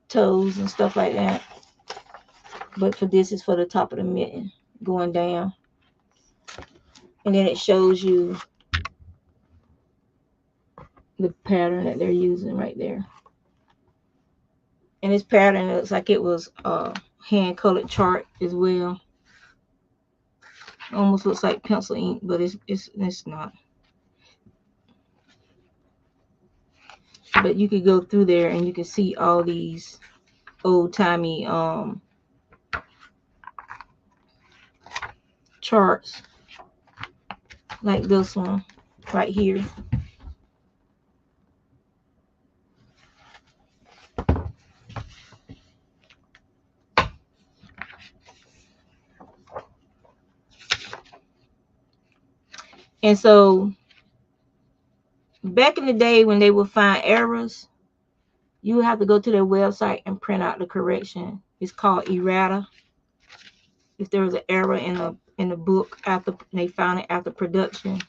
toes and stuff like that. But for this is for the top of the mitten going down. And then it shows you the pattern that they're using right there. And this pattern looks like it was a hand colored chart as well. Almost looks like pencil ink, but it's not. But you could go through there and you can see all these old-timey charts like this one right here. And so back in the day when they would find errors, you would have to go to their website and print out the correction. It's called errata. If there was an error in the book after they found it after production,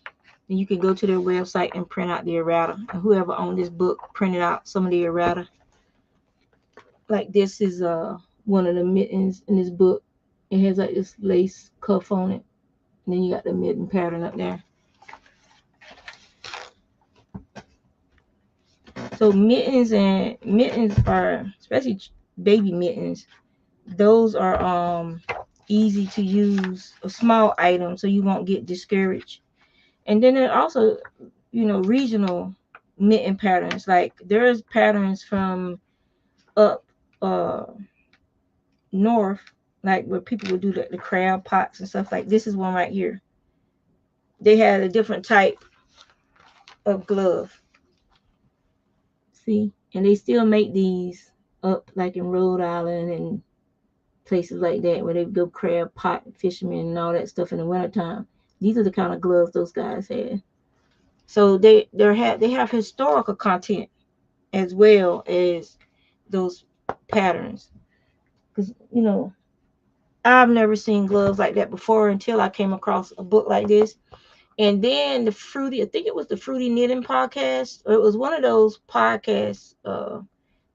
then you can go to their website and print out the errata. And whoever owned this book printed out some of the errata. Like this is one of the mittens in this book. It has like this lace cuff on it. And then you got the mitten pattern up there. So mittens are, especially baby mittens, those are easy to use, a small item, so you won't get discouraged. And then there are also, regional mitten patterns. Like there's patterns from up north, like where people would do the crab pots and stuff. Like this is one right here. They had a different type of glove. See, and they still make these up like in Rhode Island and places like that where they go crab pot fishermen and all that stuff in the wintertime. These are the kind of gloves those guys had. So they have historical content as well as those patterns. Because I've never seen gloves like that before until I came across a book like this. And then I think it was the Fruity Knitting podcast, or it was one of those podcasts.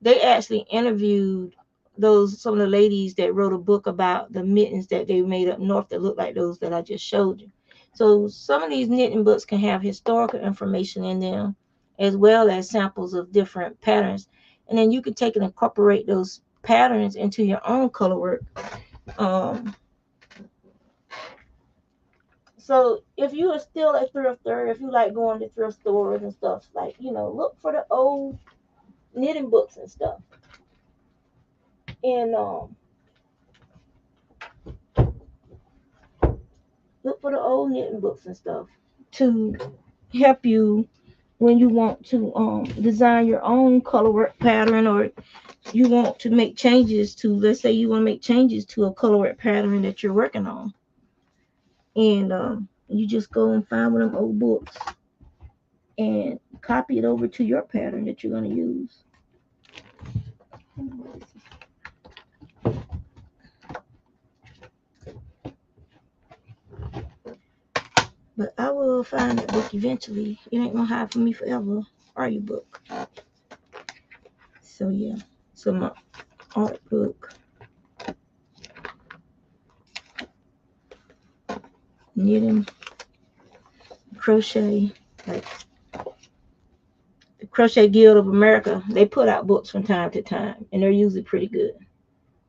They actually interviewed some of the ladies that wrote a book about the mittens that they made up north that look like those that I just showed you. So some of these knitting books can have historical information in them, as well as samples of different patterns. And then you can take and incorporate those patterns into your own color work. So if you are still a thrifter, if you like going to thrift stores and stuff, like, look for the old knitting books and stuff. And look for the old knitting books and stuff to help you when you want to design your own color work pattern, or you want to make changes to, let's say you want to make changes to a color work pattern that you're working on. And you just go and find one of them old books and copy it over to your pattern that you're going to use. But I will find that book eventually. It ain't gonna hide from me forever. Are you, book? So yeah, so my art book. knitting, crochet, like the Crochet Guild of America. They put out books from time to time, and they're usually pretty good.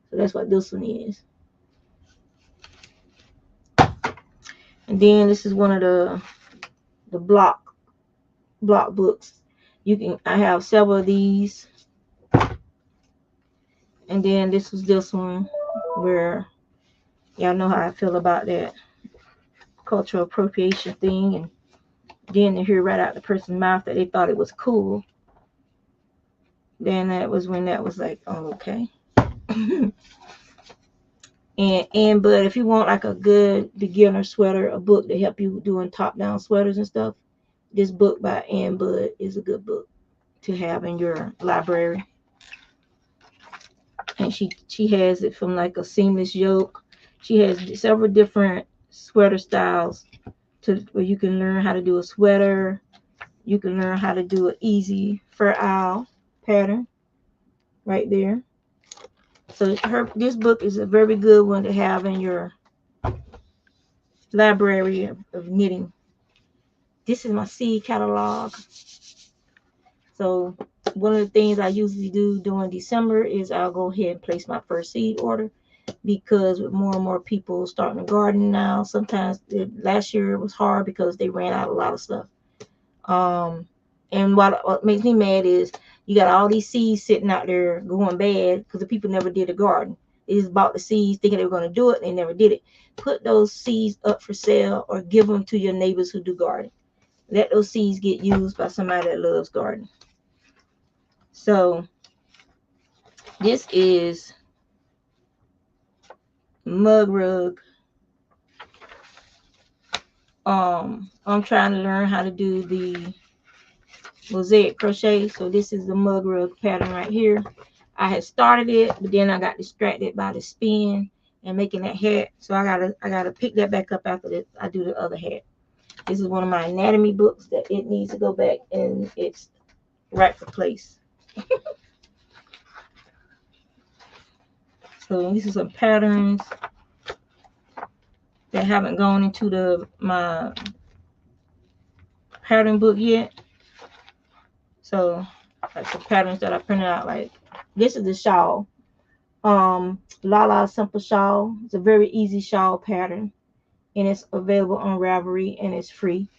So that's what this one is. And then this is one of the block books. I have several of these. And then this one where y'all know how I feel about that cultural appropriation thing, and then to hear right out the person's mouth that they thought it was cool, then that was when that was like, oh, okay. But if you want like a good beginner sweater, a book to help you doing top-down sweaters and stuff, this book by Ann Budd is a good book to have in your library. And she has it from like a seamless yoke. She has several different sweater styles where you can learn how to do a sweater. You can learn how to do an easy fur owl pattern right there. So this book is a very good one to have in your library of knitting. This is my seed catalog. So one of the things I usually do during December is I'll go ahead and place my first seed order, because with more and more people starting to garden now, sometimes last year it was hard because they ran out of a lot of stuff. And what makes me mad is you got all these seeds sitting out there going bad because the people never did a garden. They just bought the seeds thinking they were going to do it. They never did it. Put those seeds up for sale or give them to your neighbors who do garden. Let those seeds get used by somebody that loves garden. So this is mug rug. I'm trying to learn how to do the mosaic crochet. So this is the mug rug pattern right here. I had started it, but then I got distracted by the spin and making that hat. So I gotta pick that back up after I do the other hat. This is one of my anatomy books that it needs to go back in its rightful place. So these are some patterns that haven't gone into my pattern book yet. So like the patterns that I printed out, like this is the shawl. Lala Simple Shawl. It's a very easy shawl pattern, and it's available on Ravelry, and it's free.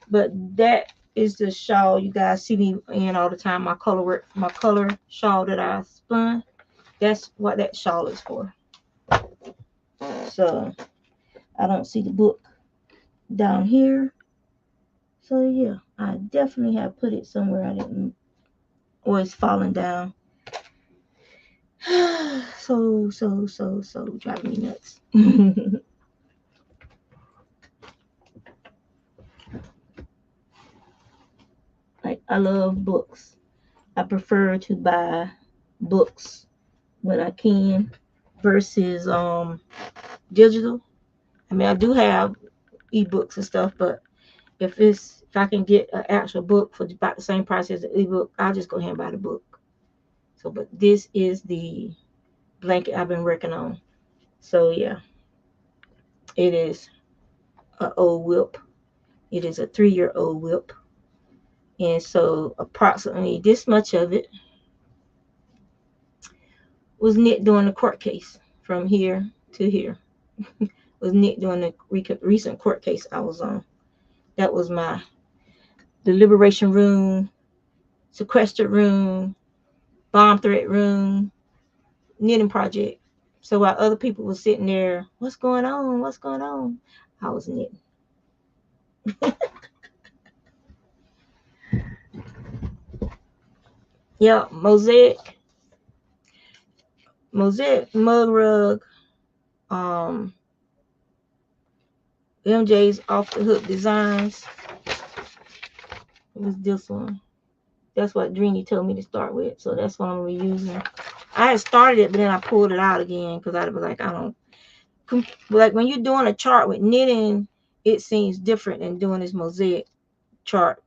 But that is the shawl you guys see me in all the time. My color shawl that I spun. That's what that shawl is for. So I don't see the book down here. So yeah, I definitely have put it somewhere I didn't, or it's falling down. So driving me nuts. Like, I love books. I prefer to buy books when I can versus digital. I mean, I do have ebooks and stuff, but if I can get an actual book for about the same price as an ebook, I'll just go ahead and buy the book. So, but this is the blanket I've been working on. So yeah, it is an old whip. It is a 3-year-old whip. And so approximately this much of it was knit during the court case from here to here. Was knit during the recent court case I was on. That was the liberation room, sequestered room, bomb threat room, knitting project. So while other people were sitting there, what's going on? What's going on? I was knitting. Yeah, mosaic mug rug. MJ's Off the Hook Designs. It was this one. That's what Dreamy told me to start with. So that's what I'm going to be using. I had started it, but then I pulled it out again because I was like, like when you're doing a chart with knitting, it seems different than doing this mosaic chart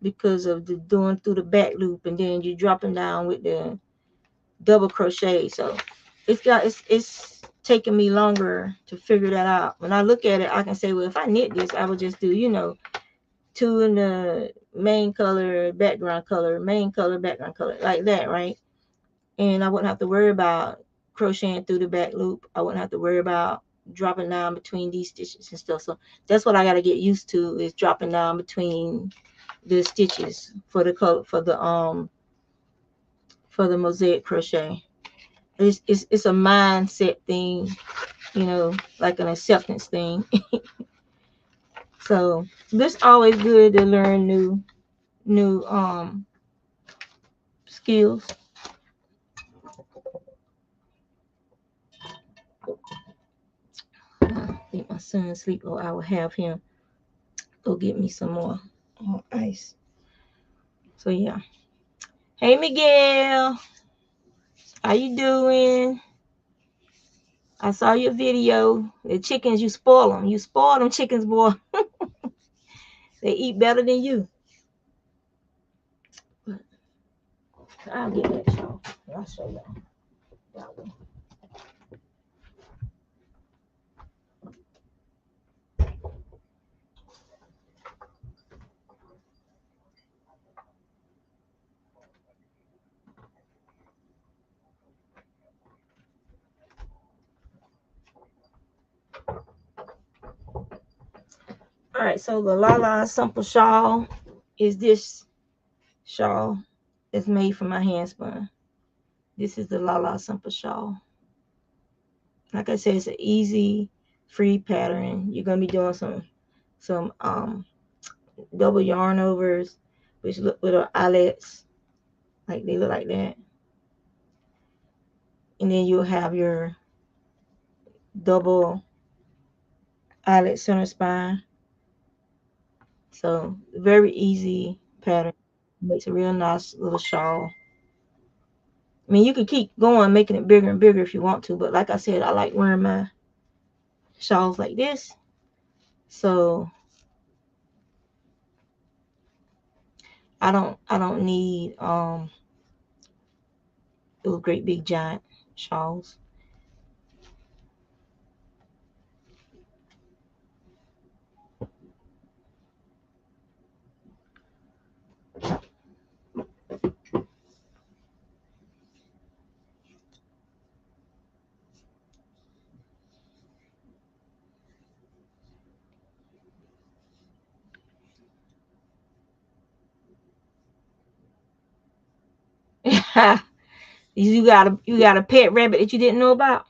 because of the doing through the back loop and then you're dropping down with the double crochet. So it's taken me longer to figure that out. When I look at it, I can say, well, if I knit this, I would just do, two in the main color, background color, main color, background color, like that, right? And I wouldn't have to worry about crocheting through the back loop. I wouldn't have to worry about dropping down between these stitches and stuff. So that's what I got to get used to, is dropping down between the stitches for the color, for the mosaic crochet. It's a mindset thing, like an acceptance thing. So this always good to learn new skills. I think my son asleep, or I will have him go get me some more ice. So yeah. Hey Miguel, how you doing? I saw your video. The chickens, you spoil them. You spoil them chickens, boy. They eat better than you. But I'll get that show. I'll show you that one. All right, so the La Simple Shawl is this shawl that's made from my hand spun. This is the La Simple Shawl. Like I said, it's an easy, free pattern. You're gonna be doing some double yarn overs, which look little eyelets, like they look like that. And then you'll have your double eyelet center spine. So very easy pattern. Makes a real nice little shawl. I mean, you could keep going, making it bigger and bigger if you want to, but like I said, I like wearing my shawls like this. So I don't need those great big giant shawls. You got a pet rabbit that you didn't know about?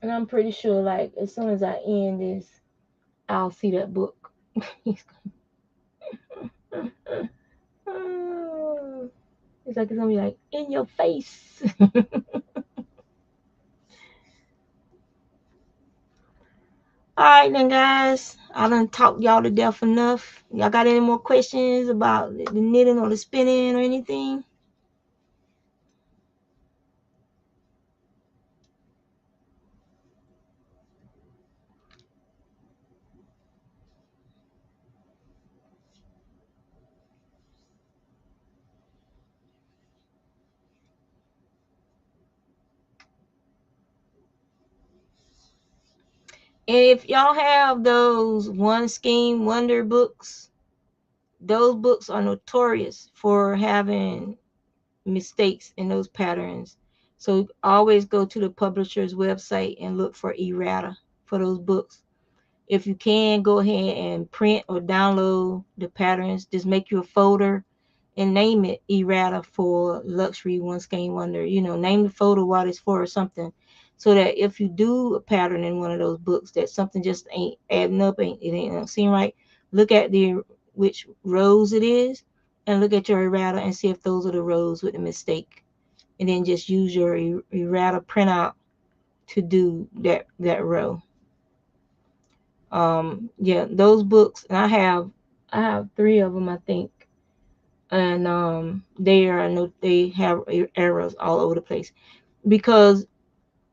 And I'm pretty sure, like, as soon as I end this, I'll see that book. It's like it's gonna be like in your face. All right, then, guys. I done talked y'all to death enough. Y'all got any more questions about the knitting or the spinning or anything? And if y'all have those One Scheme Wonder books, those books are notorious for having mistakes in those patterns. So always go to the publisher's website and look for errata for those books. If you can, go ahead and print or download the patterns. Just make you a folder and name it errata for luxury One Skein Wonder. Name the folder what it's for or something, so that if you do a pattern in one of those books that something just ain't adding up, it ain't seem right, look at which rows it is, and look at your errata and see if those are the rows with the mistake. And then just use your errata printout to do that row. Yeah, those books, and I have 3 of them, I think. And they have errors all over the place, because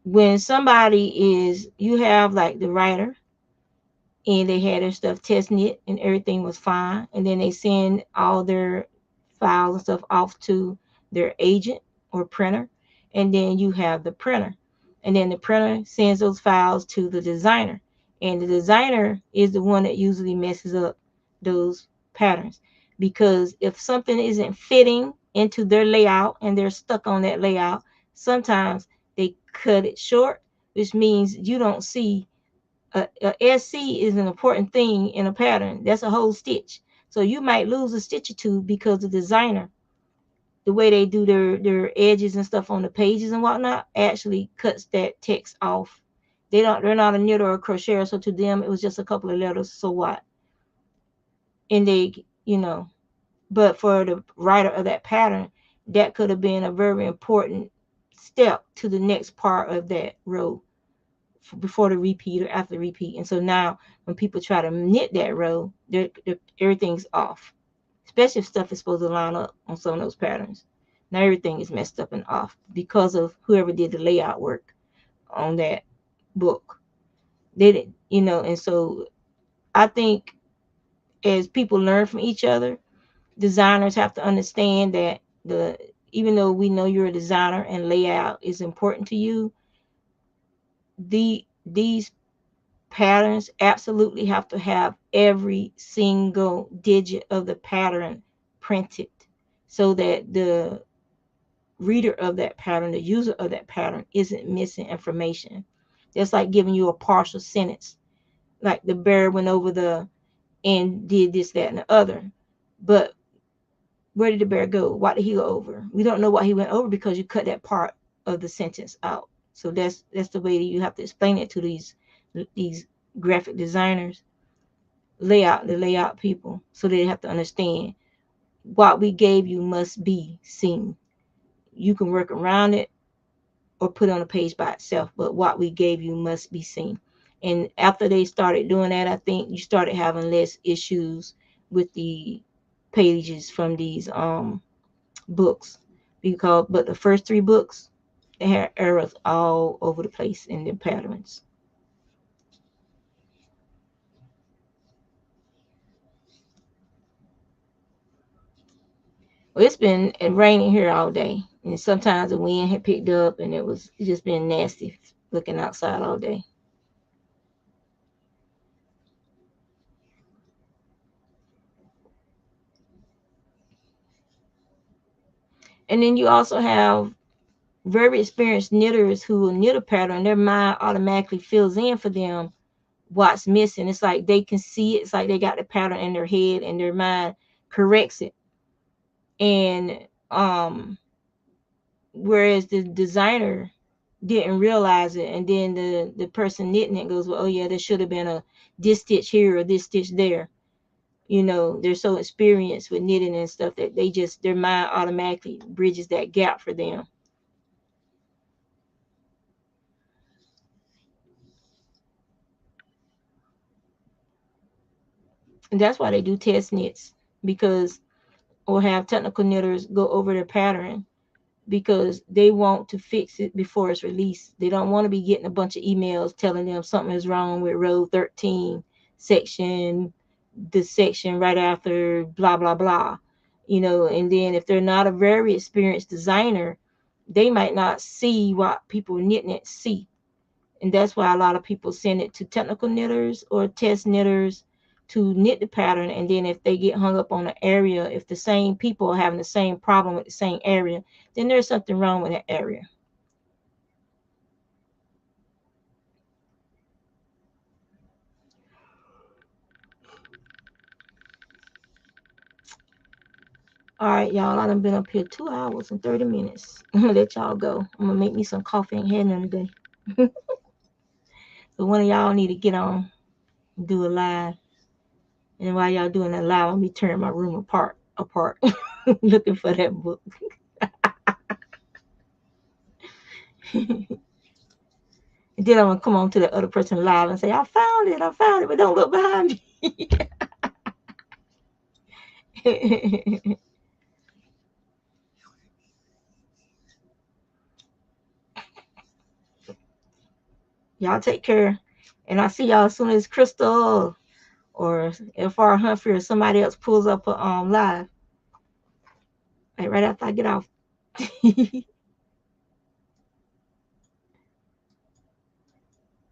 when somebody is, you have like the writer, and they had their stuff test knit and everything was fine, and then they send all their files and stuff off to their agent or printer, and then you have the printer, and then the printer sends those files to the designer, and the designer is the one that usually messes up those patterns, because if something isn't fitting into their layout and they're stuck on that layout, sometimes they cut it short, which means you don't see SC is an important thing in a pattern. That's a whole stitch. So you might lose a stitch or two because the designer, the way they do their edges and stuff on the pages and whatnot, actually cuts that text off. They're not a knitter or a crocheter, so to them it was just a couple of letters. So what? And but for the writer of that pattern, that could have been a very important step to the next part of that row, before the repeat or after the repeat. And so now when people try to knit that row, everything's off, especially if stuff is supposed to line up on some of those patterns. Now everything is messed up and off because of whoever did the layout work on that book. They didn't, and so I think as people learn from each other, designers have to understand that even though we know you're a designer and layout is important to you, these patterns absolutely have to have every single digit of the pattern printed, so that the reader of that pattern, the user of that pattern, isn't missing information. That's like giving you a partial sentence, like the bear went over the and did this, that, and the other. But where did the bear go? Why did he go over? We don't know why he went over, because you cut that part of the sentence out. So that's the way that you have to explain it to these graphic designers, the layout people, so they have to understand what we gave you must be seen. You can work around it or put it on a page by itself, but what we gave you must be seen. And after they started doing that, I think you started having less issues with the pages from these books, because but the first 3 books, they had errors all over the place in their patterns. Well, it's been raining here all day, and sometimes the wind had picked up, and it's just been nasty looking outside all day. And then you also have very experienced knitters who will knit a pattern. Their mind automatically fills in for them what's missing. It's like they can see it. It's like they got the pattern in their head, and their mind corrects it. And whereas the designer didn't realize it, and then the person knitting it goes, well, oh yeah, there should have been a this stitch here or this stitch there. They're so experienced with knitting and stuff that their mind automatically bridges that gap for them. And that's why they do test knits, because or have technical knitters go over their pattern, because they want to fix it before it's released. They don't want to be getting a bunch of emails telling them something is wrong with row 13 section, the section right after blah blah blah. And then if they're not a very experienced designer, they might not see what people knitting it see. And that's why a lot of people send it to technical knitters or test knitters to knit the pattern. And then if they get hung up on an area, if the same people are having the same problem with the same area, then there's something wrong with that area. All right, y'all, I done been up here 2 hours and 30 minutes. I'm gonna let y'all go. I'm gonna make me some coffee and had none today. So one of y'all need to get on and do a live. And while y'all doing that live, let me turn my room apart. apart looking for that book. And then I'm gonna come on to the other person live and say, I found it, but don't look behind me. Y'all take care. And I'll see y'all as soon as Crystal or FR Humphrey or somebody else pulls up a live. Like right after I get off.